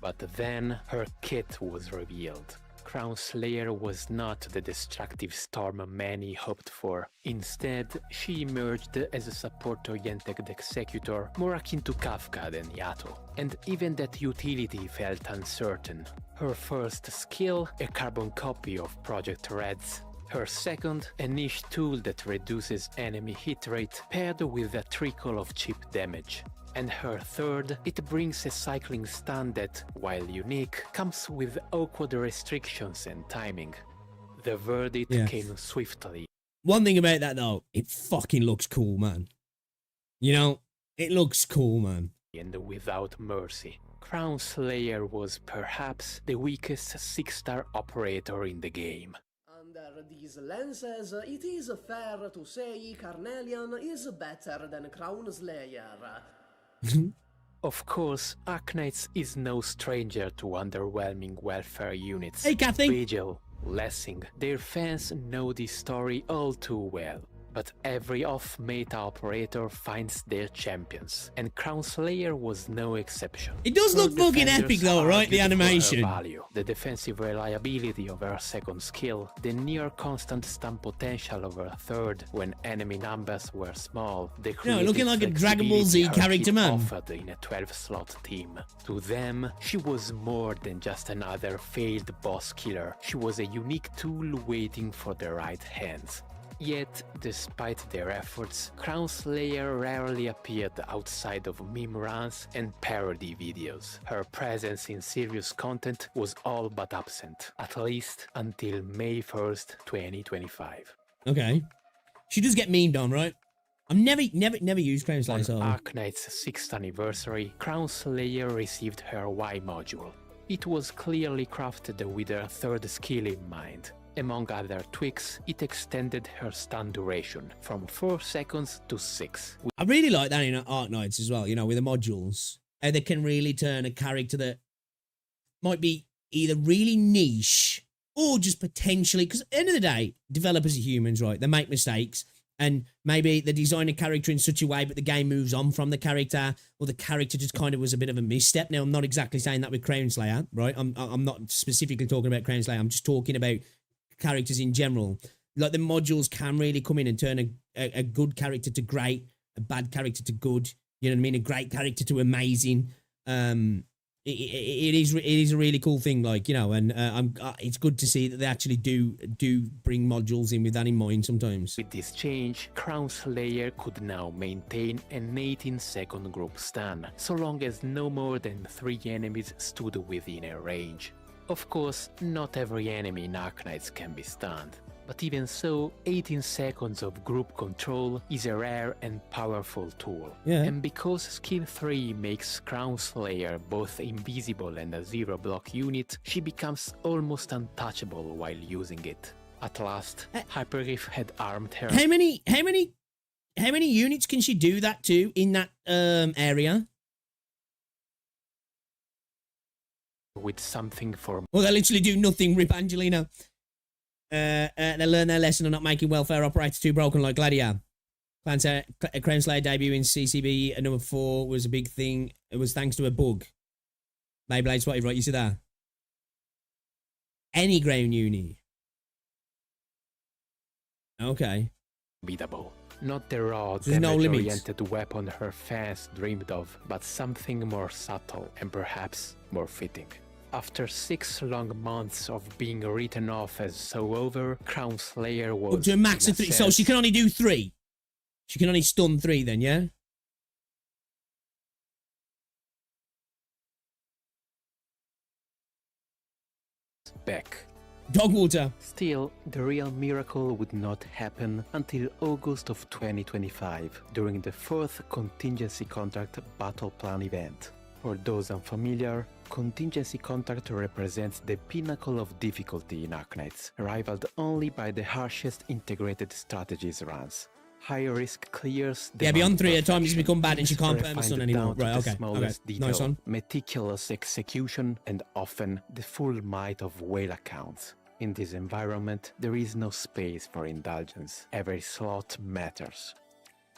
But then her kit was revealed. Crown Slayer was not the destructive storm many hoped for. Instead, she emerged as a support-oriented executor more akin to Kafka than Yato. And even that utility felt uncertain. Her first skill, a carbon copy of Project Red's. Her second, a niche tool that reduces enemy hit rate paired with a trickle of chip damage. And her third, it brings a cycling stun that, while unique, comes with awkward restrictions and timing. The verdict came swiftly. One thing about that though, it fucking looks cool, man. You know, it looks cool, man. And without mercy. Crown Slayer was perhaps the weakest 6-star operator in the game. Under these lenses, it is fair to say Carnelian is better than Crown Slayer. Of course, Arknights is no stranger to underwhelming welfare units. Hey, Kathy! Vigil, Lessing, their fans know this story all too well. But every off-meta operator finds their champions, and Crown Slayer was no exception. It does look fucking epic though, right? The animation. Value, the defensive reliability of her second skill, the near-constant stun potential of her third when enemy numbers were small, the looking like a Dragon Ball Z character, man. Offered in a 12-slot team. To them, she was more than just another failed boss killer. She was a unique tool waiting for the right hands. Yet, despite their efforts, Crown Slayer rarely appeared outside of meme runs and parody videos. Her presence in serious content was all but absent, at least until May 1st, 2025. Okay. She does get memed on, right? I've never used Crown Slayer, so... On Arknight's 6th anniversary, Crown Slayer received her Y module. It was clearly crafted with her third skill in mind. Among other tweaks, it extended her stun duration from 4 seconds to 6. I really like that in Arknights as well, you know, with the modules. How they can really turn a character that might be either really niche or just potentially... Because at the end of the day, developers are humans, right? They make mistakes. And maybe they design a character in such a way, but the game moves on from the character, or the character just kind of was a bit of a misstep. Now, I'm not exactly saying that with Crown Slayer, right? I'm not specifically talking about Crown Slayer. I'm just talking about characters in general. Like the modules can really come in and turn a good character to great, bad character to good. You know what I mean? A great character to amazing. It is a really cool thing, like, you know, and it's good to see that they actually do bring modules in with that in mind sometimes. With this change, Crown Slayer could now maintain an 18-second group stun, so long as no more than 3 enemies stood within a range. Of course, not every enemy in Arknights can be stunned, but even so, 18 seconds of group control is a rare and powerful tool. Yeah. And because skill 3 makes Crown Slayer both invisible and a zero block unit, she becomes almost untouchable while using it. At last, Hypergryph had armed her. How many units can she do that to in that area? With something for. Well, they literally do nothing. Rip Angelina. They learn their lesson of not making welfare operators too broken like Gladiator. Crown Slayer debut in CCB at number 4 was a big thing. It was thanks to a bug. Beyblade spotted, right? You see that? Any ground uni. Okay. Beatable. Not the raw, There's no damage-oriented weapon her fans dreamed of, but something more subtle and perhaps more fitting. After 6 long months of being written off as so over, Crown Slayer was up to a max of 3. So she can only do 3. She can only stun 3 then, yeah? back. Dogwater. Still, the real miracle would not happen until August of 2025, during the 4th Contingency Contract Battle Plan event. For those unfamiliar, Contingency Contract represents the pinnacle of difficulty in Arknights, rivaled only by the harshest integrated strategies runs. High risk clears. Yeah, beyond 3 at times, you become bad and she can't refined perma-stun anymore. down to Right, the okay. smallest Okay. detail, Nice one. meticulous execution, and often the full might of whale accounts. In this environment, there is no space for indulgence. Every slot matters.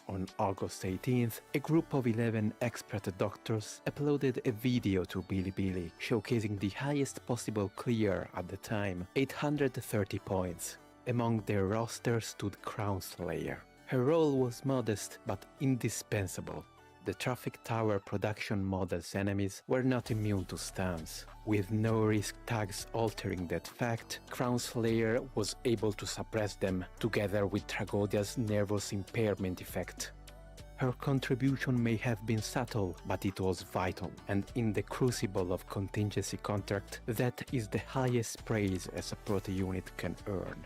On August 18th, a group of 11 expert doctors uploaded a video to Bilibili showcasing the highest possible clear at the time, 830 points. Among their roster stood Crown Slayer. Her role was modest but indispensable. The Traffic Tower production model's enemies were not immune to stuns. With no risk tags altering that fact, Crown Slayer was able to suppress them, together with Tragodia's nervous impairment effect. Her contribution may have been subtle, but it was vital, and in the crucible of Contingency Contract, that is the highest praise a support unit can earn.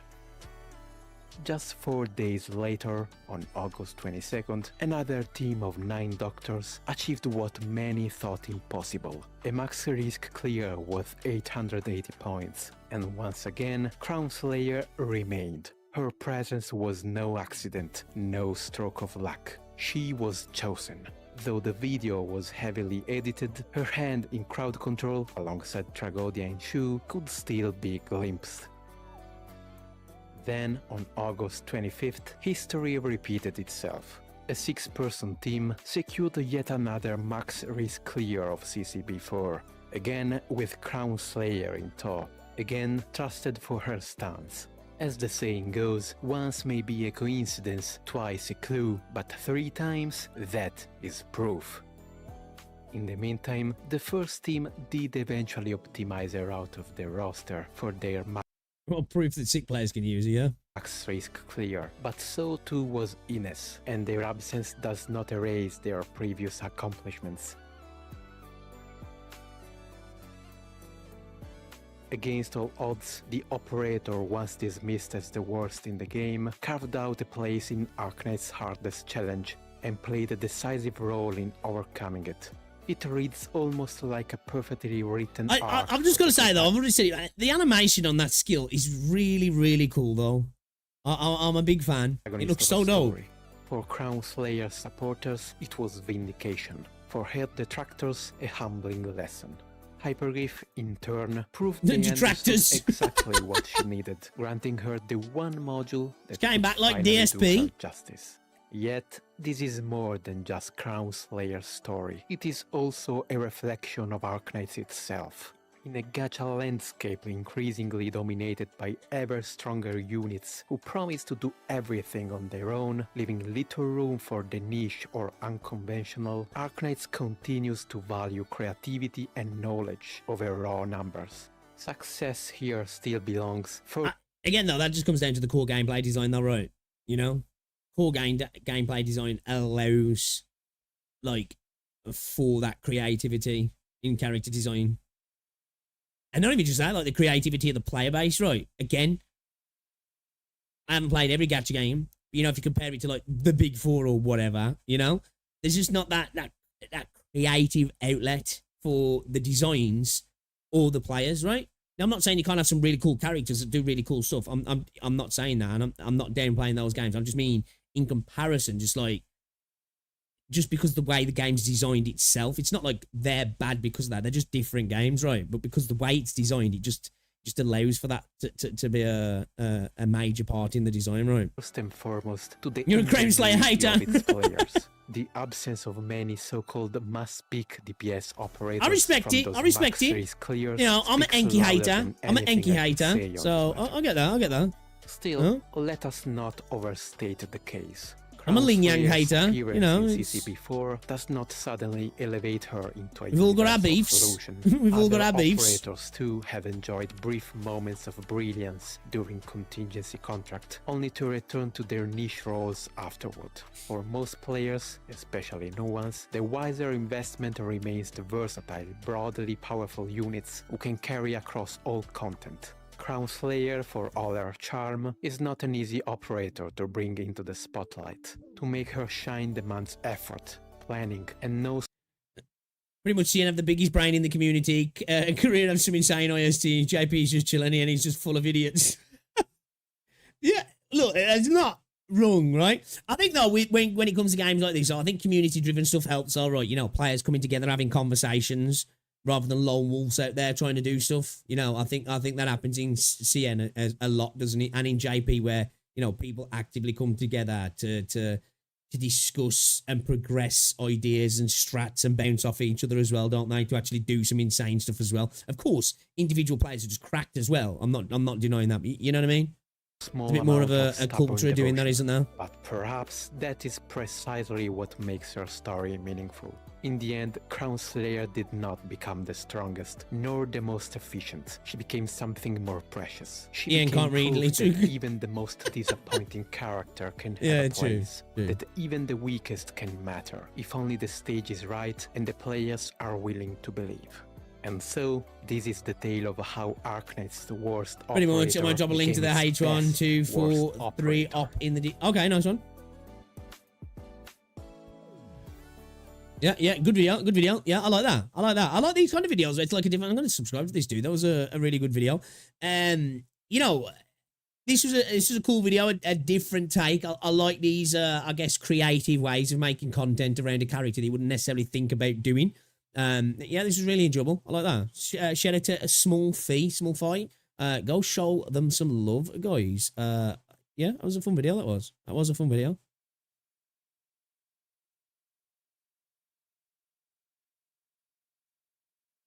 Just 4 days later, on August 22nd, another team of 9 doctors achieved what many thought impossible, a max risk clear worth 880 points, and once again, Crown Slayer remained. Her presence was no accident, no stroke of luck. She was chosen. Though the video was heavily edited, her hand in crowd control, alongside Tragodia and Shu, could still be glimpsed. Then, on August 25th, history repeated itself. A 6-person team secured yet another max risk clear of CCB4, again with Crown Slayer in tow, again trusted for her stuns. As the saying goes, once may be a coincidence, twice a clue, but 3 times, that is proof. In the meantime, the first team did eventually optimize a route of their roster for their Well, proof that sick players can use it, yeah? max risk clear, but so too was Ines, and their absence does not erase their previous accomplishments. Against all odds, the operator, once dismissed as the worst in the game, carved out a place in Arknight's hardest challenge and played a decisive role in overcoming it. It reads almost like a perfectly written arc. I'm just going to say, though, I've already said it, the animation on that skill is really, really cool, though. I'm a big fan. It looks so dope. For Crown Slayer supporters, it was vindication. For her detractors, a humbling lesson. Hypergryph, in turn, proved The they detractors. understood exactly what she needed, granting her the one module that Came could back like finally DSP. do her justice. Yet, this is more than just Crown Slayer's story. It is also a reflection of Arknights itself. In a gacha landscape increasingly dominated by ever stronger units who promise to do everything on their own, leaving little room for the niche or unconventional, Arknights continues to value creativity and knowledge over raw numbers. Success here still belongs for... Again, though, that just comes down to the core gameplay design, though, right? You know? Core gameplay design allows, like, for that creativity in character design. And not even just that, like the creativity of the player base, right? Again, I haven't played every gacha game. But, you know, if you compare it to like the Big Four or whatever, you know, there's just not that creative outlet for the designs or the players, right? Now, I'm not saying you can't have some really cool characters that do really cool stuff. I'm not saying that, and I'm not downplaying those games. I'm just mean in comparison, just because the way the game's designed itself, it's not like they're bad because of that. They're just different games, right? But because the way it's designed, it just allows for that to be a major part in the design, right? First and foremost, to the You're a Crime Slayer hater. of its players. The absence of many so-called must-pick DPS operators. I respect it. Clears you know, I'm an Enki hater. I'm an Enki hater. So I get that. Still, let us not overstate the case. I'm a Lin Yang hater, you know. CC does not suddenly elevate her into a we've all got our beefs. We've all got our beefs. Operators too have enjoyed brief moments of brilliance during contingency contract, only to return to their niche roles afterward. For most players, especially new ones, the wiser investment remains the versatile, broadly powerful units who can carry across all content. Crown Slayer, for all her charm, is not an easy operator to bring into the spotlight. To make her shine demands effort, planning, and no... Pretty much seeing have the biggest brain in the community, career of some insane IST, JP's just chilling and he's just full of idiots. Yeah, look, it's not wrong, right? I think, though, when it comes to games like this, I think community-driven stuff helps, all right. You know, players coming together, having conversations, rather than lone wolves out there trying to do stuff. You know, I think that happens in CN a lot, doesn't it? And in JP, where, you know, people actively come together to discuss and progress ideas and strats and bounce off each other as well, don't they? To actually do some insane stuff as well. Of course, individual players are just cracked as well. I'm not denying that. You know what I mean? It's a bit more of a culture of doing that, isn't there? But perhaps that is precisely what makes her story meaningful. In the end, Crown Slayer did not become the strongest, nor the most efficient. She became something more precious. She can't read proof that even the most disappointing character can have a place. That even the weakest can matter, if only the stage is right and the players are willing to believe. And so, this is the tale of how Arknights, the worst operator, pretty much, I'm going to drop a link to the H1, 2, 4, 3 op in the... Okay, nice one. Yeah, good video. Yeah, I like that. I like these kind of videos. It's like a different... I'm going to subscribe to this dude. That was a really good video. You know, this was a cool video, a different take. I like these, I guess, creative ways of making content around a character that you wouldn't necessarily think about doing. Yeah, this was really enjoyable. I like that. Shout out to a small fight. Go show them some love, guys. Yeah, that was a fun video. That was a fun video.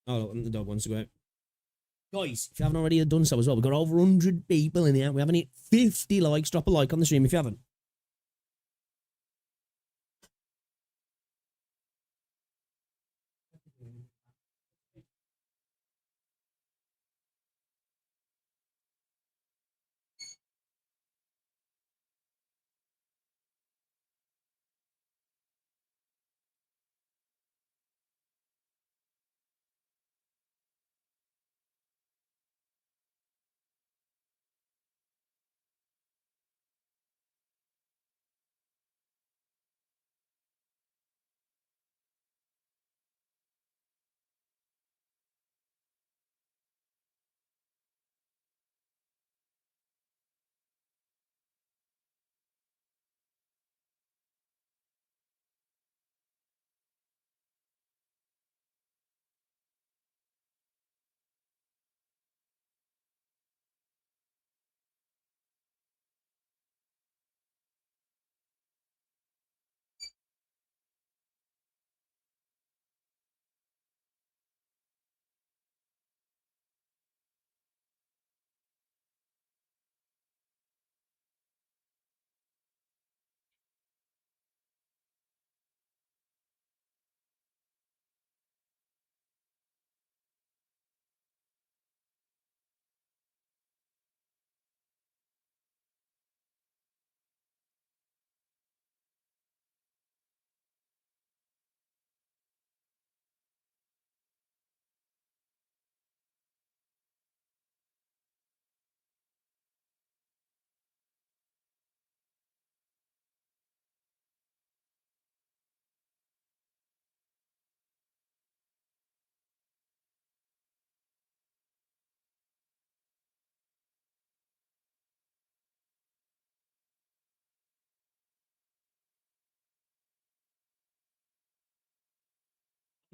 Oh, the dog wants to go out. Guys, if you haven't already done so as well, we've got over 100 people in here. We haven't hit 50 likes. Drop a like on the stream if you haven't.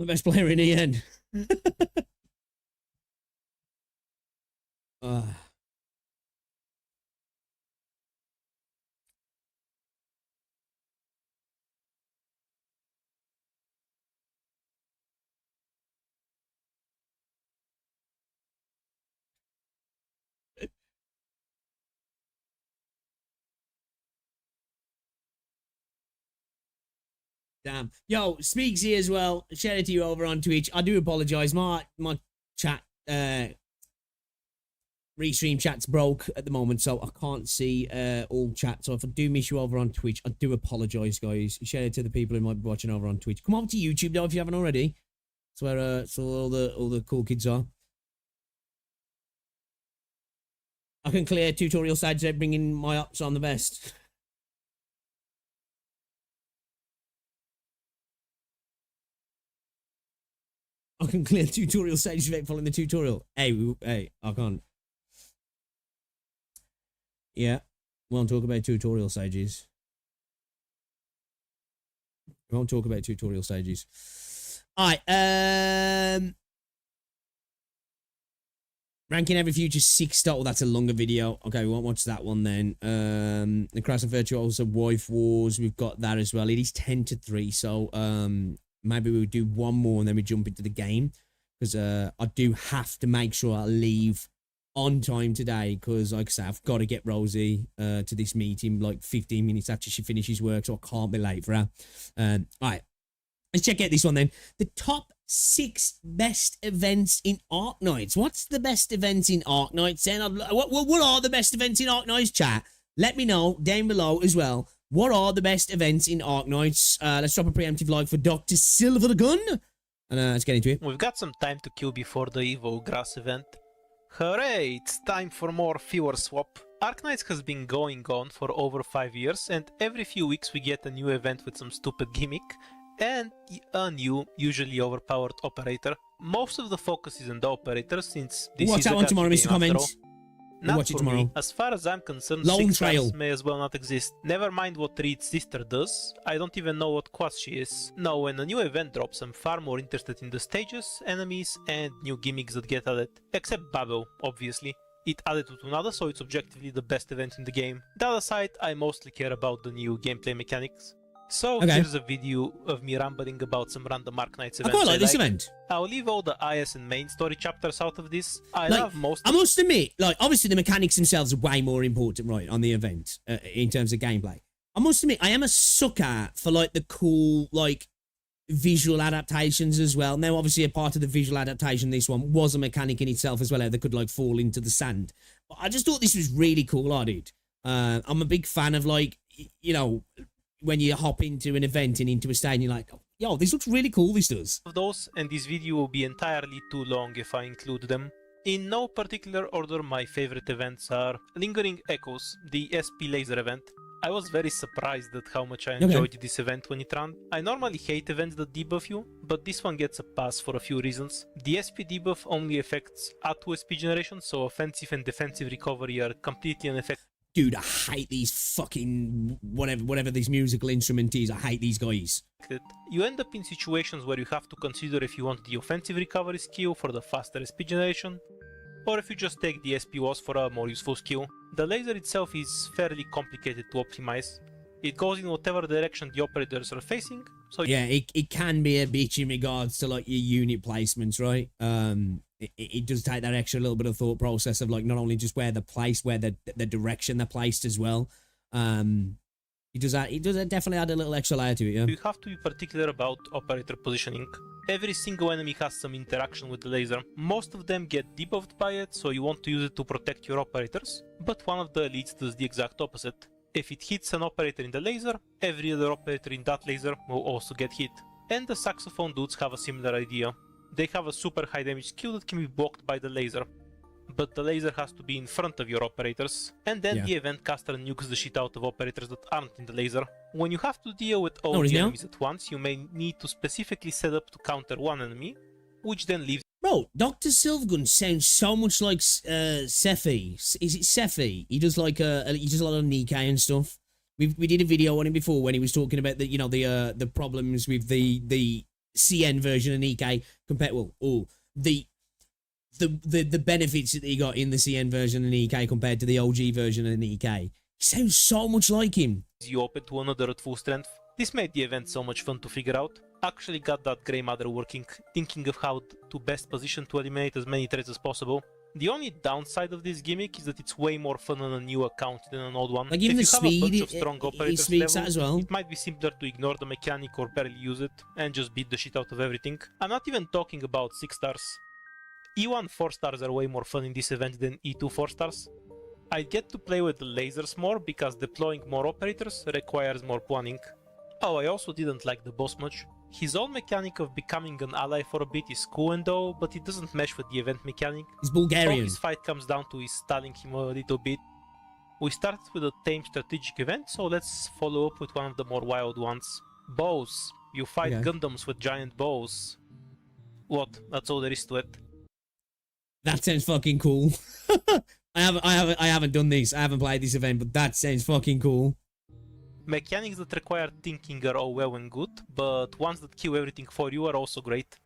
The best player in the end. Damn. Yo, Speaksy as well. Shout out to you over on Twitch. I do apologize. My chat restream chat's broke at the moment, so I can't see all chat. So if I do miss you over on Twitch, I do apologize, guys. Shout out to the people who might be watching over on Twitch. Come over to YouTube though if you haven't already. It's where all the cool kids are. I can clear tutorial sides without bringing my ups on the best. I can clear tutorial stages without following the tutorial. Hey, I can't. Yeah, we won't talk about tutorial stages. We won't talk about tutorial stages. Alright, ranking every future 6-star. Well, that's a longer video. Okay, we won't watch that one then. The Crash and Virtuoso Wife Wars, we've got that as well. It is 10-3, so maybe we'll do one more and then we jump into the game. Because I do have to make sure I leave on time today. Because, like I say, I've got to get Rosie to this meeting like 15 minutes after she finishes work. So I can't be late for her. Alright, let's check out this one then. The top 6 best events in Arknights. What's the best events in Arknights then? What are the best events in Arknights, chat? Let me know down below as well. What are the best events in Arknights? Let's drop a preemptive like for Dr. Silver the Gun. And let's get into it. We've got some time to kill before the Evo Grass event. Hooray! It's time for more viewer swap. Arknights has been going on for over 5 years, and every few weeks we get a new event with some stupid gimmick and a new, usually overpowered operator. Most of the focus is on the operator since this Watch is that a one gacha tomorrow, game Mr. after Comments. all. Not Watch it for tomorrow. me. As far as I'm concerned, Lone 6 Trail. stars may as well not exist. Never mind what Reed's sister does, I don't even know what class she is. No, when a new event drops, I'm far more interested in the stages, enemies, and new gimmicks that get added. Except Babel, obviously. It added to Tunada, so it's objectively the best event in the game. That aside, I mostly care about the new gameplay mechanics. So here's a video of me rambling about some random Arknights events. I quite like this event. I'll leave all the IS and main story chapters out of this. I must admit, like, obviously the mechanics themselves are way more important, right, on the event, in terms of gameplay. I must admit, I am a sucker for, like, the cool, like, visual adaptations as well. Now, obviously, a part of the visual adaptation, this one, was a mechanic in itself as well, how they could, like, fall into the sand. But I just thought this was really cool, I did. I'm a big fan of, like, you know, when you hop into an event and into a stage and you're like, yo, this looks really cool, this does. Of those, and this video will be entirely too long if I include them. In no particular order, my favorite events are Lingering Echoes, the SP laser event. I was very surprised at how much I enjoyed this event when it ran. I normally hate events that debuff you, but this one gets a pass for a few reasons. The SP debuff only affects A2 SP generation, so offensive and defensive recovery are completely unaffected. Dude, I hate these fucking whatever this musical instrument is. I hate these guys. You end up in situations where you have to consider if you want the offensive recovery skill for the faster SP generation, or if you just take the SP was for a more useful skill. The laser itself is fairly complicated to optimize. It goes in whatever direction the operators are facing. So yeah, it can be a bitch in regards to like your unit placements, right? It does take that extra little bit of thought process of like not only just where they're placed, where the direction they're placed as well. It does definitely add a little extra layer to it, yeah. You have to be particular about operator positioning. Every single enemy has some interaction with the laser. Most of them get debuffed by it, so you want to use it to protect your operators. But one of the elites does the exact opposite. If it hits an operator in the laser, every other operator in that laser will also get hit. And the saxophone dudes have a similar idea. They have a super high damage skill that can be blocked by the laser. But the laser has to be in front of your operators, and then the event caster nukes the shit out of operators that aren't in the laser. When you have to deal with all the enemies at once, you may need to specifically set up to counter one enemy, which then leaves... Bro, Dr. Silvergun sounds so much like Sephi. Is it Sephi? He does like he does a lot of Nikkei and stuff. We did a video on him before when he was talking about the the problems with the CN version of Nikkei compared, the benefits that he got in the CN version of Nikkei compared to the OG version of Nikkei. He sounds so much like him. You open to another at full strength. This made the event so much fun to figure out. Actually got that Grey Matter working, thinking of how to best position to eliminate as many threats as possible. The only downside of this gimmick is that it's way more fun on a new account than an old one. Like even if the you have a bunch speed, of strong operators it speaks that level, as well. it might be simpler to ignore the mechanic or barely use it and just beat the shit out of everything. I'm not even talking about 6 stars. E1 4 stars are way more fun in this event than E2 4 stars. I get to play with the lasers more because deploying more operators requires more planning. Oh, I also didn't like the boss much. His own mechanic of becoming an ally for a bit is cool and all, but it doesn't mesh with the event mechanic. He's Bulgarian. All his fight comes down to is stalling him a little bit. We started with a tame strategic event, so let's follow up with one of the more wild ones. Bows. You fight Gundams with giant bows. What? That's all there is to it. That sounds fucking cool. I haven't done this. I haven't played this event, but that sounds fucking cool. Mechanics that require thinking are all well and good, but ones that kill everything for you are also great.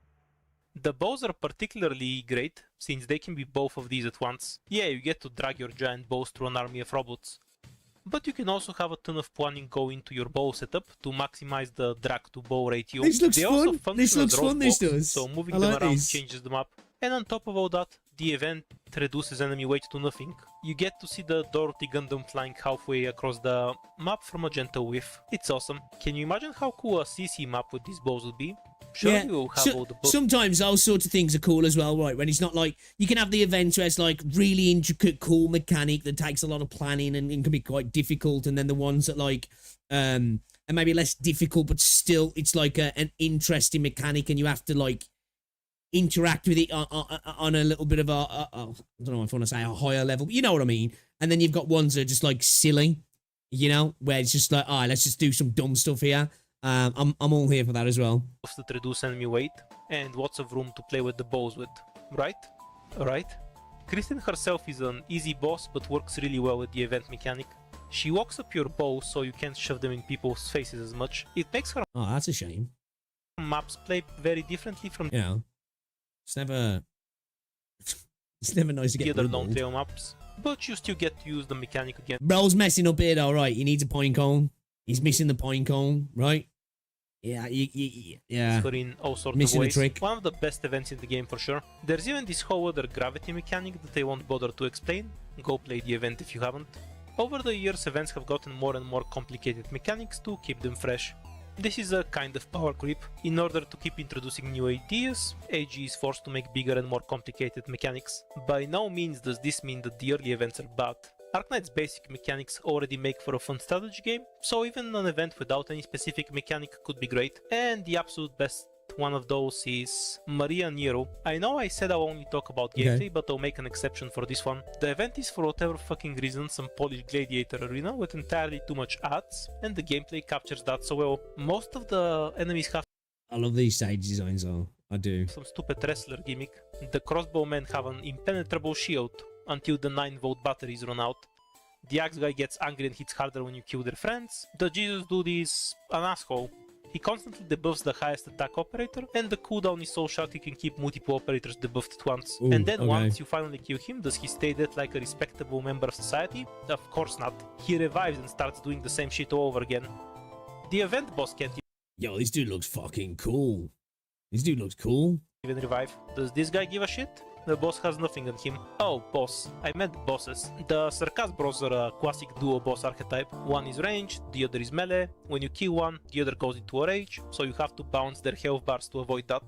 The bows are particularly great, since they can be both of these at once. Yeah, you get to drag your giant bows through an army of robots. But you can also have a ton of planning go into your bow setup to maximize the drag to bow ratio. This looks they fun. also function This looks as fun, this roadblocks, does. so moving I them like around this. changes the map. And on top of all that, the event reduces enemy weight to nothing. You get to see the Dorothy Gundam flying halfway across the map from a gentle whiff. It's awesome. Can you imagine how cool a CC map with these bows would be? Sure, Yeah, you'll have all the buffs. sometimes those sorts of things are cool as well, right? When it's not like, you can have the events where it's like really intricate, cool mechanic that takes a lot of planning and can be quite difficult, and then the ones that like, and maybe less difficult, but still it's like an interesting mechanic and you have to like interact with it on a little bit of I don't know if I want to say a higher level, but you know what I mean. And then you've got ones that are just like silly, you know, where it's just like, let's just do some dumb stuff here. I'm all here for that as well. That reduce enemy weight and lots of room to play with the bows with, right? Alright. Kristen herself is an easy boss but works really well with the event mechanic. She walks up your bow so you can't shove them in people's faces as much. It makes her That's a shame. maps play very differently from You know, it's never nice to the get other ruled. long tail maps, but you still get to use the mechanic again. Bro's messing up here though, right? He needs a point cone. He's missing the point cone, right? Yeah, yeah. For in all sorts Missing of a ways. trick. One of the best events in the game for sure. There's even this whole other gravity mechanic that I won't bother to explain. Go play the event if you haven't. Over the years, events have gotten more and more complicated mechanics to keep them fresh. This is a kind of power creep. In order to keep introducing new ideas, AG is forced to make bigger and more complicated mechanics. By no means does this mean that the early events are bad. Arknights' basic mechanics already make for a fun strategy game, so even an event without any specific mechanic could be great. And the absolute best one of those is Maria Nero. I know I said I'll only talk about gameplay, but I'll make an exception for this one. The event is for whatever fucking reason some Polish gladiator arena with entirely too much ads, and the gameplay captures that so well. Most of the enemies have I love these stage designs though. I do. some stupid wrestler gimmick. The crossbowmen have an impenetrable shield until the 9-volt batteries run out. The axe guy gets angry and hits harder when you kill their friends. The Jesus dude is an asshole. He constantly debuffs the highest attack operator, and the cooldown is so short he can keep multiple operators debuffed at once. Ooh, and then okay. once you finally kill him, does he stay dead like a respectable member of society? Of course not. He revives and starts doing the same shit all over again. The event boss can't Yo, this dude looks fucking cool. This dude looks cool. even revive. Does this guy give a shit? The boss has nothing on him. Oh, boss. I meant bosses. The Sarkaz bros are a classic duo boss archetype. One is ranged, the other is melee. When you kill one, the other goes into a rage, so you have to bounce their health bars to avoid that.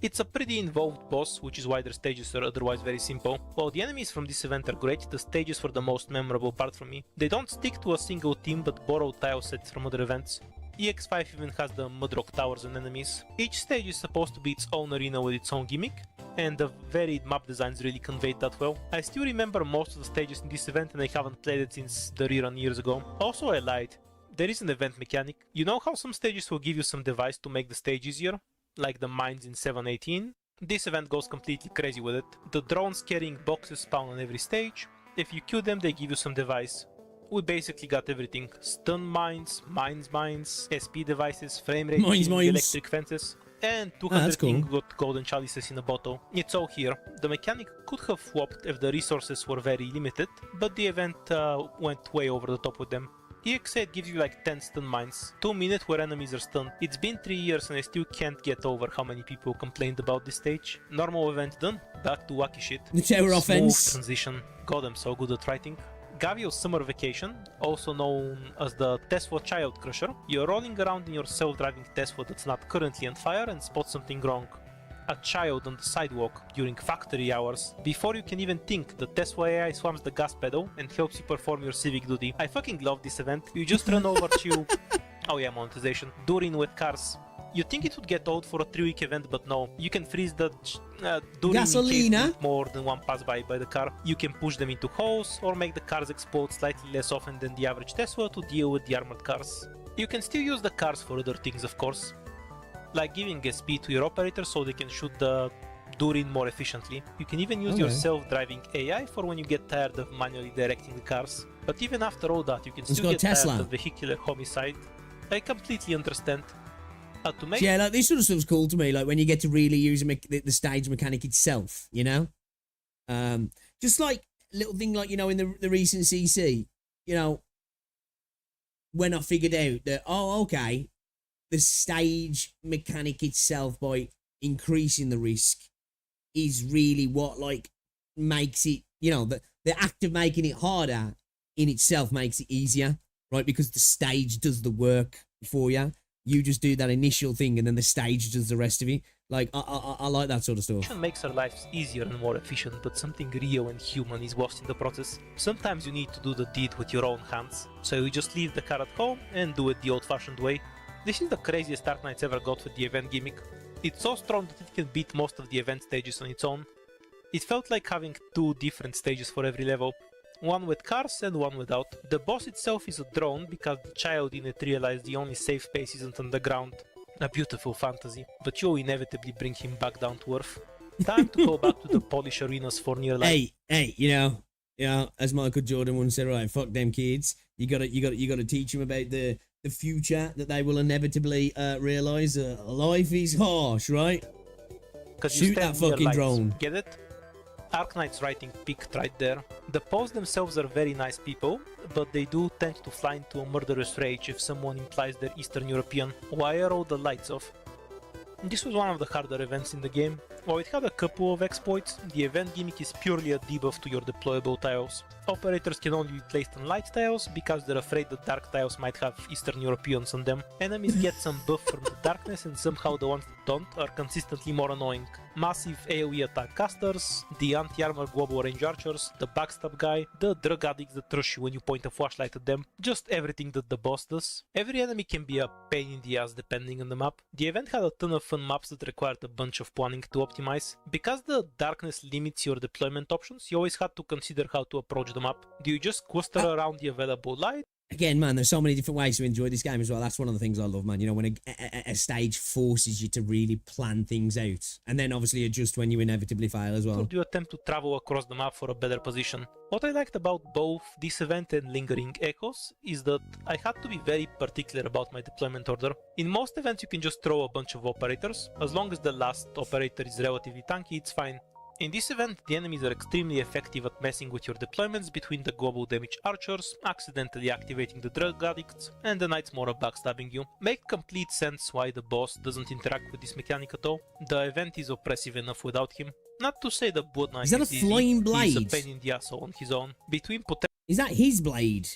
It's a pretty involved boss, which is why their stages are otherwise very simple. While the enemies from this event are great, the stages were the most memorable part for me. They don't stick to a single team but borrow tile sets from other events. EX5 even has the Mudrock towers and enemies. Each stage is supposed to be its own arena with its own gimmick, and the varied map designs really conveyed that well. I still remember most of the stages in this event and I haven't played it since the rerun years ago. Also, I lied. There is an event mechanic. You know how some stages will give you some device to make the stage easier? Like the mines in 7.18? This event goes completely crazy with it. The drones carrying boxes spawn on every stage. If you kill them, they give you some device. We basically got everything. Stun mines, mines, SP devices, frame rate, Mines. electric fences. and 200 cool. ingot golden chalices in a bottle. It's all here. The mechanic could have flopped if the resources were very limited, but the event went way over the top with them. EX8 gives you like 10 stun mines, 2 minutes where enemies are stunned. It's been 3 years and I still can't get over how many people complained about this stage. Normal event done, back to wacky shit. The tower Smooth offense. transition. God, I'm so good at writing. Gavio's Summer Vacation, also known as the Tesla Child Crusher. You're rolling around in your self-driving Tesla that's not currently on fire and spot something wrong. A child on the sidewalk during factory hours. Before you can even think, the Tesla AI swams the gas pedal and helps you perform your civic duty. I fucking love this event. You just run over to... Oh yeah, monetization. Durin with cars. You think it would get old for a 3-week event, but no. You can freeze the Durin Gasolina. more than one pass by the car. You can push them into holes or make the cars explode slightly less often than the average Tesla to deal with the armored cars. You can still use the cars for other things, of course, like giving SP to your operators so they can shoot the Durin more efficiently. You can even use your self-driving AI for when you get tired of manually directing the cars. But even after all that, you can still get tired of vehicular homicide. I completely understand. To make Yeah, like this sort of stuff's cool to me. Like when you get to really use the stage mechanic itself, you know. Just like little thing, like, you know, in the recent CC, you know, when I figured out that, oh, okay, the stage mechanic itself, by increasing the risk, is really what like makes it, you know, the act of making it harder in itself makes it easier, right? Because the stage does the work for you. You just do that initial thing and then the stage does the rest of it. Like, I like that sort of stuff. It makes our lives easier and more efficient, but something real and human is lost in the process. Sometimes you need to do the deed with your own hands, so you just leave the car at home and do it the old-fashioned way. This is the craziest Arknights ever got with the event gimmick. It's so strong that it can beat most of the event stages on its own. It felt like having 2 different stages for every level. One with cars and one without. The boss itself is a drone because the child in it realized the only safe space isn't on the ground. A beautiful fantasy, but you'll inevitably bring him back down to earth. Time to go back to the Polish arenas for near life. Hey, you know, as Michael Jordan once said, right, fuck them kids. You gotta teach them about the future that they will inevitably realize. Life is harsh, right? Shoot that fucking drone. Get it? Arknights writing peaked right there. The posts themselves are very nice people, but they do tend to fly into a murderous rage if someone implies they're Eastern European. Why are all the lights off? This was one of the harder events in the game. While it had a couple of exploits, the event gimmick is purely a debuff to your deployable tiles. Operators can only be placed on light tiles because they're afraid the dark tiles might have Eastern Europeans on them. Enemies get some buff from the darkness and somehow the ones that don't are consistently more annoying. Massive AoE attack casters, the anti-armor global range archers, the backstab guy, the drug addicts that rush you when you point a flashlight at them, just everything that the boss does. Every enemy can be a pain in the ass depending on the map. The event had a ton of fun maps that required a bunch of planning to optimize. Because the darkness limits your deployment options, you always had to consider how to approach the map. Do you just cluster around the available light? Again, man, there's so many different ways to enjoy this game as well. That's one of the things I love, man. You know, when a stage forces you to really plan things out and then obviously adjust when you inevitably fail as well. Or do you attempt to travel across the map for a better position? What I liked about both this event and Lingering Echoes is that I had to be very particular about my deployment order. In most events you can just throw a bunch of operators. As long as the last operator is relatively tanky, it's fine. In this event, the enemies are extremely effective at messing with your deployments between the global damage archers, accidentally activating the drug addicts, and the knights more backstabbing you. Make complete sense why the boss doesn't interact with this mechanic at all. The event is oppressive enough without him. Not to say the Blood Knight is that a flying blade? He's a pain in the asshole on his own. Between is that his blade?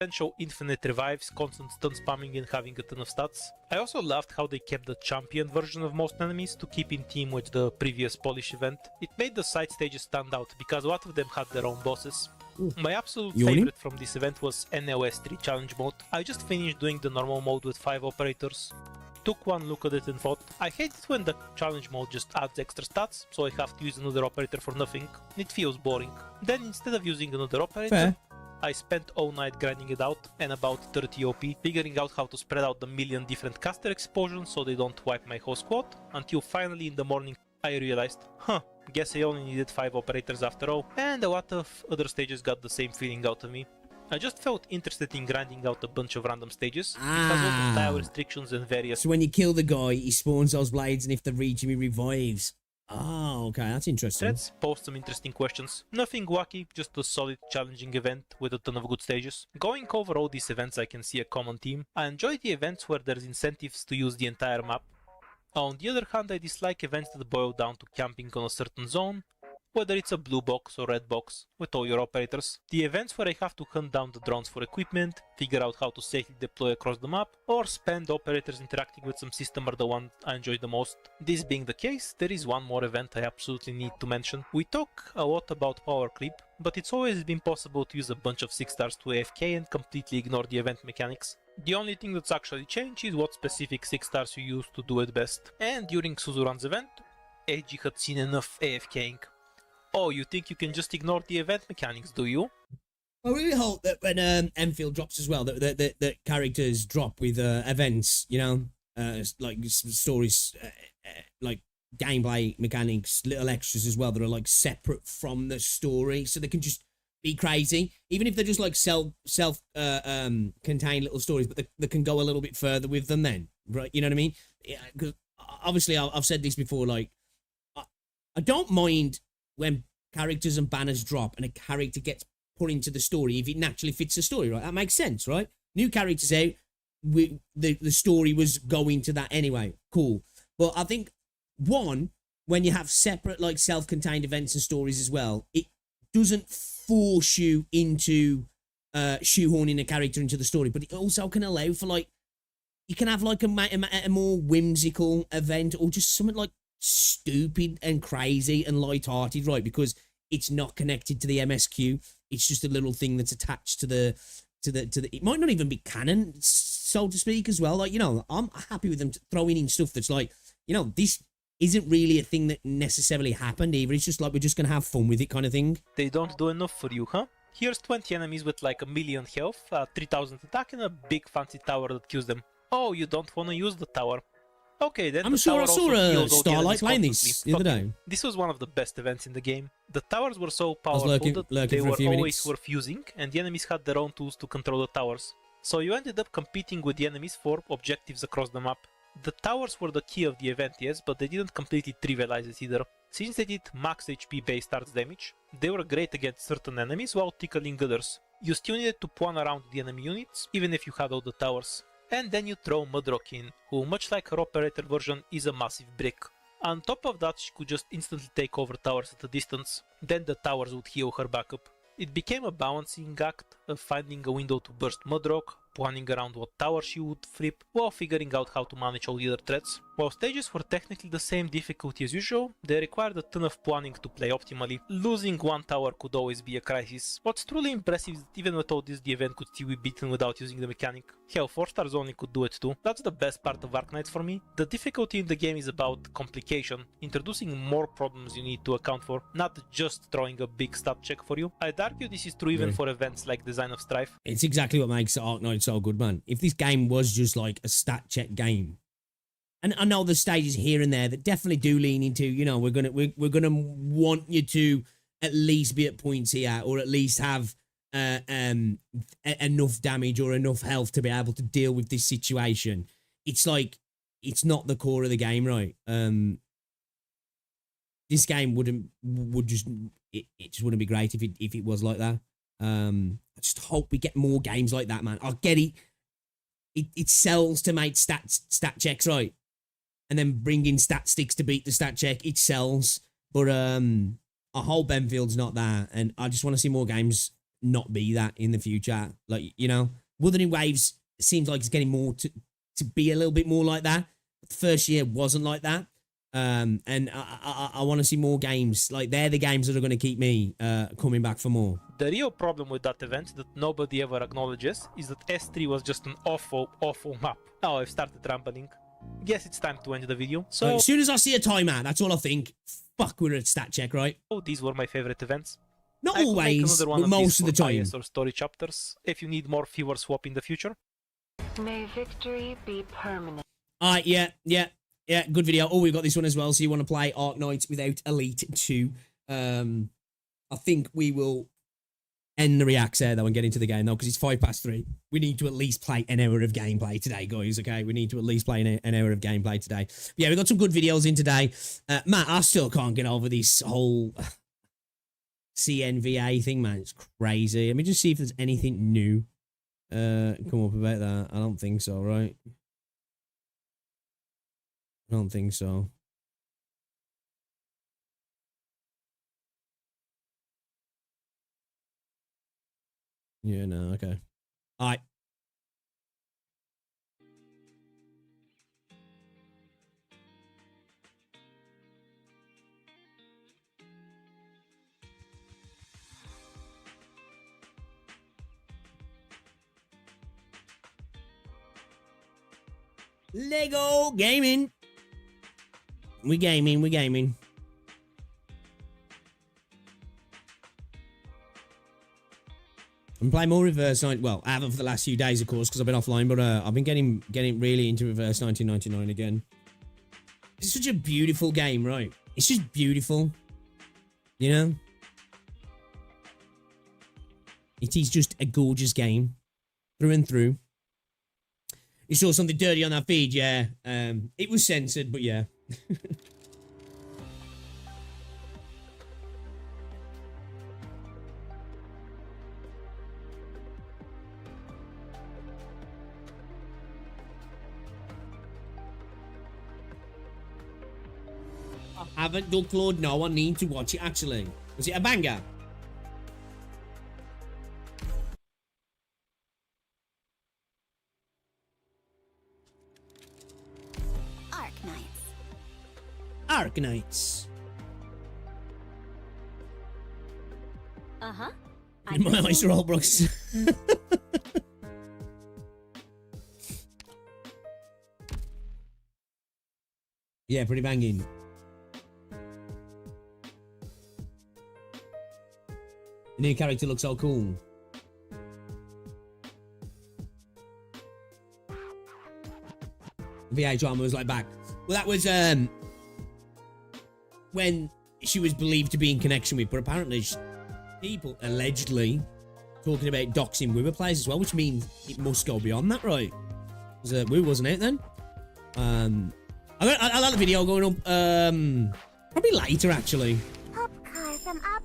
Potential infinite revives, constant stun spamming and having a ton of stats. I also loved how they kept the champion version of most enemies to keep in team with the previous Polish event. It made the side stages stand out because a lot of them had their own bosses. My absolute favorite from this event was NLS3 challenge mode. I just finished doing the normal mode with 5 operators. Took one look at it and thought, I hate it when the challenge mode just adds extra stats, so I have to use another operator for nothing. It feels boring. Then instead of using another operator, I spent all night grinding it out and about 30 OP, figuring out how to spread out the million different caster explosions so they don't wipe my whole squad, until finally in the morning I realized, guess I only needed 5 operators after all, and a lot of other stages got the same feeling out of me. I just felt interested in grinding out a bunch of random stages because of the tile restrictions and various. So when you kill the guy, he spawns those blades, and if they reach him, he revives. Oh, okay, that's interesting. Threads post some interesting questions. Nothing wacky, just a solid, challenging event with a ton of good stages. Going over all these events, I can see a common theme. I enjoy the events where there's incentives to use the entire map. On the other hand, I dislike events that boil down to camping on a certain zone, whether it's a blue box or red box, with all your operators. The events where I have to hunt down the drones for equipment, figure out how to safely deploy across the map, or spend operators interacting with some system are the ones I enjoy the most. This being the case, there is one more event I absolutely need to mention. We talk a lot about power creep, but it's always been possible to use a bunch of 6 stars to AFK and completely ignore the event mechanics. The only thing that's actually changed is what specific 6 stars you use to do it best. And during Suzuran's event, AG had seen enough AFKing. Oh, you think you can just ignore the event mechanics, do you? I really hope that when Enfield drops as well, that characters drop with events, you know, like stories, like gameplay mechanics, little extras as well that are like separate from the story, so they can just be crazy, even if they're just like contained little stories, but they can go a little bit further with them. Then, right? You know what I mean? Because obviously, I've said this before. Like, I don't mind when characters and banners drop and a character gets put into the story if it naturally fits the story, right? That makes sense, right? New characters out, the story was going to that anyway. Cool. But I think, one, when you have separate, like, self-contained events and stories as well, it doesn't force you into shoehorning a character into the story, but it also can allow for, like, you can have, like, a more whimsical event or just something, like, stupid and crazy and light-hearted, right? Because it's not connected to the MSQ. It's just a little thing that's attached to the it might not even be canon, so to speak, as well. Like, you know, I'm happy with them throwing in stuff that's like, you know, this isn't really a thing that necessarily happened either. It's just like, we're just gonna have fun with it kind of thing. They don't do enough for you, huh? Here's 20 enemies with like 1,000,000 health, 3,000 attack, and a big fancy tower that kills them. Oh, you don't want to use the tower. Okay, then I'm sure I saw Starlight playing this the other day. This was one of the best events in the game. The towers were so powerful that they were always worth using, and the enemies had their own tools to control the towers. So you ended up competing with the enemies for objectives across the map. The towers were the key of the event, yes, but they didn't completely trivialize it either. Since they did max HP based arts damage, they were great against certain enemies while tickling others. You still needed to pawn around the enemy units, even if you had all the towers. And then you throw Mudrock in, who, much like her operator version, is a massive brick. On top of that, she could just instantly take over towers at a distance, then the towers would heal her back up. It became a balancing act of finding a window to burst Mudrock, planning around what tower she would flip, while figuring out how to manage all the other threats. While stages were technically the same difficulty as usual, they required a ton of planning to play optimally. Losing one tower could always be a crisis. What's truly impressive is that even with all this, the event could still be beaten without using the mechanic. Hell, 4 stars only could do it too. That's the best part of Arknights for me. The difficulty in the game is about complication, introducing more problems you need to account for, not just throwing a big stat check for you. I'd argue this is true even for events like Design of Strife. It's exactly what makes Arknights so good, man. If this game was just like a stat check game, and I know there's stages here and there that definitely do lean into, you know, we're gonna want you to at least be at points here, or at least have enough damage or enough health to be able to deal with this situation. It's like, it's not the core of the game, right? This game it just wouldn't be great if it was like that. I just hope we get more games like that, man. I get it. It sells to make stat checks, right? And then bring in stat sticks to beat the stat check. It sells. But I hope Enfield's not that. And I just want to see more games not be that in the future. Like, you know, Wuthering Waves seems like it's getting more to be a little bit more like that. The first year wasn't like that. And I want to see more games. Like, they're the games that are going to keep me coming back for more. The real problem with that event that nobody ever acknowledges is that S3 was just an awful map. Oh, I've started rambling. Guess it's time to end the video. So as soon as I see a timer, that's all I think. Fuck, we're at stat check, right? These were my favorite events. Not always, but most of the time. Or story chapters, if you need more fewer swap in the future. May victory be permanent. Alright, yeah, good video. Oh, we've got this one as well, so you want to play Arknights without Elite 2. I think we will end the reacts there though and get into the game though, because it's 3:05. We need to at least play an hour of gameplay today, guys. Okay, we need to at least play an hour of gameplay today. But yeah, we got some good videos in today. Matt, I still can't get over this whole CNVA thing, man. It's crazy. Let me just see if there's anything new come up about that. I don't think so, right? I don't think so. Yeah, no, okay. All right. Lego gaming. We gaming. I'm playing more Reverse 9. Well, I haven't for the last few days, of course, because I've been offline. But I've been getting really into Reverse 1999 again. It's such a beautiful game, right? It's just beautiful, you know. It is just a gorgeous game, through and through. You saw something dirty on that feed, yeah. It was censored, but yeah. I haven't done Claude, no, I need to watch it actually. Was it a banger? Arknights. Uh-huh. My eyes are all brooks. Yeah, pretty banging. The new character looks so cool. VA drama was like back. Well, that was when she was believed to be in connection with, but apparently people allegedly talking about doxing Woo players as well, which means it must go beyond that, right? Because Woo wasn't out then. I like the video going up probably later actually.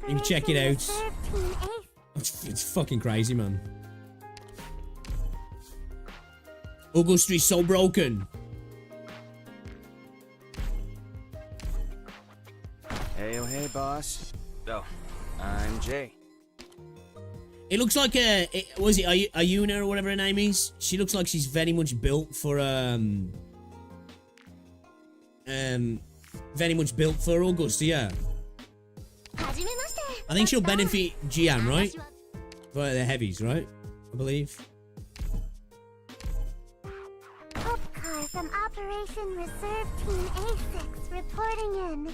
You can check it out. It's fucking crazy, man. Augusta is so broken. Hey, oh hey, boss. So, I'm Jay. It looks like was it Ayuna or whatever her name is? She looks like she's very much built for very much built for Augusta, yeah. I think she'll benefit Gian, right? For the heavies, right? I believe. Hop car from Operation Reserve Team A6 reporting in.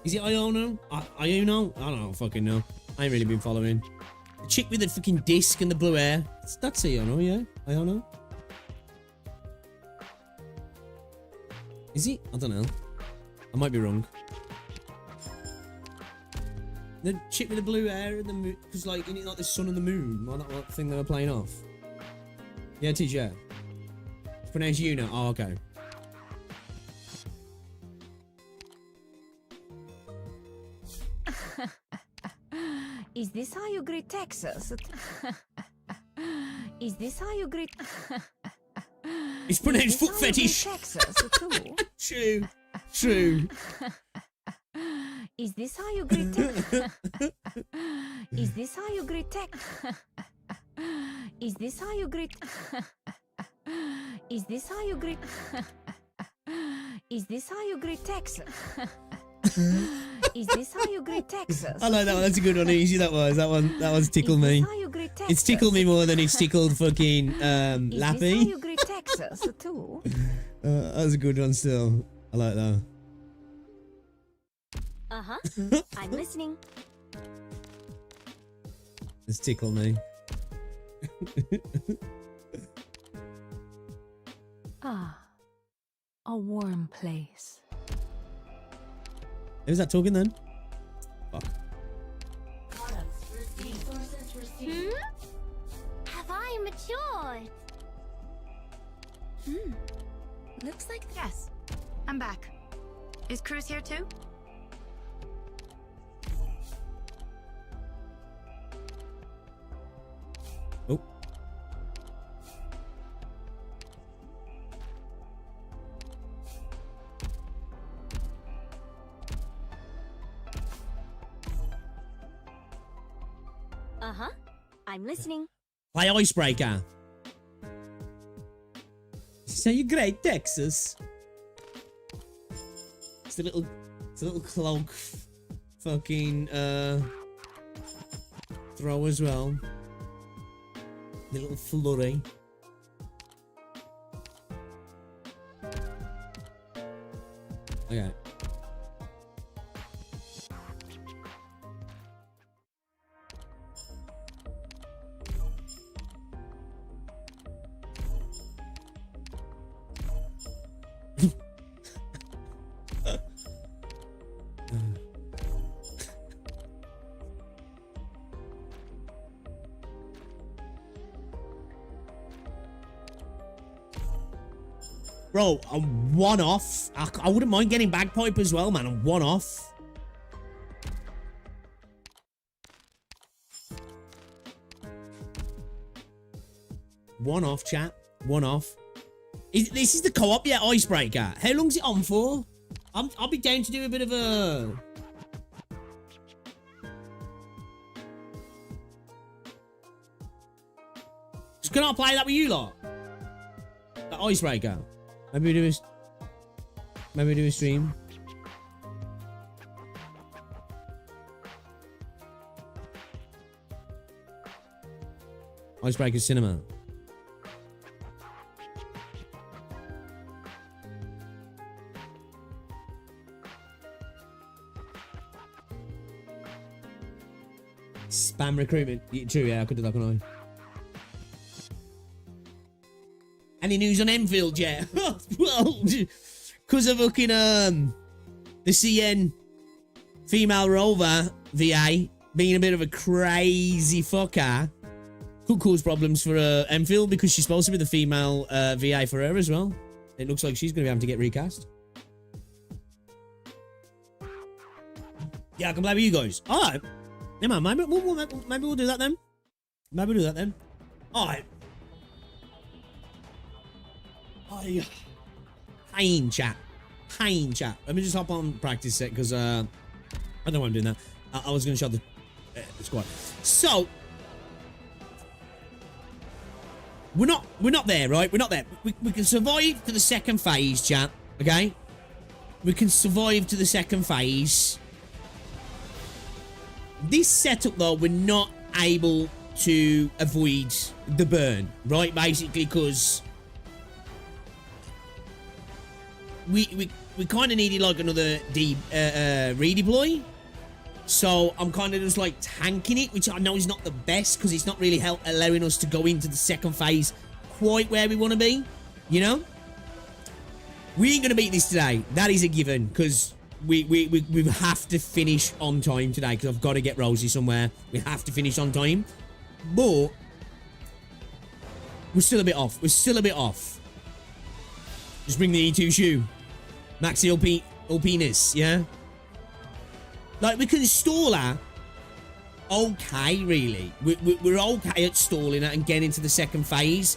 Is it Iono? Iono? I don't know, fucking know. I ain't really been following. The chick with the fucking disc and the blue hair. That's Iono, yeah? Iono? Is he? I don't know. I might be wrong. The chick with the blue hair and the moon, because like, isn't it like the sun and the moon? Or that thing they were playing off? Yeah, it is, yeah. It's pronounced Una. Oh, okay. Is this how you greet Texas? Is this how you greet... It's pronounced foot fetish. Texas too? True. True. Is this how you greet Texas? Is this how you greet Texas? Is this how you greet... Is this how you greet... Is this how you greet Texas? Is this how you greet Texas? I like that one. That's a good one. Easy that was. That one's tickled me. It's tickled me more than it's tickled fucking Lappy. Is this how you greet Texas too? That was a good one still. I like that. Uh-huh. I'm listening. It's tickled me. Ah, a warm place. Who's that talking then? Fuck. Have I matured? Looks like yes. I'm back. Is Cruz here too? Oh. Uh-huh. I'm listening. Play Icebreaker. So you great, Texas. It's a little cloak fucking throw as well. The little flurry. Okay. Bro, a one-off. I wouldn't mind getting bagpipe as well, man. A one-off. One-off, chat. One-off. This is the co-op, yeah, Icebreaker. How long's it on for? I'll be down to do a bit of a... Just can I play that with you lot? The Icebreaker. Maybe we do a stream. Icebreaker Cinema. Spam recruitment. True, yeah, I could do that, couldn't I? Any news on Enfield yet? Well, because of fucking the CN female rover VA being a bit of a crazy fucker, could cause problems for Enfield because she's supposed to be the female VA for her as well. It looks like she's going to be having to get recast. Yeah, I can play with you guys. All right. Never mind. Maybe we'll do that then. Maybe we'll do that then. All right. Pain chat. Let me just hop on practice set because I don't know why I'm doing that. I was going to show the squad. So we're not there, right? We're not there. We can survive to the second phase, chat. Okay, we can survive to the second phase. This setup though, we're not able to avoid the burn, right? Basically, because we kind of needed like another redeploy. So I'm kind of just like tanking it, which I know is not the best because it's not really allowing us to go into the second phase quite where we want to be, you know? We ain't going to beat this today. That is a given because we have to finish on time today because I've got to get Rosie somewhere. We have to finish on time. But we're still a bit off. Just bring the E2 shoe. Maxi Alpinus, yeah? Like, we can stall her. Okay, really. We're okay at stalling her and getting into the second phase.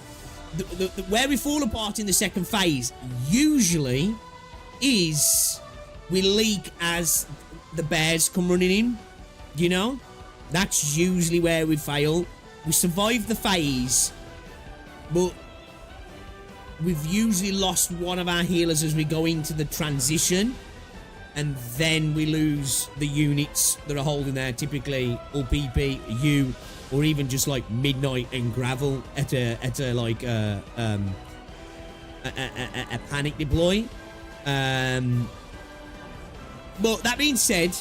Where we fall apart in the second phase, usually, is we leak as the bears come running in. You know? That's usually where we fail. We survive the phase, but we've usually lost one of our healers as we go into the transition, and then we lose the units that are holding there, typically or PP, U, or even just like Midnight and Gravel at a panic deploy. But that being said,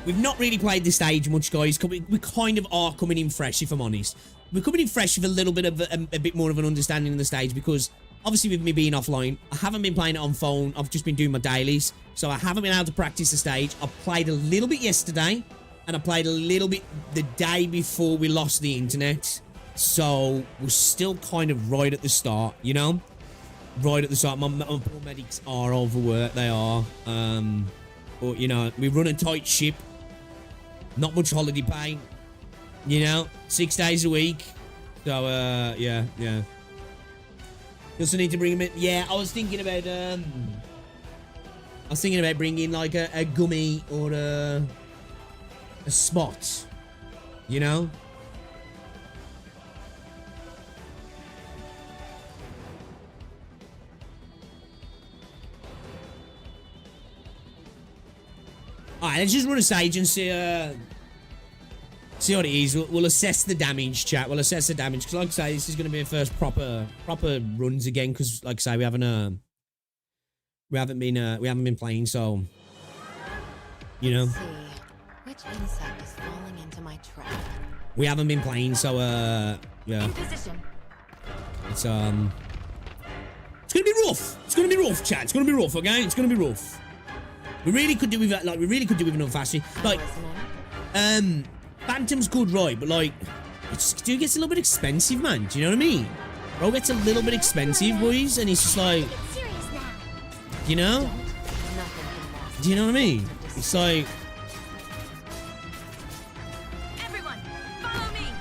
we've not really played this stage much, guys. We kind of are coming in fresh, if I'm honest. We're coming in fresh with a little bit of a bit more of an understanding of the stage because obviously with me being offline, I haven't been playing it on phone. I've just been doing my dailies. So I haven't been able to practice the stage. I played a little bit yesterday. And I played a little bit the day before we lost the internet. So we're still kind of right at the start, you know? Right at the start. My poor medics are overworked. They are. But, you know, we run a tight ship. Not much holiday pay. You know? 6 days a week. So, yeah. You also need to bring him in. Yeah, I was thinking about, bringing, like, a gummy or a spot. You know? Alright, let's just run a stage and see what it is. We'll assess the damage, chat. We'll assess the damage. Because like I say, this is going to be our first proper runs again. Because like I say, we haven't been playing, so you know. Let's see. Which insect is falling into my trap? We haven't been playing, so yeah. In position. It's gonna be rough. It's gonna be rough, chat. It's gonna be rough, okay? It's gonna be rough. We really could do with that, like, we really could do with another fast. Like, Phantom's good, right? But, like, it gets a little bit expensive, man. Do you know what I mean? Bro gets a little bit expensive, boys, and it's just like, you know? Do you know what I mean? It's like... Everyone, follow me!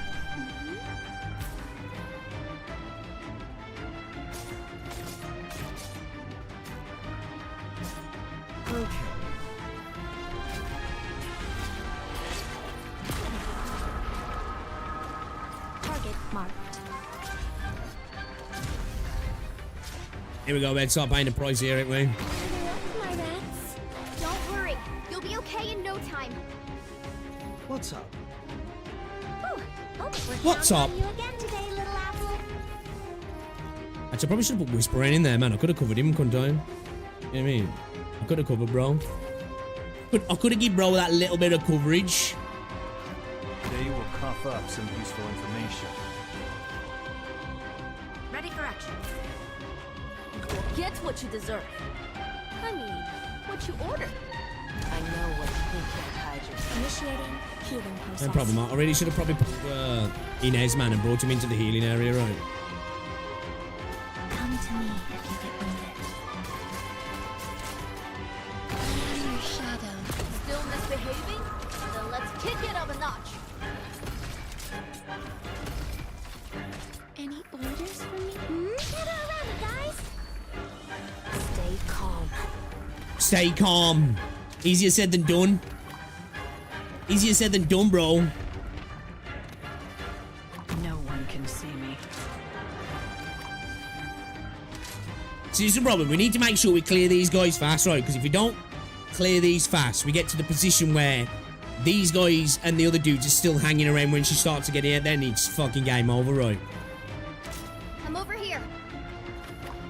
Okay. Target marked. Here we go, man. Start paying the price here, ain't we? My rats. Don't worry. You'll be okay in no time. What's up? What's up? You again today, little apple. Actually, I probably should have put Whispering in there, man. I could have covered him, couldn't I? You know what I mean? I could have covered bro. I could have given bro that little bit of coverage. Today we'll cough up some useful information. Ready for action. Get what you deserve. I mean, what you ordered. I know what you can't hide yourself. Initiating healing process. No problem. I really should have probably pulled Inez, man, and brought him into the healing area, right? Come to me if you get wounded. I am your shadow. Still misbehaving? Then let's kick it up a notch. Any orders for me? Get around it, guys. Stay calm. Stay calm. Easier said than done. Easier said than done, bro. No one can see me. See, this is the problem. We need to make sure we clear these guys fast, right? Because if we don't clear these fast, we get to the position where these guys and the other dudes are still hanging around when she starts to get here. Then it's fucking game over, right? I'm over here.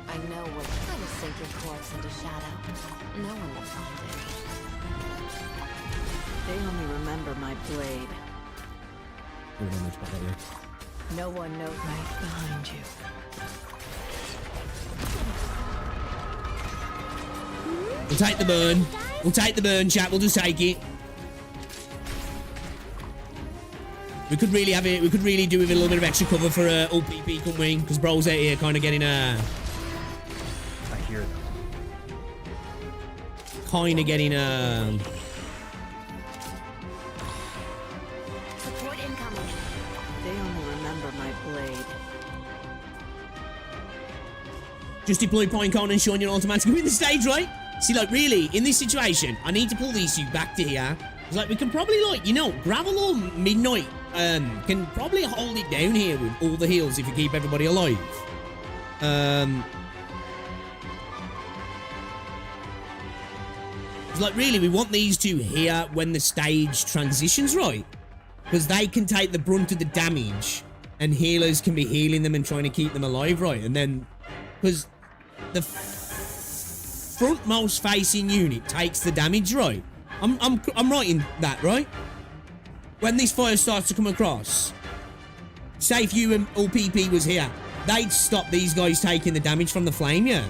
I know what kind of sink your corpse into shadow. No one will find it. They only remember my blade. No one knows right behind you. We'll take the burn. We'll take the burn, chat. We'll just take it. We could really have it. We could really do with a little bit of extra cover for OPP, couldn't we? Because bro's out here kind of getting I hear them. kind of getting Support incoming. They only remember my blade. just deploy point cone and Sean, you're automatically win the stage, right? See, like, really, in this situation, I need to pull these two back to here. It's like, we can probably, like, you know, Gravel or Midnight can probably hold it down here with all the heals if you keep everybody alive. It's like, really, we want these two here when the stage transitions, right? Because they can take the brunt of the damage and healers can be healing them and trying to keep them alive, right? And then, because the frontmost facing unit takes the damage, right? I'm writing that, right? When this fire starts to come across, say if you and OPP was here, they'd stop these guys taking the damage from the flame, yeah.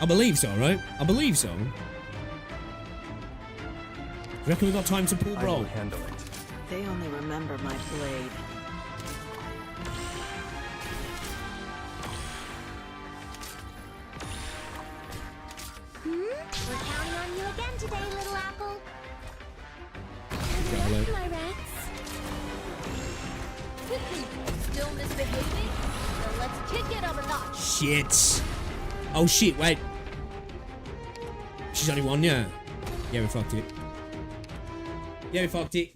I believe so, right? I believe so. Reckon we got time to pull, bro? I will handle it. They only remember my blade. We're counting on you again today, little apple. Got My Rex. Still misbehaving? So let's kick it up a notch. Shit. Oh shit, wait. She's only one, yeah. Yeah, we fucked it. Yeah, we fucked it.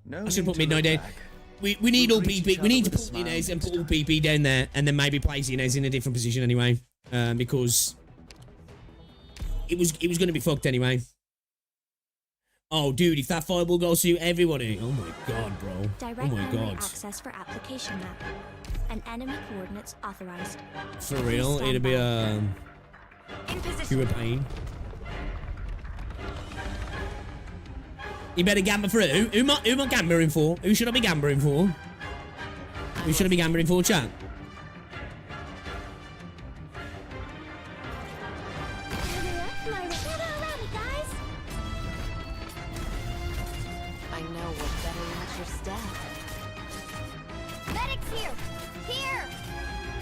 No I should put need to midnight look down. back. We need all We'll greet PP. each We need to other put with a Inez smile and put all next time. PP down there, and then maybe place Inez in a different position anyway. Because it was going to be fucked anyway. Oh, dude, if that fireball goes through everybody, oh my god, bro. Direct Oh my memory god. access for application map. And enemy coordinates authorized. For real, Stand it'd be by. a In position. pure pain. You better gamble for it. Who am I gambling for? Who should I be gambling for? Who should I be gambling for, chat? I know what better match your staff. Medics here! Here!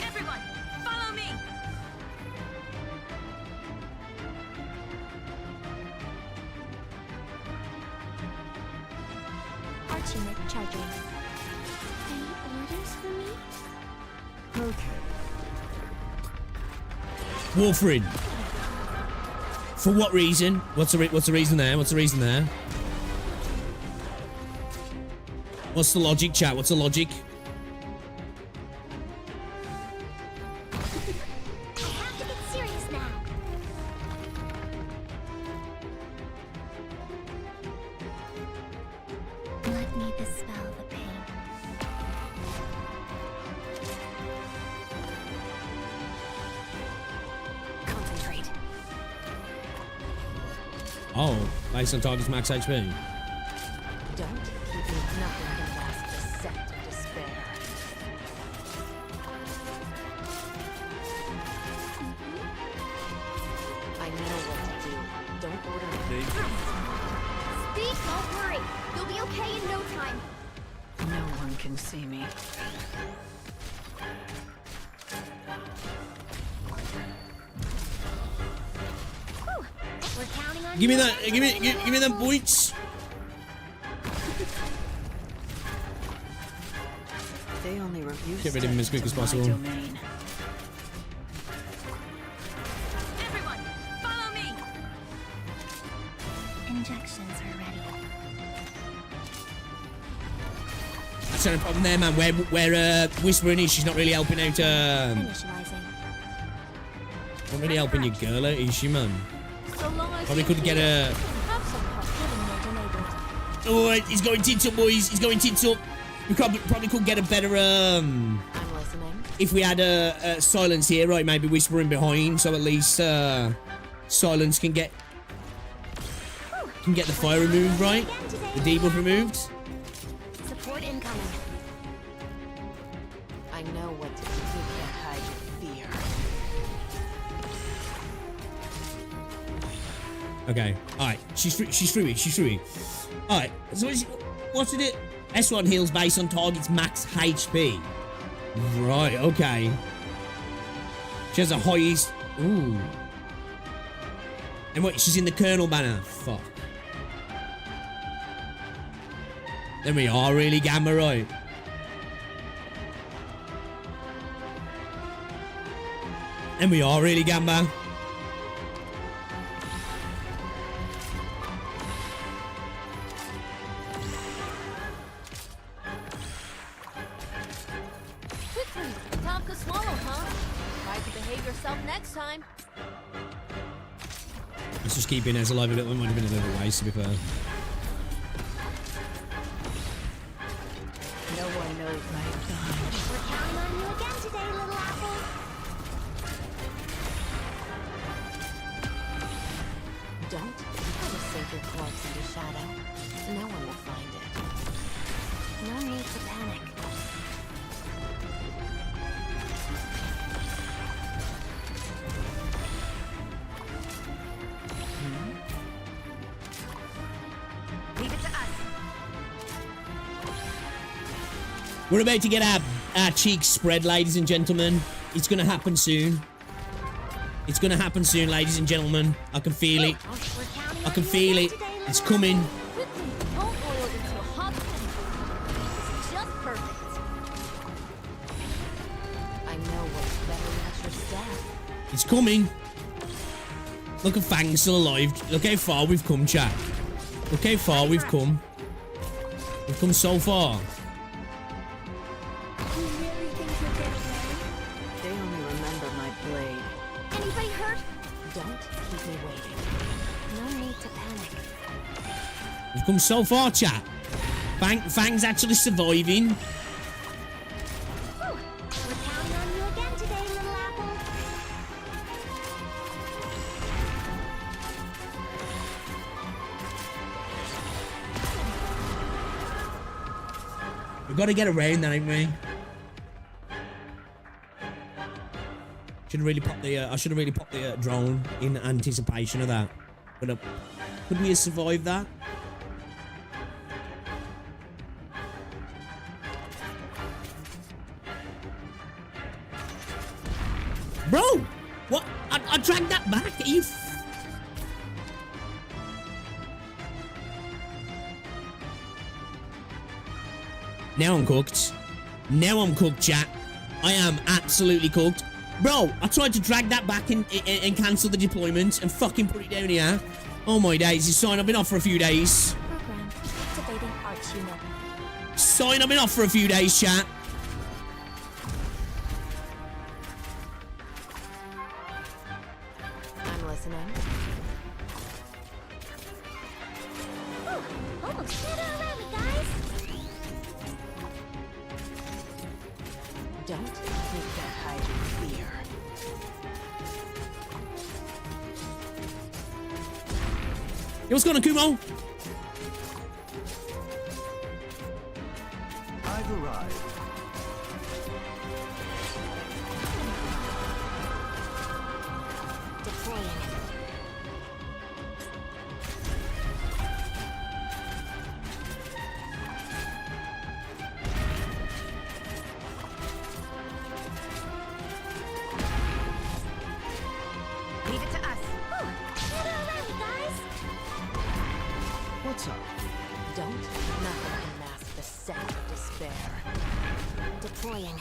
Everyone, follow me. Archie charging. Any orders for me? Okay. Wolfrin. For what reason? What's the reason there? What's the reason there? What's the logic, chat? What's the logic? I have to get serious now. Let me dispel the pain. Concentrate. Oh, based on target's max HP. Don't keep me nothing can last the scent of despair. I know what to do. Don't order me. Speak, don't worry. You'll be okay in no time. No one can see me. Whew. We're counting on Give me you that. again Give today, me them Apple. points. They only review Get rid of him as quick as possible. Domain. Everyone, follow me. Injections are ready. That's the only problem there, man. Where Whispering is, she's not really helping out. Initializing. Not really helping your girl out, is she, man? So long as Probably you couldn't get a. have some help. Hidden mode enabled. Oh, he's going tits up, boys. He's going tits up. We probably could get a better I'm listening. if we had a silence here, right? Maybe Whispering behind, so at least silence can get the fire removed, right? The debuff removed. Support incoming. I know what to do. You can't hide your fear. Okay. All right. She's free. All right. So what's it? S1 heals based on target's max HP. Right. Okay. She has the highest. Ooh. And what? She's in the Colonel banner. Fuck. Then we are really gamma, right? And we are really gamma. Quickly, time to swallow, huh? Try to behave yourself next time. Let's just keep Inez alive a little. It might have been a little waste, to be fair. No one knows my time. We're counting on you again today, little apple. Don't ever sink corpse into shadow. No one will find it. No need to panic. Leave it to us. We're about to get our cheeks spread, ladies and gentlemen. It's gonna happen soon. It's gonna happen soon, ladies and gentlemen. I can feel it. I can feel it. It's coming. It's coming. Look at Fang still alive. Look how far we've come, chat. Look how far we've come. We've come so far. They only remember my blade. Anybody hurt? Don't keep me waiting. No need to panic. We've come so far, chat. Fang's actually surviving. We're counting on you again today, little apple. We've got to get around that, ain't we? Should have really popped the. I should have really popped the drone in anticipation of that. But could we have survived that? Bro, what? I dragged that back. Are you? Now I'm cooked. Now I'm cooked, chat. I am absolutely cooked. Bro, I tried to drag that back and cancel the deployment and fucking put it down here. Oh my days, it's sign. I've been off for a few days. Program activating arch unit. Sign, I've been off for a few days, chat. I'm listening. Ooh, almost got it around me, guys. Don't think that hides your fear. Yo, what's going on, Kumo? I've arrived. Deploying. Leave it to us. Ooh, get it around me, guys. What's up? Don't nothing can mask the scent of despair. Deploying.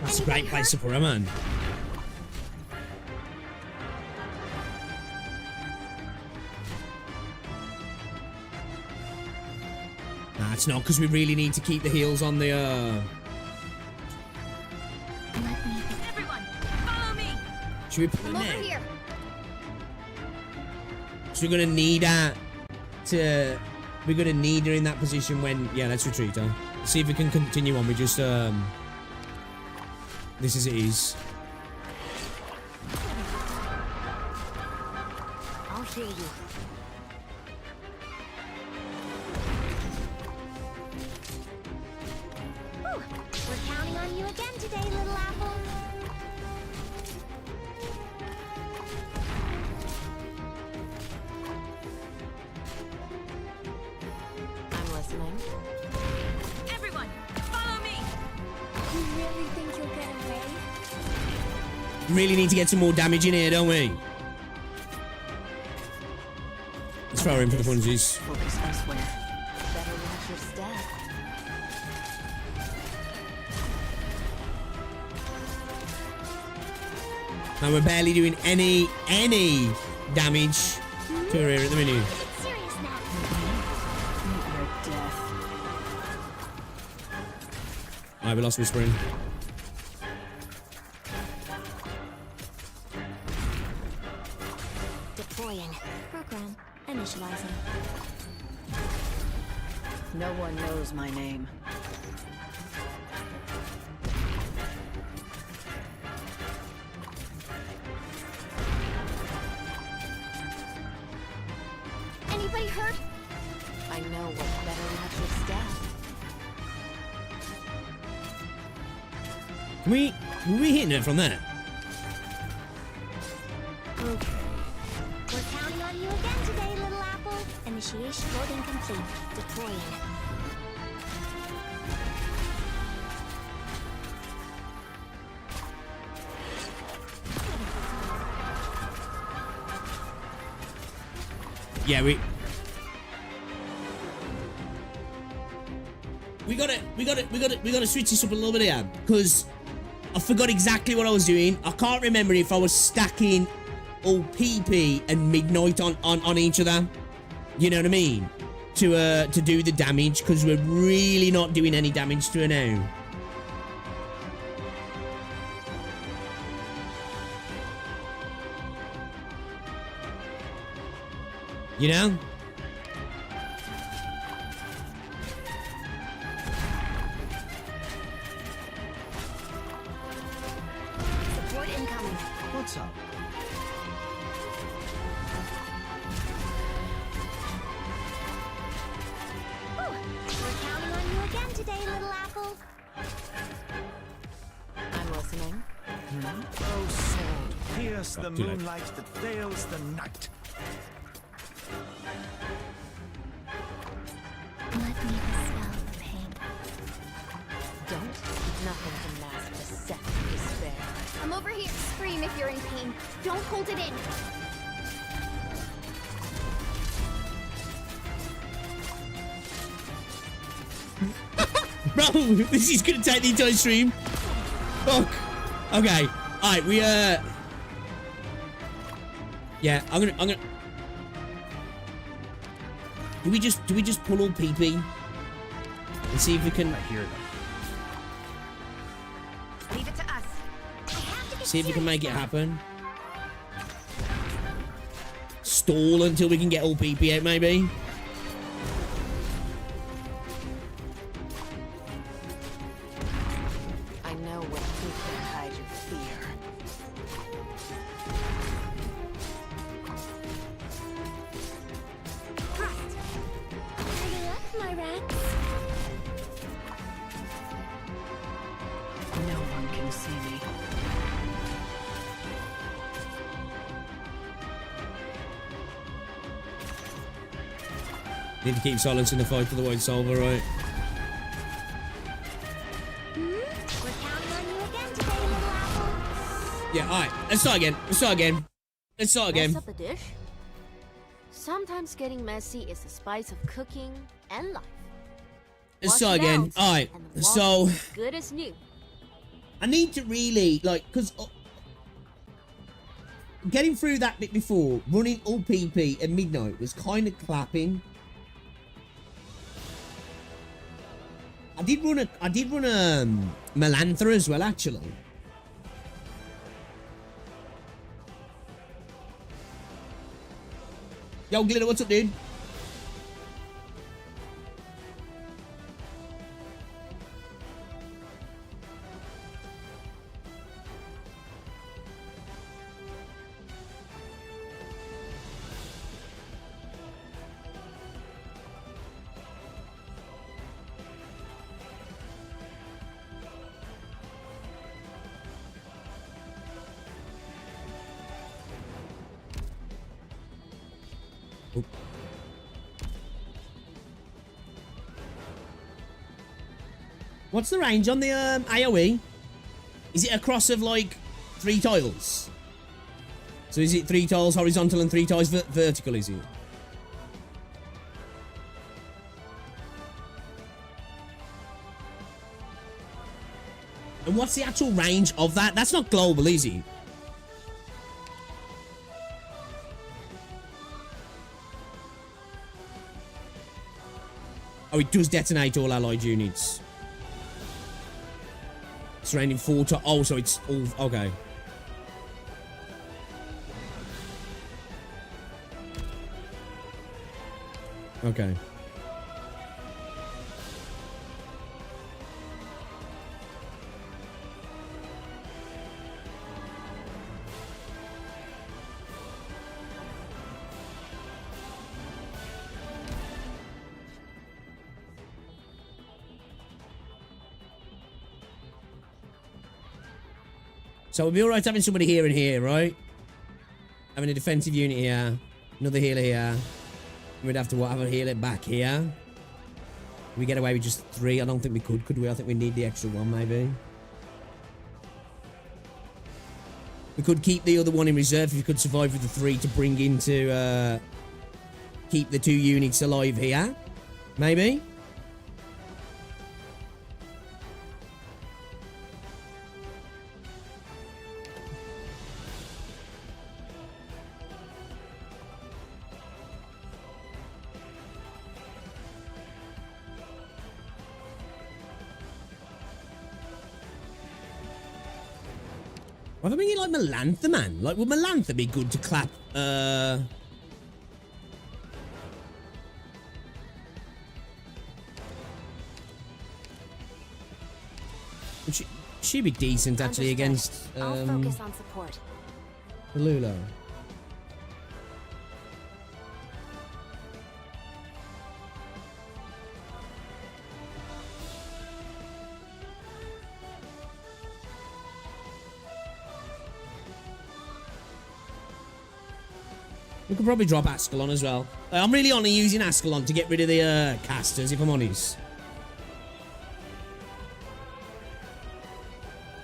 That's a great place to put her, man. Nah, it's not, because we really need to keep the heels on the, Everyone, follow me. Should we put her Come over there? here. So we're gonna need her to... We're gonna need her in that position when... Yeah, let's retreat her. See if we can continue on. We just, This is it is. I'll heal you. Ooh, we're counting on you again today, little apple. I'm listening. Everyone, follow me. You really think you'll get away? Really need to get some more damage in here, don't we? Let's throw her in for the funsies. Focus elsewhere. Better watch your step. And we're barely doing any damage to her here at the minute. It's serious now. Meet your death. Alright, we lost Whispering. Deploying. Program initializing. No one knows my name. Anybody hurt? I know what better match with staff. Can we hitting it from there? Okay. We're counting on you again today, little apple. Initiation loading complete. Deploying. Yeah, we gotta switch this up a little bit here, because I forgot exactly what I was doing. I can't remember if I was stacking OPP and Midnight on each other. You know what I mean? To do the damage, because we're really not doing any damage to her now. You know? Support incoming. What's up? We're counting on you again today, little apple. I'm listening. Oh, sword, pierce the too late. moonlight that veils the night. Let me dispel the pain. Don't. Nothing can mask the second despair. I'm over here. Scream if you're in pain. Don't hold it in. Bro, this is gonna take the entire stream. Fuck. Okay. Alright, we yeah, I'm gonna Do we just pull all PP? And see if we can I hear them. Leave it to us. see if we can make it happen. Stall until we can get all PP out, maybe. I know what you can hide your fear. Thrust. Hurry up, my rats. No one can see me. Need to keep silence in the fight, otherwise it's over, right? We're counting on you again today, little apple. Yeah, alright. Let's start again. Let's start again. Mess up a dish? Sometimes getting messy is the spice of cooking and life. Let's Wash start it again. out, Alright. and the So wash is good as new. I need to really, like, because getting through that bit before, running all PP at midnight was kind of clapping. I did run a Melantha as well, actually. Yo, Glitter, what's up, dude? What's the range on the AoE? Is it a cross of like 3 tiles? So is it 3 tiles horizontal and 3 tiles vertical, is it? And what's the actual range of that? That's not global, is it? Oh, it does detonate all allied units. Surrounding 4 to... Oh, so it's all... Okay. Okay. So we'll be alright having somebody here and here, right? Having a defensive unit here. Another healer here. We'd have to have a healer back here. Can we get away with just 3? I don't think we could we? I think we need the extra one, maybe. We could keep the other one in reserve if we could survive with the 3 to bring into, keep the 2 units alive here. Maybe. What if I mean like Melantha, man? Like, would Melantha be good to clap, she'd be decent, actually, against, I'll focus on support. Lula. We could probably drop Ascalon as well. I'm really only using Ascalon to get rid of the casters, if I'm honest.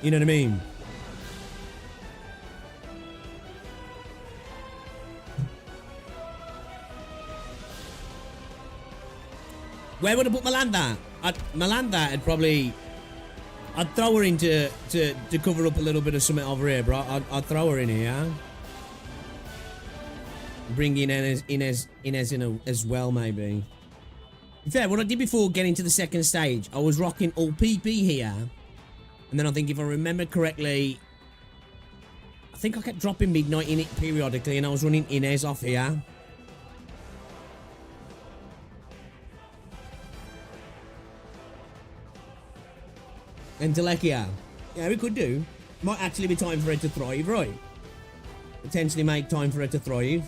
You know what I mean? Where would I put Melantha? Melantha would probably... I'd throw her in to cover up a little bit of something over here, bro. I'd throw her in here. Bring in Inez in as well, maybe. In fact, what I did before getting to the second stage, I was rocking all PP here. And then I think if I remember correctly, I think I kept dropping Midnight in it periodically and I was running Inez off here. And Telekia. Yeah, we could do. Might actually be time for her to thrive, right? Potentially make time for her to thrive.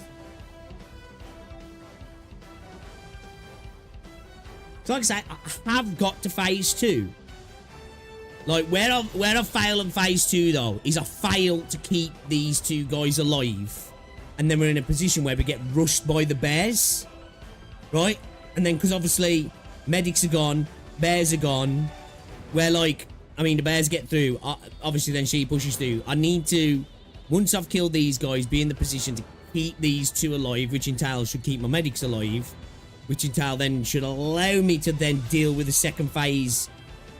So like I say, I have got to phase 2. Like, where I fail in phase 2, though, is I fail to keep these 2 guys alive. And then we're in a position where we get rushed by the bears. Right? And then, because obviously, medics are gone, bears are gone. Where, like, I mean, the bears get through. Obviously, then she pushes through. I need to, once I've killed these guys, be in the position to keep these 2 alive, which entails should keep my medics alive. Which entail then should allow me to then deal with the second phase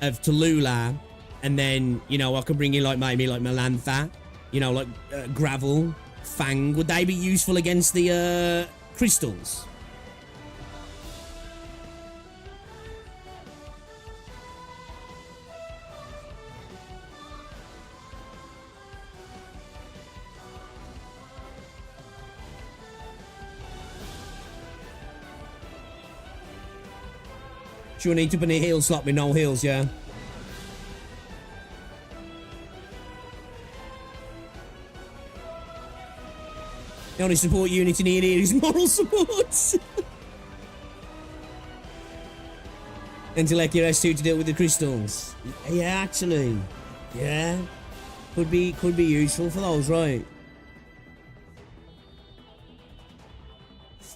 of Tallulah. And then, you know, I can bring in like maybe like Melantha. You know, like Gravel, Fang. Would they be useful against the crystals? She'll need to put a heal slot with no heals, yeah. The only support unit in here is moral support. And to like your S2 to deal with the crystals. Yeah, actually. Yeah. Could be useful for those, right?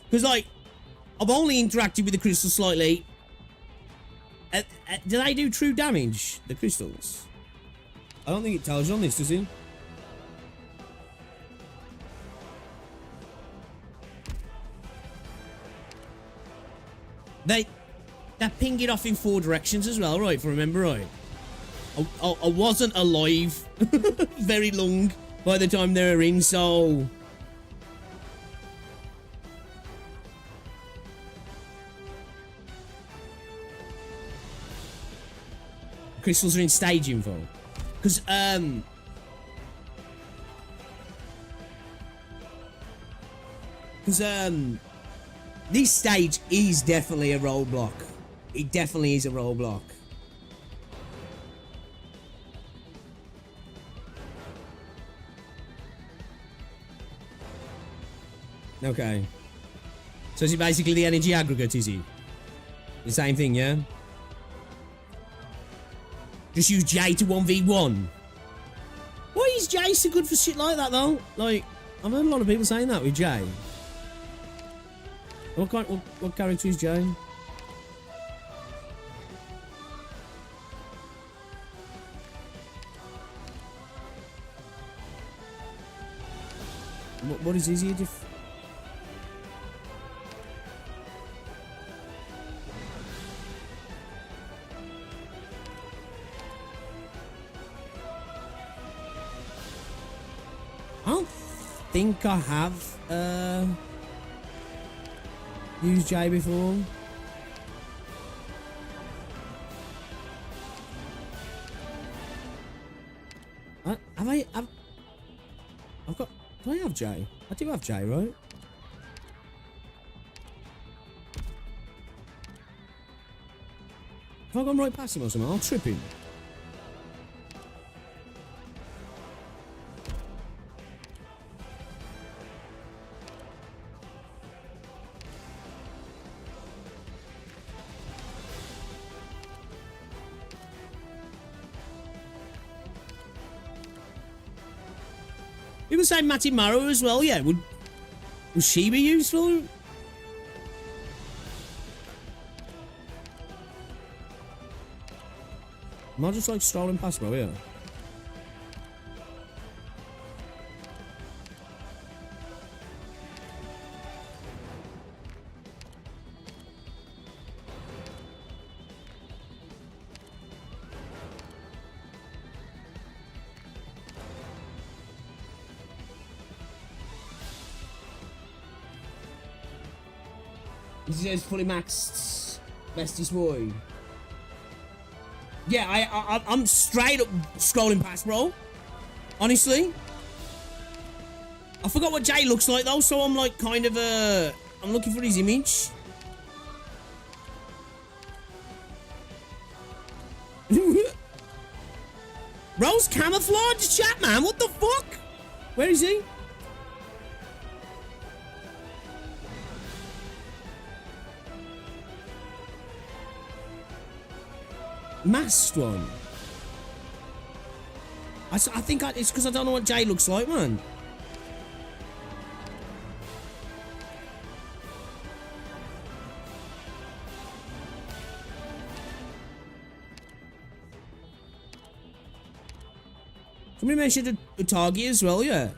Because, like, I've only interacted with the crystals slightly. Do they do true damage, the crystals? I don't think it tells you on this, does it? They ping it off in 4 directions as well, right? If I remember right. I wasn't alive very long by the time they were in, so... Crystals are in stage info. Because, this stage is definitely a roadblock. It definitely is a roadblock. Okay. So is it basically the energy aggregate, is he? The same thing, yeah? Just use J to 1v1. Why are is Jay so good for shit like that though? Like, I've heard a lot of people saying that with Jay. What character is Jay? What is he? I don't think I have used Jay before. Do I have Jay? I do have Jay, right? Have I gone right past him or something? I'll trip him. People say Matty Marrow as well, yeah. Would she be useful? Am I just like strolling past, bro? Yeah. He says fully maxed bestest boy. Yeah, I'm straight up scrolling past, bro. Honestly. I forgot what Jay looks like though, so I'm like kind of I'm looking for his image. Bro's camouflage chat, man. What the fuck? Where is he? Masked one. I think it's because I don't know what Jay looks like, man. Somebody mentioned a Utagi as well, yeah.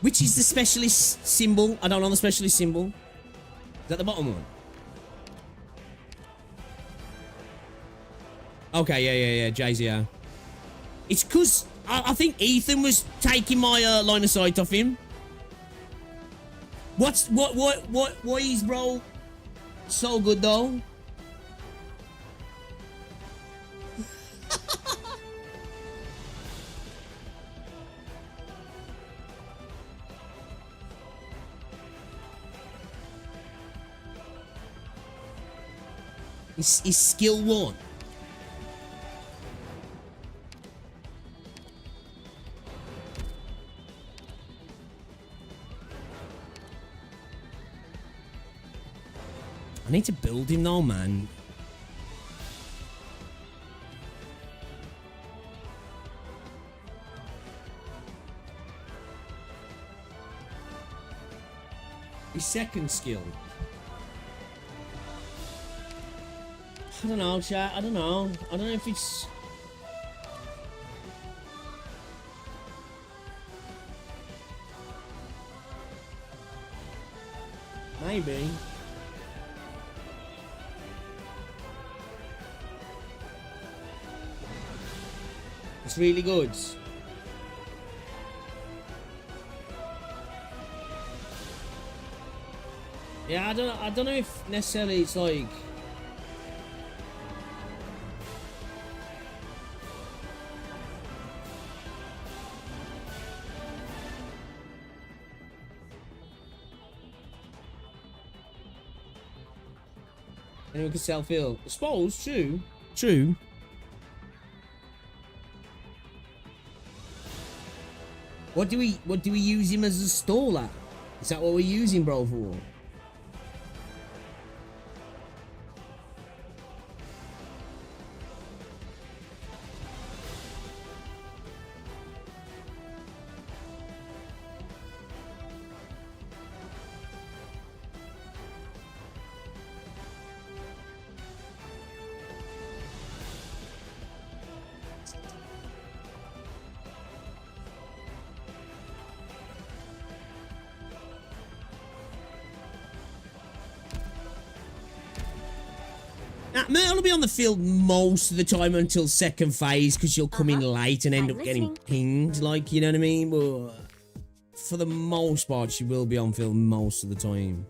Which is the specialist symbol? I don't know the specialist symbol. Is that the bottom one? Okay, yeah, Jay's here. It's because I think Ethan was taking my line of sight off him. Why is bro so good though? Is skill 1. I need to build him though, man. His second skill. I don't know, chat. I don't know. I don't know if it's... Maybe. It's really good. Yeah, I don't know if necessarily it's like... Anyone can self-heal. I suppose, true. True. What do we use him as a stall at? Is that what we're using bro for? Myrtle will be on the field most of the time until second phase because she'll come in late and end up getting pinged, like, you know what I mean? But for the most part, she will be on field most of the time.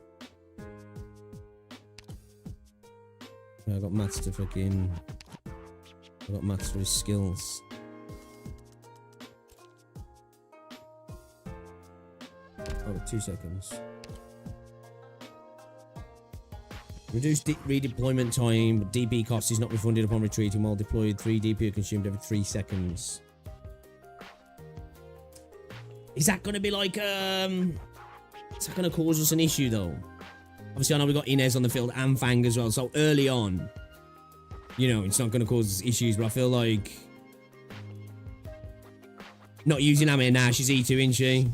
I got Mats to fucking... I got Mats for his skills. Oh, 2 seconds. Reduced redeployment time, but DP cost is not refunded upon retreating. While deployed, 3 DP are consumed every 3 seconds. Is that going to be like, is that going to cause us an issue, though? Obviously, I know we got Inez on the field and Fang as well, so early on, you know, it's not going to cause us issues, but I feel like... Not using Amir now, she's E2, isn't she?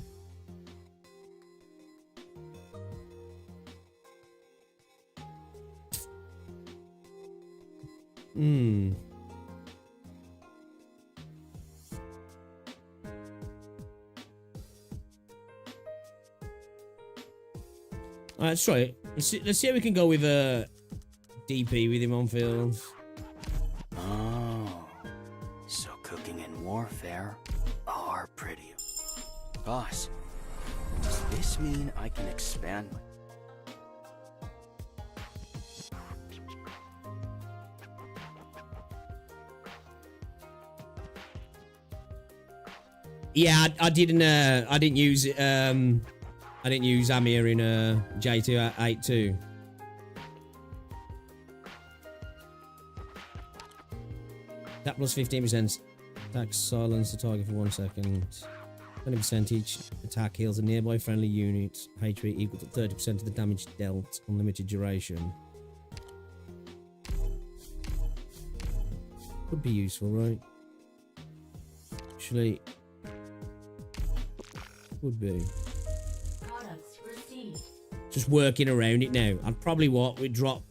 Alright, let's try it. Let's see how we can go with DP with him on field. Oh, so cooking and warfare are pretty. Boss, does this mean I can expand my... Yeah, I didn't use it. I didn't use Amir in JT8-3. That plus 15% attack silence the target for 1 second. 20% each attack heals a nearby friendly unit. HP equal to 30% of the damage dealt. Unlimited duration. Could be useful, right? Actually, would be. Just working around it now. I'd probably we'd drop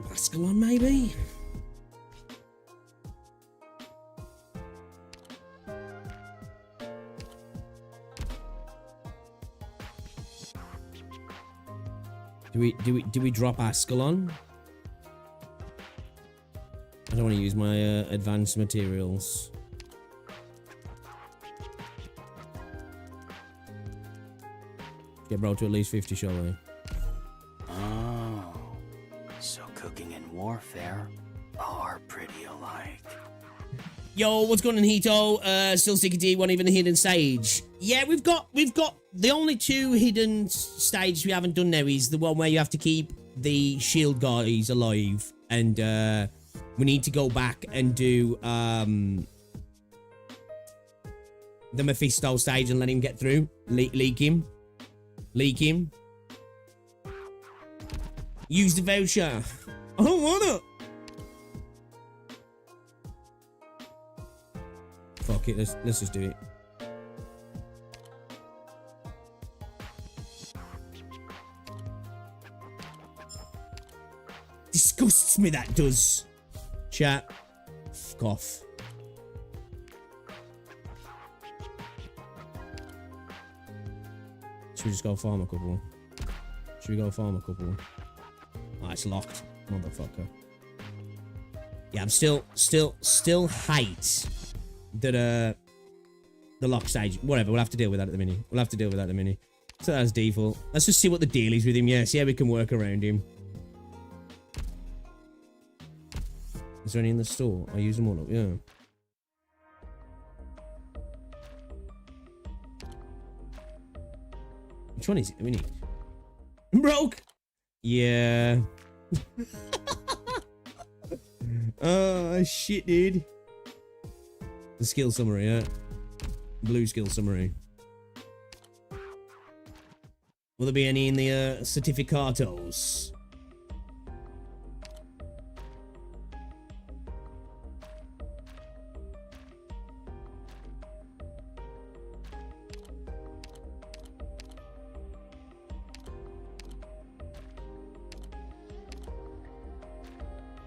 Ascalon maybe. Do we drop Ascalon? I don't want to use my advanced materials. Get bro to at least 50, shall we? Oh, so cooking and warfare are pretty alike. Yo, what's going on, Hito? Still sticking to D1, even the hidden stage. Yeah, we've got the only 2 hidden stages we haven't done now is the one where you have to keep the shield guys alive, and we need to go back and do the Mephisto stage and let him get through. Leak him. Use the voucher. I don't wanna. Fuck it, let's just do it. Disgusts me, that does. Chat. Fuck off. Should we just go farm a couple? Should we go farm a couple? Ah, it's locked, motherfucker. Yeah, I'm still hate that the lock stage. Whatever, we'll have to deal with that at the minute. So that's default. Let's just see what the deal is with him. Yeah, see how we can work around him. Is there any in the store? I use them all up. Yeah. Which one is it that we need? Broke! Yeah. Oh, shit, dude. The skill summary, yeah. Blue skill summary. Will there be any in the certificatos?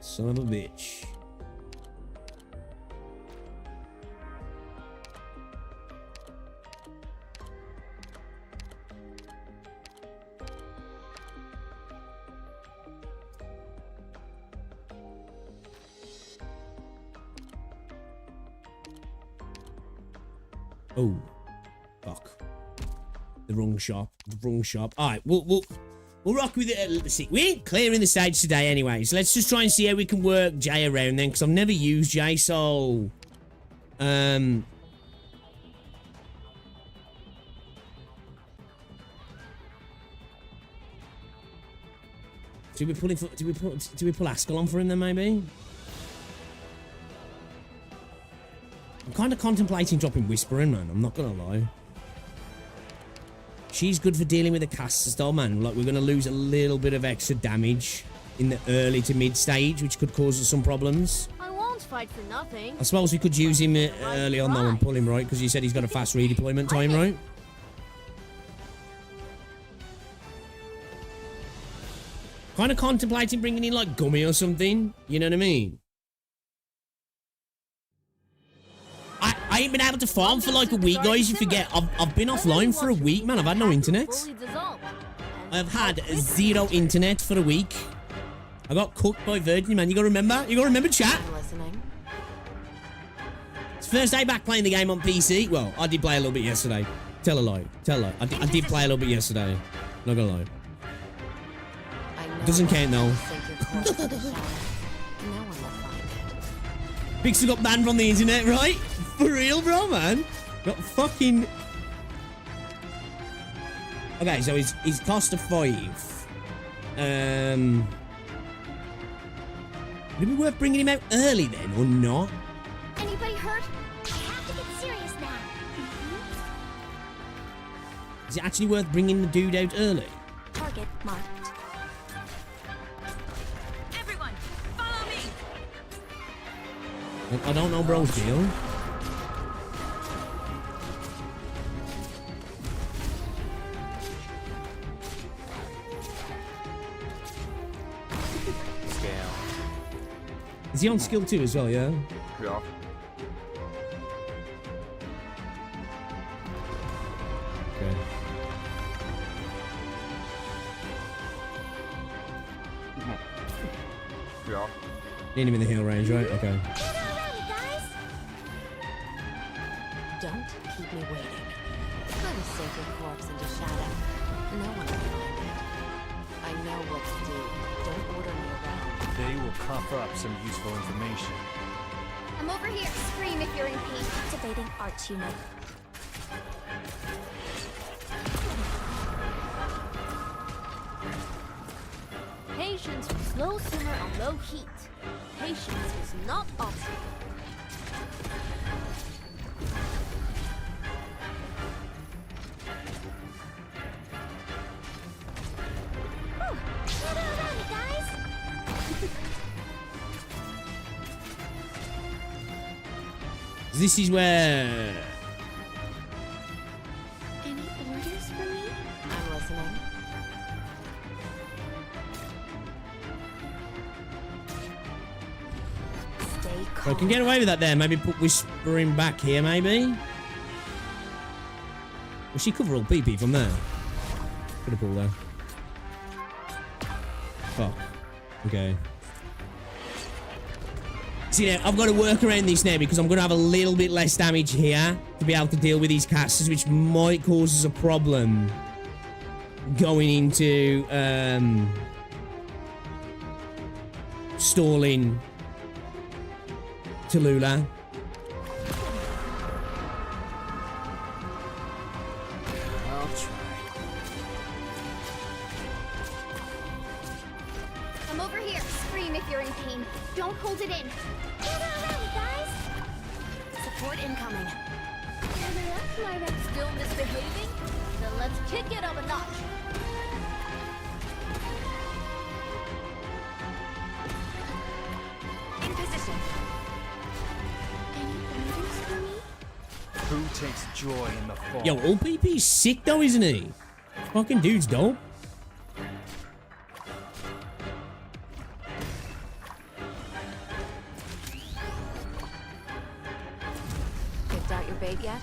Son of a bitch. Oh, fuck. The wrong shop. The wrong shop. All right, we'll rock with it. Let's see. We ain't clearing the stage today anyway, so let's just try and see how we can work Jay around then, because I've never used Jay, so... Do we pull Haskell on for him then, maybe? I'm kind of contemplating dropping Whispering, man. I'm not gonna lie. She's good for dealing with the casters, though, man. Like, we're gonna lose a little bit of extra damage in the early to mid stage, which could cause us some problems. I won't fight for nothing. I suppose we could use him early on, though, and pull him, right? Because you said he's got a fast redeployment time, right? Kind of contemplating bringing in, like, Gummy or something. You know what I mean? I ain't been able to farm for, like, a week, guys. You forget. I've been offline for a week, man. I've had no internet. I've had 0 internet for a week. I got cooked by Virgin, man. You gotta remember? You gotta remember, chat? It's first day back playing the game on PC. Well, I did play a little bit yesterday. Tell a lie. Tell a lie. I did play a little bit yesterday. Not gonna lie. Doesn't count, though. Pixel got banned from the internet, right? For real, bro, man. Got fucking... Okay, so he's cost of 5. Would it be worth bringing him out early then, or not? Anybody hurt? I have to get serious now. Is it actually worth bringing the dude out early? Target marked. Everyone, follow me. I don't know bro's deal. Is he on skill 2 as well, yeah? Yeah. Okay. Yeah. Need him in the heal range, right? Okay. Don't keep me waiting. Put a sacred corpse into shadow. No one will find it. I know what to do. Don't order me around. They will cough up some useful information. I'm over here. Scream if you're in pain. Activating arch unit. Patience with slow simmer on low heat. Patience is not optional. This is where... Any orders for me? I'm listening. Stay I calm. can get away with that there. Maybe put Whispering back here, maybe? Will she cover all PP from there? Could have pulled there. Fuck. Okay. See, now, I've got to work around this now because I'm going to have a little bit less damage here to be able to deal with these casters, which might cause us a problem going into stalling Tallulah. I'll try. I'm over here. Scream if you're in pain. Don't hold it in. Get already, guys. Support incoming. My Still misbehaving? Then let's kick it up a notch. In position. Any orders for me? Who takes joy in the fall? Yo, OPP's sick though, isn't he? Fucking dude's dope. Picked out your bait yet?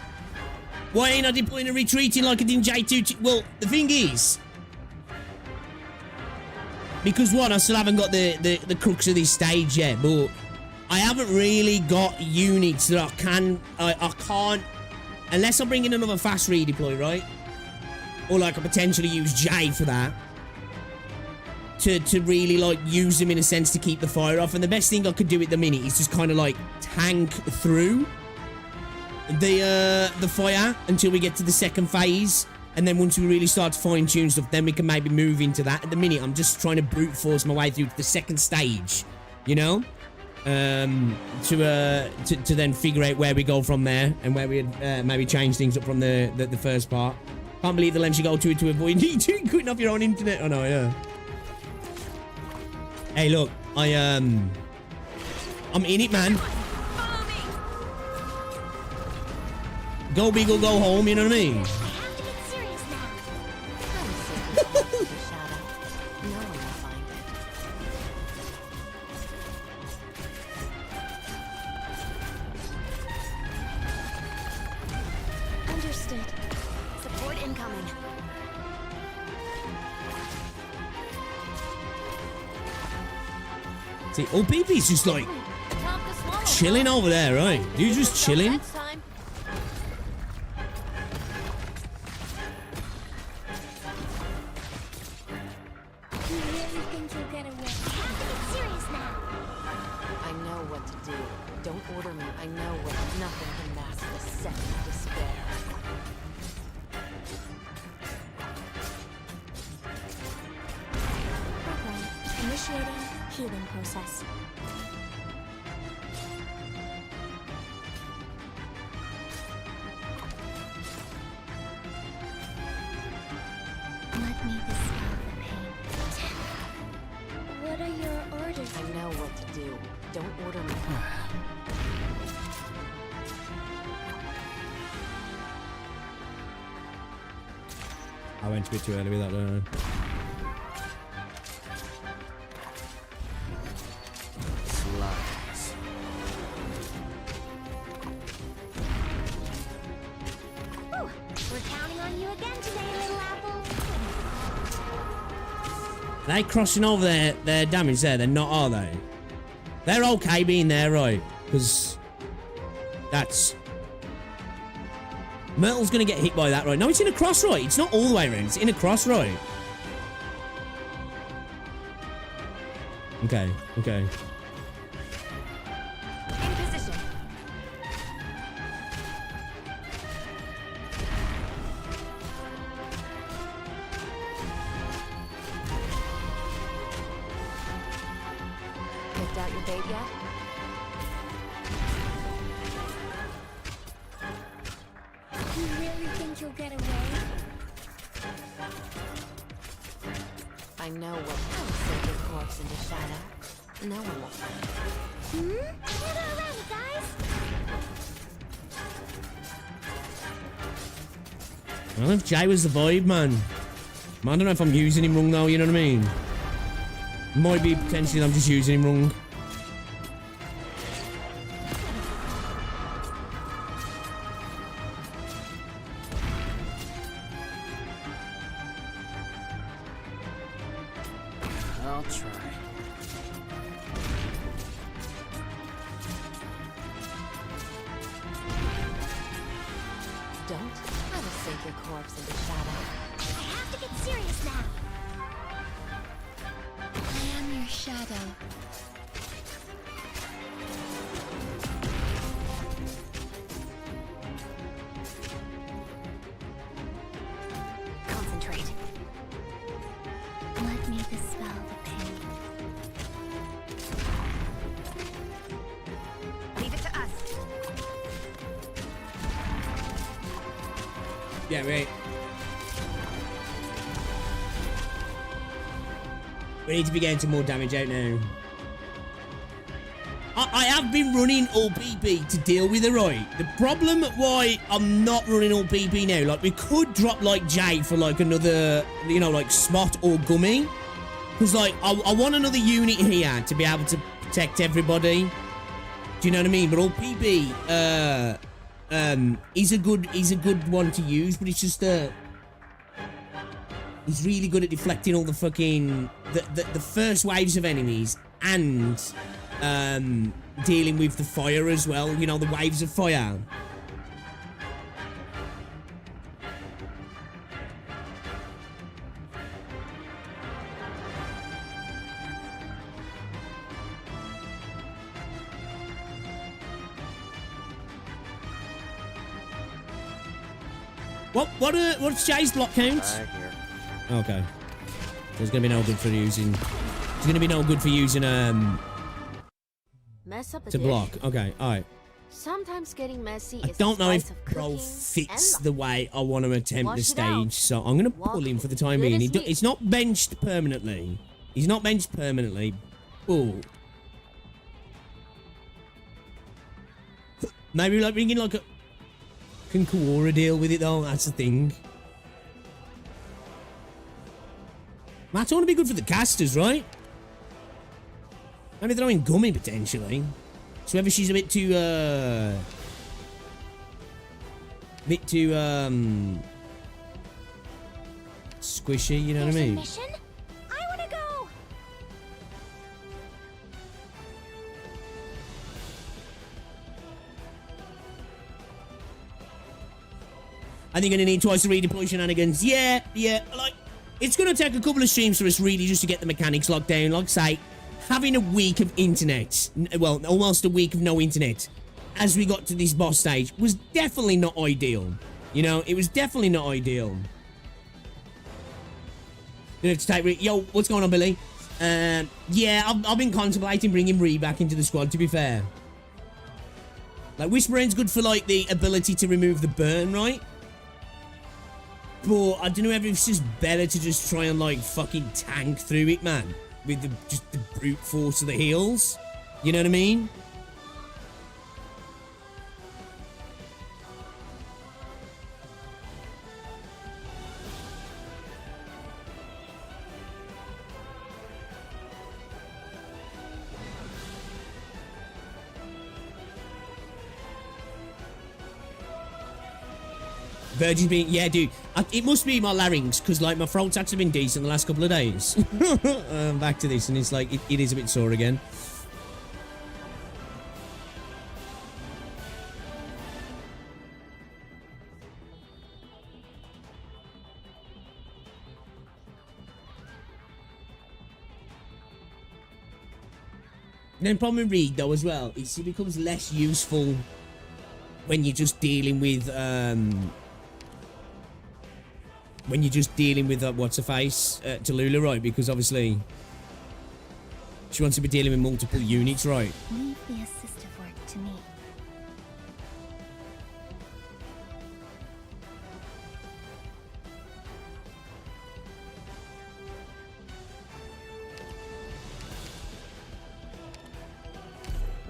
Why ain't I deploying and retreating like I did in JT8-3? Well, the thing is... Because one, I still haven't got the crux of this stage yet, but I haven't really got units that I can't unless I bring in another fast redeploy, right? Or like I potentially use Jay for that. To really like use him in a sense to keep the fire off. And the best thing I could do at the minute is just kind of like tank through the fire until we get to the second phase. And then once we really start to fine tune stuff, then we can maybe move into that. At the minute, I'm just trying to brute force my way through to the second stage, you know? To then figure out where we go from there and where we maybe change things up from the first part. Can't believe the lengths you go to avoid cutting off your own internet. Oh no, yeah. Hey, look, I'm in it, man. Go big or go home, you know what I mean? Understood. Support incoming. See, OPP's just like chilling over there, right? You're just chilling. I know what to do. Don't order me. I know what. Nothing can mask the scent of despair. Okay. Initiating healing process. Let me dispel the pain. What are your orders? I know what to do. Don't order me. I went a bit too early with that, don't I? Slides. Ooh, we're counting on you again today, little apple. They crossing over their damage there, they're not, are they? They're okay being there, right? Because that's... Myrtle's gonna get hit by that, right? No, it's in a cross, right? It's not all the way around, it's in a cross, right? Okay, okay. In position. Picked out your bait yet? You really think you'll get away? I know what sacred corpse in the shadow. No one will find it. Gather around, guys. Well, if Jay was the vibe, man. I don't know if I'm using him wrong, though, you know what I mean? Might be potentially I'm just using him wrong. I'll try. Don't let us sink your corpse into shadow. I have to get serious now. I am your shadow. Concentrate. Let me dispel the pain. Leave it to us. Yeah, right. We need to be getting some more damage out now. I have been running all PP to deal with the right. The problem why I'm not running all PP now, like we could drop like Jay for like another, you know, like Spot or Gummy. Because like I want another unit here to be able to protect everybody. Do you know what I mean? But all PP is a good one to use, but it's just he's really good at deflecting all the fucking the first waves of enemies and dealing with the fire as well, you know, the waves of fire. What's Jay's block count? Right here. Okay. So it's gonna be no good for using. It's gonna be no good for using Mess up a to dish. block. Okay, all right. Sometimes getting messy I is don't the know spice if of Pro cooking fits and the way I want to attempt Wash the it out. stage, so I'm gonna Walk pull him for the as time good being. as new. He's not benched permanently. He's not benched permanently. Oh. Maybe like bringing like a Conquora deal with it though. That's the thing. Matt, I want to be good for the casters, right? Maybe throwing Gummy potentially. So whether she's a bit too squishy, you know what I mean? Mission? I wanna go! I think I'm gonna need twice to redeploy shenanigans. Yeah, like, it's gonna take a couple of streams for us really just to get the mechanics locked down. Like say, having a week of internet, well, almost a week of no internet, as we got to this boss stage, was definitely not ideal. You know, it was definitely not ideal. Gonna have to take yo, what's going on, Billy? Yeah, I've been contemplating bringing Ree back into the squad, to be fair. Like, Whispering's good for, like, the ability to remove the burn, right? But I don't know if it's just better to just try and, like, fucking tank through it, man. With just the brute force of the heals. You know what I mean? Virgin's being, yeah, dude. It must be my larynx, because, like, my throat's actually been decent the last couple of days. Back to this, and it's like, it is a bit sore again. And then problem with Reed, though, as well, is he becomes less useful when you're just dealing with, what's her face, Tallulah, right? Because obviously she wants to be dealing with multiple units, right? Leave the assistive work to me.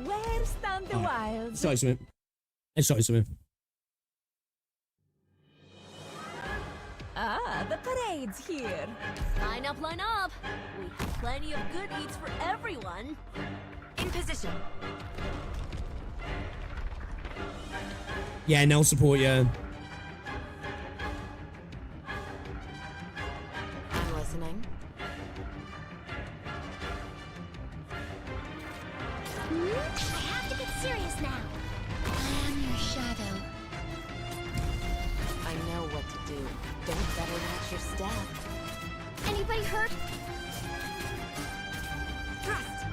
Where stand the wild? Sorry, something. Sorry, something. Ah, the parade's here. Line up, line up. We have plenty of good eats for everyone. In position. Yeah, no support, yeah. I'm listening. I have to get serious now. I am your shadow. I know what to do. Don't better watch your step. Anybody hurt? Thrust.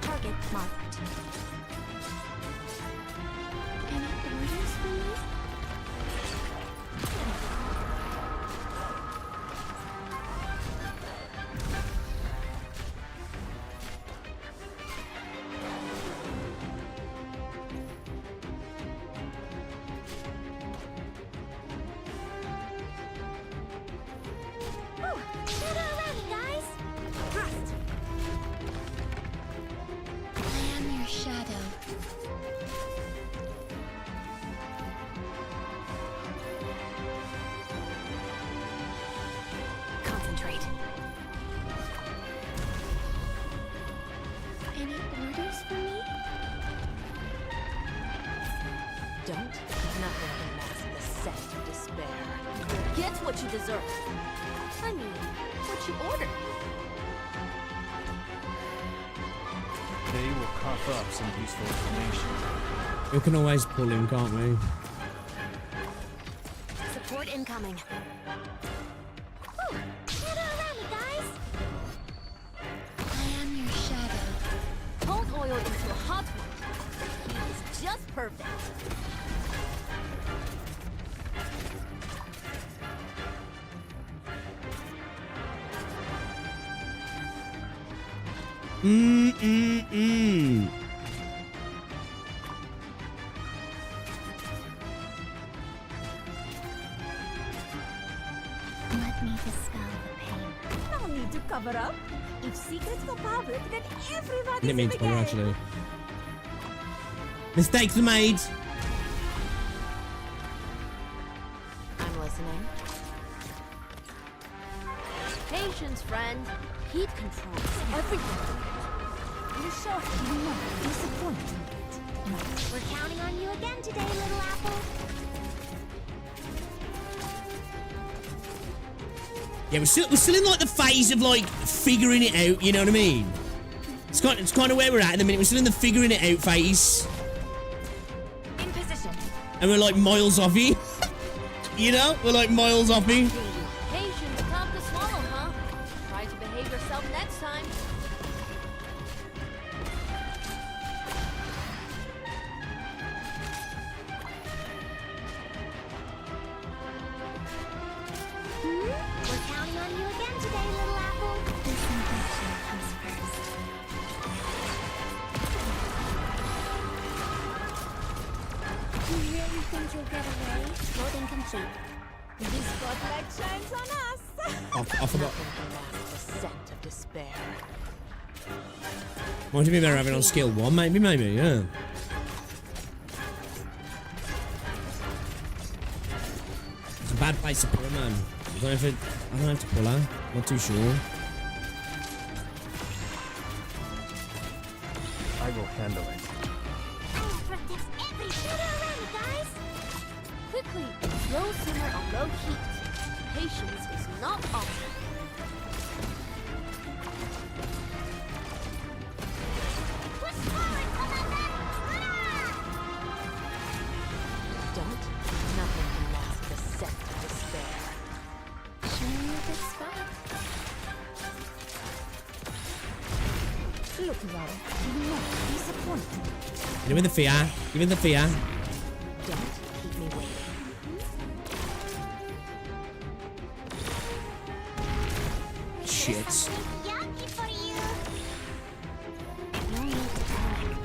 Target marked. Any orders for me? Shadow ready, guys! Thrust. I am your shadow. Concentrate. Any orders for me? Don't nothing can mask the scent of despair. Get what you deserve. I mean, what you ordered. They will cough up some useful information. We can always pull him, can't we? Support incoming. Woo! Shadow ready, guys! I am your shadow. Cold oil into a hot one. Heat is Let me dispel the pain. No need to cover up. If secrets go public, then everybody's Didn't mean in to the bother, game. actually. Mistakes were made. I'm listening. Patience, friend. Heat control is everything. You sure have not disappointed. We're counting on you again today, little apple. Yeah, we're still in like the phase of like figuring it out. You know what I mean? It's kind of where we're at the minute. We're still in the figuring it out phase, In position. and we're like miles off you. You know, we're like miles off you. Patience, tough to swallow, huh? Try to behave yourself next time. We're counting on you again today, little apple. This infection comes first. You really think you'll get away? Loading complete. This spotlight shines on us. I forgot. Nothing can mask the scent of despair. Might be better having on skill 1, maybe, yeah. It's a bad place to put her, man. I don't have to pull her. Not too sure. I will handle it. I will protect every shooter around, guys. Quickly, slow simmer on low heat. Patience is not optional. Push forward, Commander! Don't. Nothing can mask the scent of despair. Show me a good spot. Look, Laura, do not disappoint. Give me the fear. Give me the fear. Don't keep me waiting. Shit. Yucky for you. No need to panic.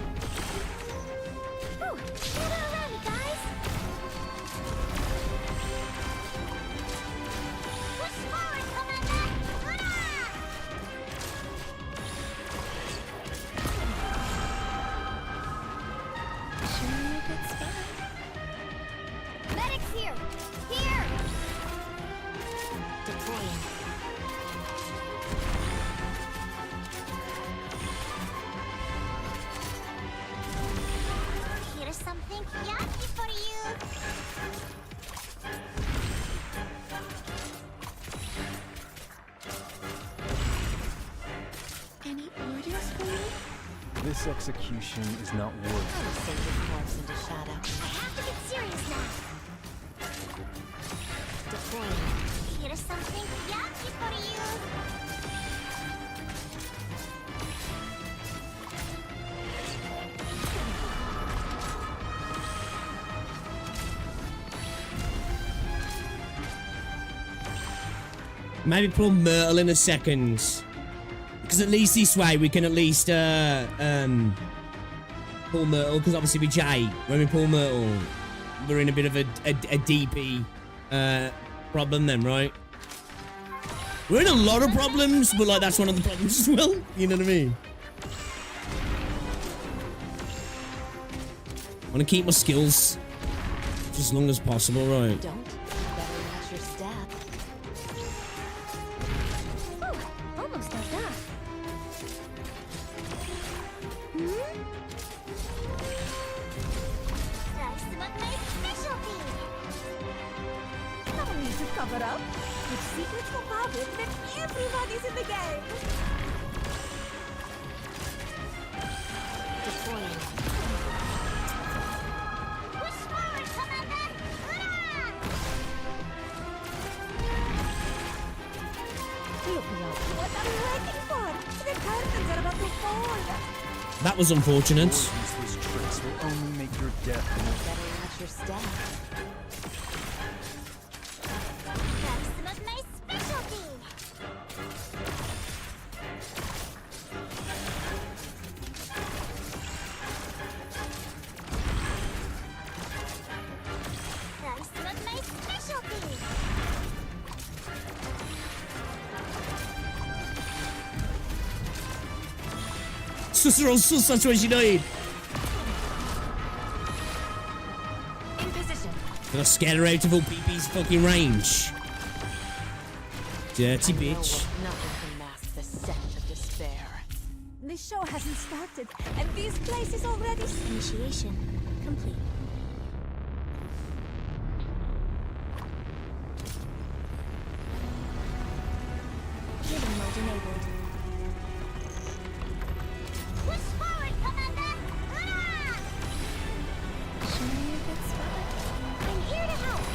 Ooh, shooter around, guys. Push forward, Commander! Hurrah! Show me a good spot. Medics here! Here! Deploying. Here's something yucky for you. Any orders for me? This execution is not worth I'll send your corpse into shadow. I have to get serious now. Deploying. Here's something yucky for you. Maybe pull Myrtle in a second. Because at least this way we can at least pull Myrtle, because obviously with Jay, when we pull Myrtle, we're in a bit of a DP problem then, right? We're in a lot of problems, but like that's one of the problems as well. You know what I mean? I want to keep my skills for as long as possible, right? Don't. Better match your stat. Ooh, almost like that. Rice about my specialty. No need to cover up. If secrets go public, then everybody's in the game. Deploying. Push forward, Commander! Hurrah! Look, Laura, what are you waiting for? The curtains are about to fall. That was unfortunate. Useless tricks will only make your death more. Better match your stat. Rice about my specialty. Sus or sus, that's what she died. In position. Gonna scare her out of OPP's fucking range. Dirty bitch. Nothing can mask the scent of despair. The show hasn't started, and this place is already... Initiation complete. Healing mode enabled. Push forward, Commander! Hurrah! Show me a good spot. I'm here to help.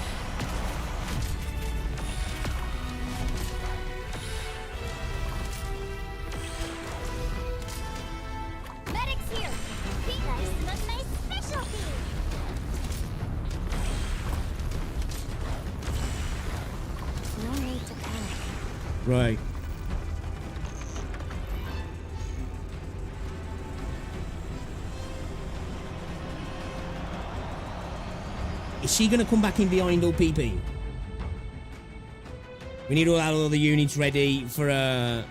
Medics here! Be nice, not my specialty! No need to panic. Right. Is she gonna come back in behind OPP? We need all the units ready for the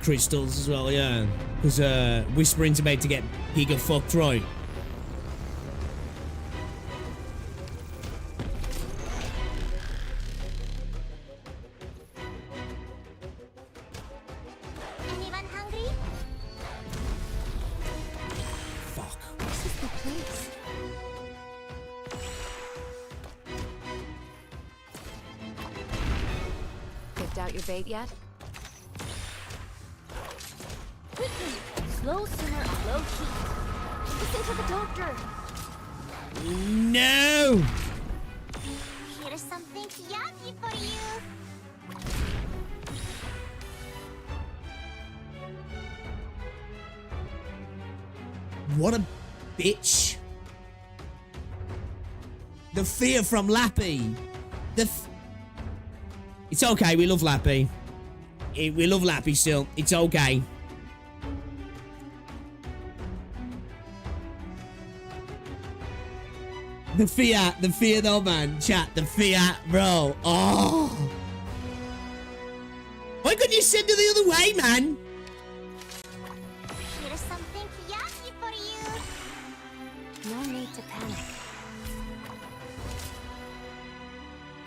crystals as well, yeah. Because Whispering's about to get giga fucked, right? Anyone hungry? Fuck. This is the place. Picked out your bait yet? Slow simmer, low heat. Listen to the doctor. No! Here's something yummy for you. What a bitch. The fear from Lappy. It's okay, we love Lappy. We love Lappy still. It's okay. The fear though, man. Chat, the fear, bro. Oh. Why couldn't you send her the other way, man? Here's something yummy for you. No need to panic.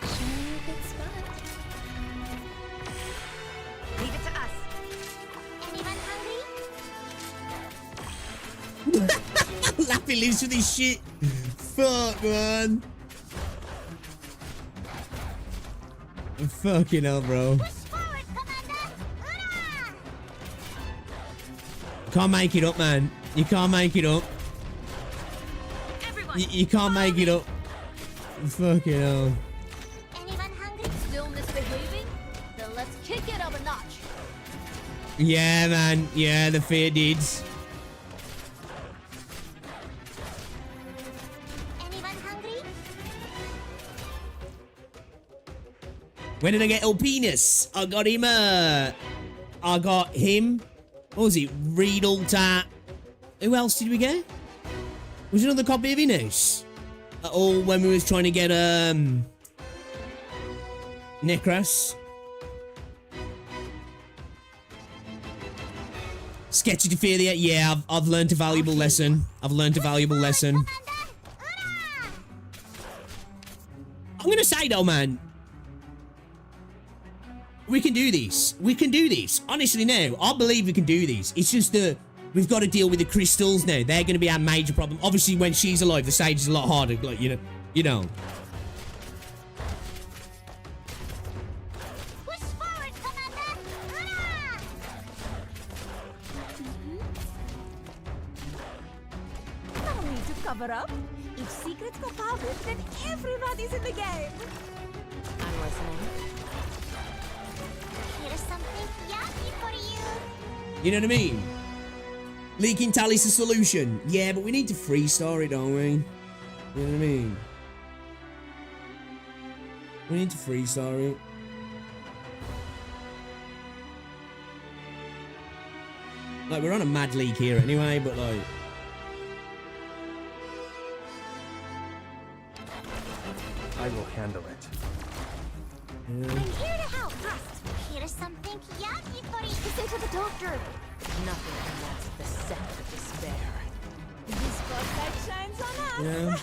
Show me a good spot. Leave it to us. Anyone hungry? Lappy lives with this shit. Fuck, man. Fucking hell, bro. Push forward, Commander! Hurrah! Can't make it up, man. You can't make it up. You can't make it up. Fucking hell. Anyone hungry? Still misbehaving? Then let's kick it up a notch. Yeah, man. Yeah, the fear deeds. Anyone hungry? When did I get Alpinus? I got him, I got him. What was it? Reed Altar. Who else did we get? Was another copy of Inus? Oh, when we was trying to get, Necros. Sketchy to fear the... Yeah, I've learned a valuable lesson. I've learned a valuable lesson. I'm gonna say though, man. We can do this. We can do this. Honestly, now, I believe we can do this. It's just that we've got to deal with the crystals now. They're going to be our major problem. Obviously, when she's alive, the stage is a lot harder. Like, you know. Push forward, Commander! Hurrah! No need to cover up. If secrets go public, then everybody's in the game. I'm listening. Here's something yummy for you. You know what I mean? Leaking tally's the solution. Yeah, but we need to freestar it, don't we? You know what I mean? We need to freestar it. Like, we're on a mad leak here anyway, but like... I will handle it. Yeah. I'm here to help. Trust. Here's something yummy for you. Say to the doctor. Nothing can mask the scent of despair. This spotlight shines on us. Yeah.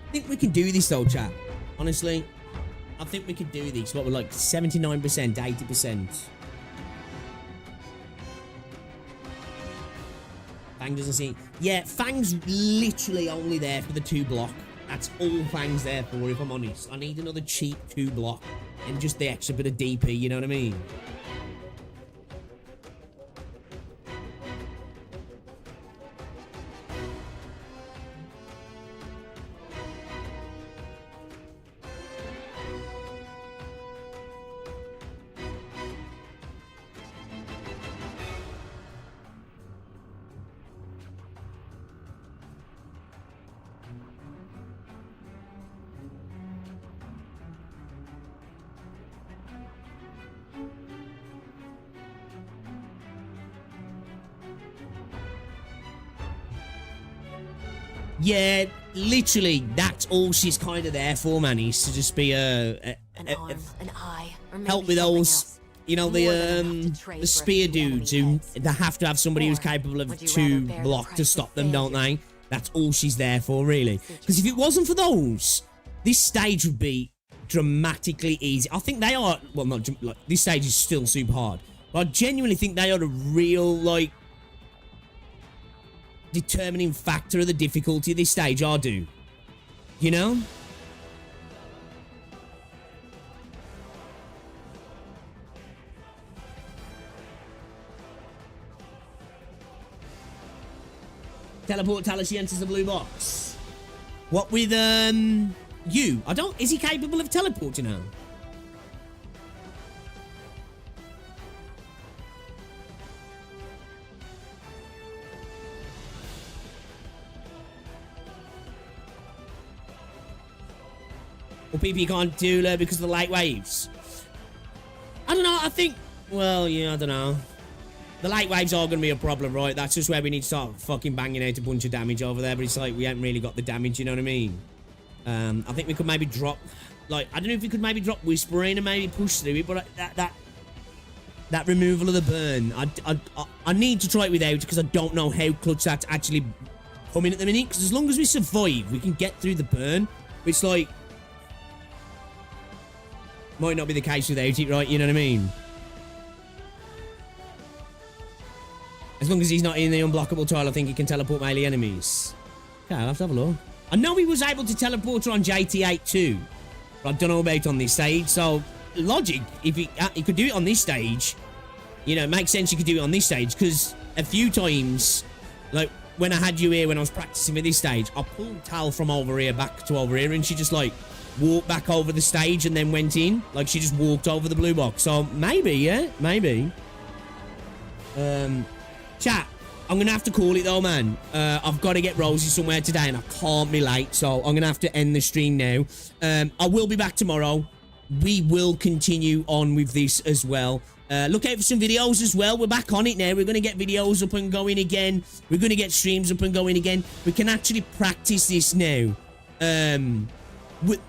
I think we can do this though, chat. Honestly, I think we could do this. What we're like 79%, 80%. Fang doesn't see. Yeah, Fang's literally only there for the 2 block. That's all Fang's there for, if I'm honest. I need another cheap 2 block and just the extra bit of DP, you know what I mean? Yeah, literally, that's all she's kind of there for, man. Is to just be an arm, an eye, or maybe help with something those, else. you know, the spear dudes who they have to have somebody who's capable of 2 block to stop them, don't they? That's all she's there for, really. Because if it wasn't for those, this stage would be dramatically easy. I think they are, well, not like this stage is still super hard, but I genuinely think they are a real like determining factor of the difficulty of this stage. I do, you know. Teleport Talus enters the blue box. What with you? I don't. Is he capable of teleporting now? Or PP can't do that because of the light waves. I don't know. I think. Well, yeah, I don't know. The light waves are going to be a problem, right? That's just where we need to start fucking banging out a bunch of damage over there. But it's like we haven't really got the damage, you know what I mean? I think we could maybe drop, like, I don't know if we could maybe drop Whispering and maybe push through it, but that removal of the burn, I need to try it without because I don't know how clutch that's actually coming at the minute. Because as long as we survive, we can get through the burn. It's like might not be the case without it, right? You know what I mean? As long as he's not in the unblockable tile, I think he can teleport melee enemies. Okay, I'll have to have a look. I know he was able to teleport on JT8-3, but I don't know about on this stage. So, logic, if he could do it on this stage, you know, it makes sense you could do it on this stage, because a few times, like, when I had you here when I was practicing with this stage, I pulled Tal from over here back to over here, and she just, like, walked back over the stage and then went in. Like, she just walked over the blue box. So, maybe, yeah, maybe. Chat, I'm going to have to call it though, man. I've got to get Rosie somewhere today and I can't be late. So I'm going to have to end the stream now. I will be back tomorrow. We will continue on with this as well. Look out for some videos as well. We're back on it now. We're going to get videos up and going again. We're going to get streams up and going again. We can actually practice this now. We're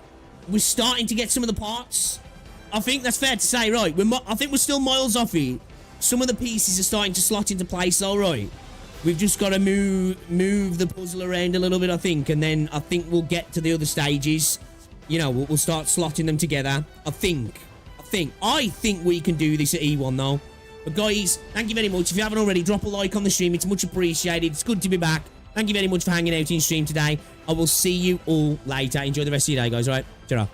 starting to get some of the parts. I think that's fair to say, right? I think we're still miles off it. Some of the pieces are starting to slot into place, all right. We've just got to move the puzzle around a little bit, I think, and then I think we'll get to the other stages. You know, we'll start slotting them together. I think we can do this at E1 though. But guys, thank you very much. If you haven't already, drop a like on the stream. It's much appreciated. It's good to be back. Thank you very much for hanging out in stream today. I will see you all later. Enjoy the rest of your day, guys. All right, ta-ra.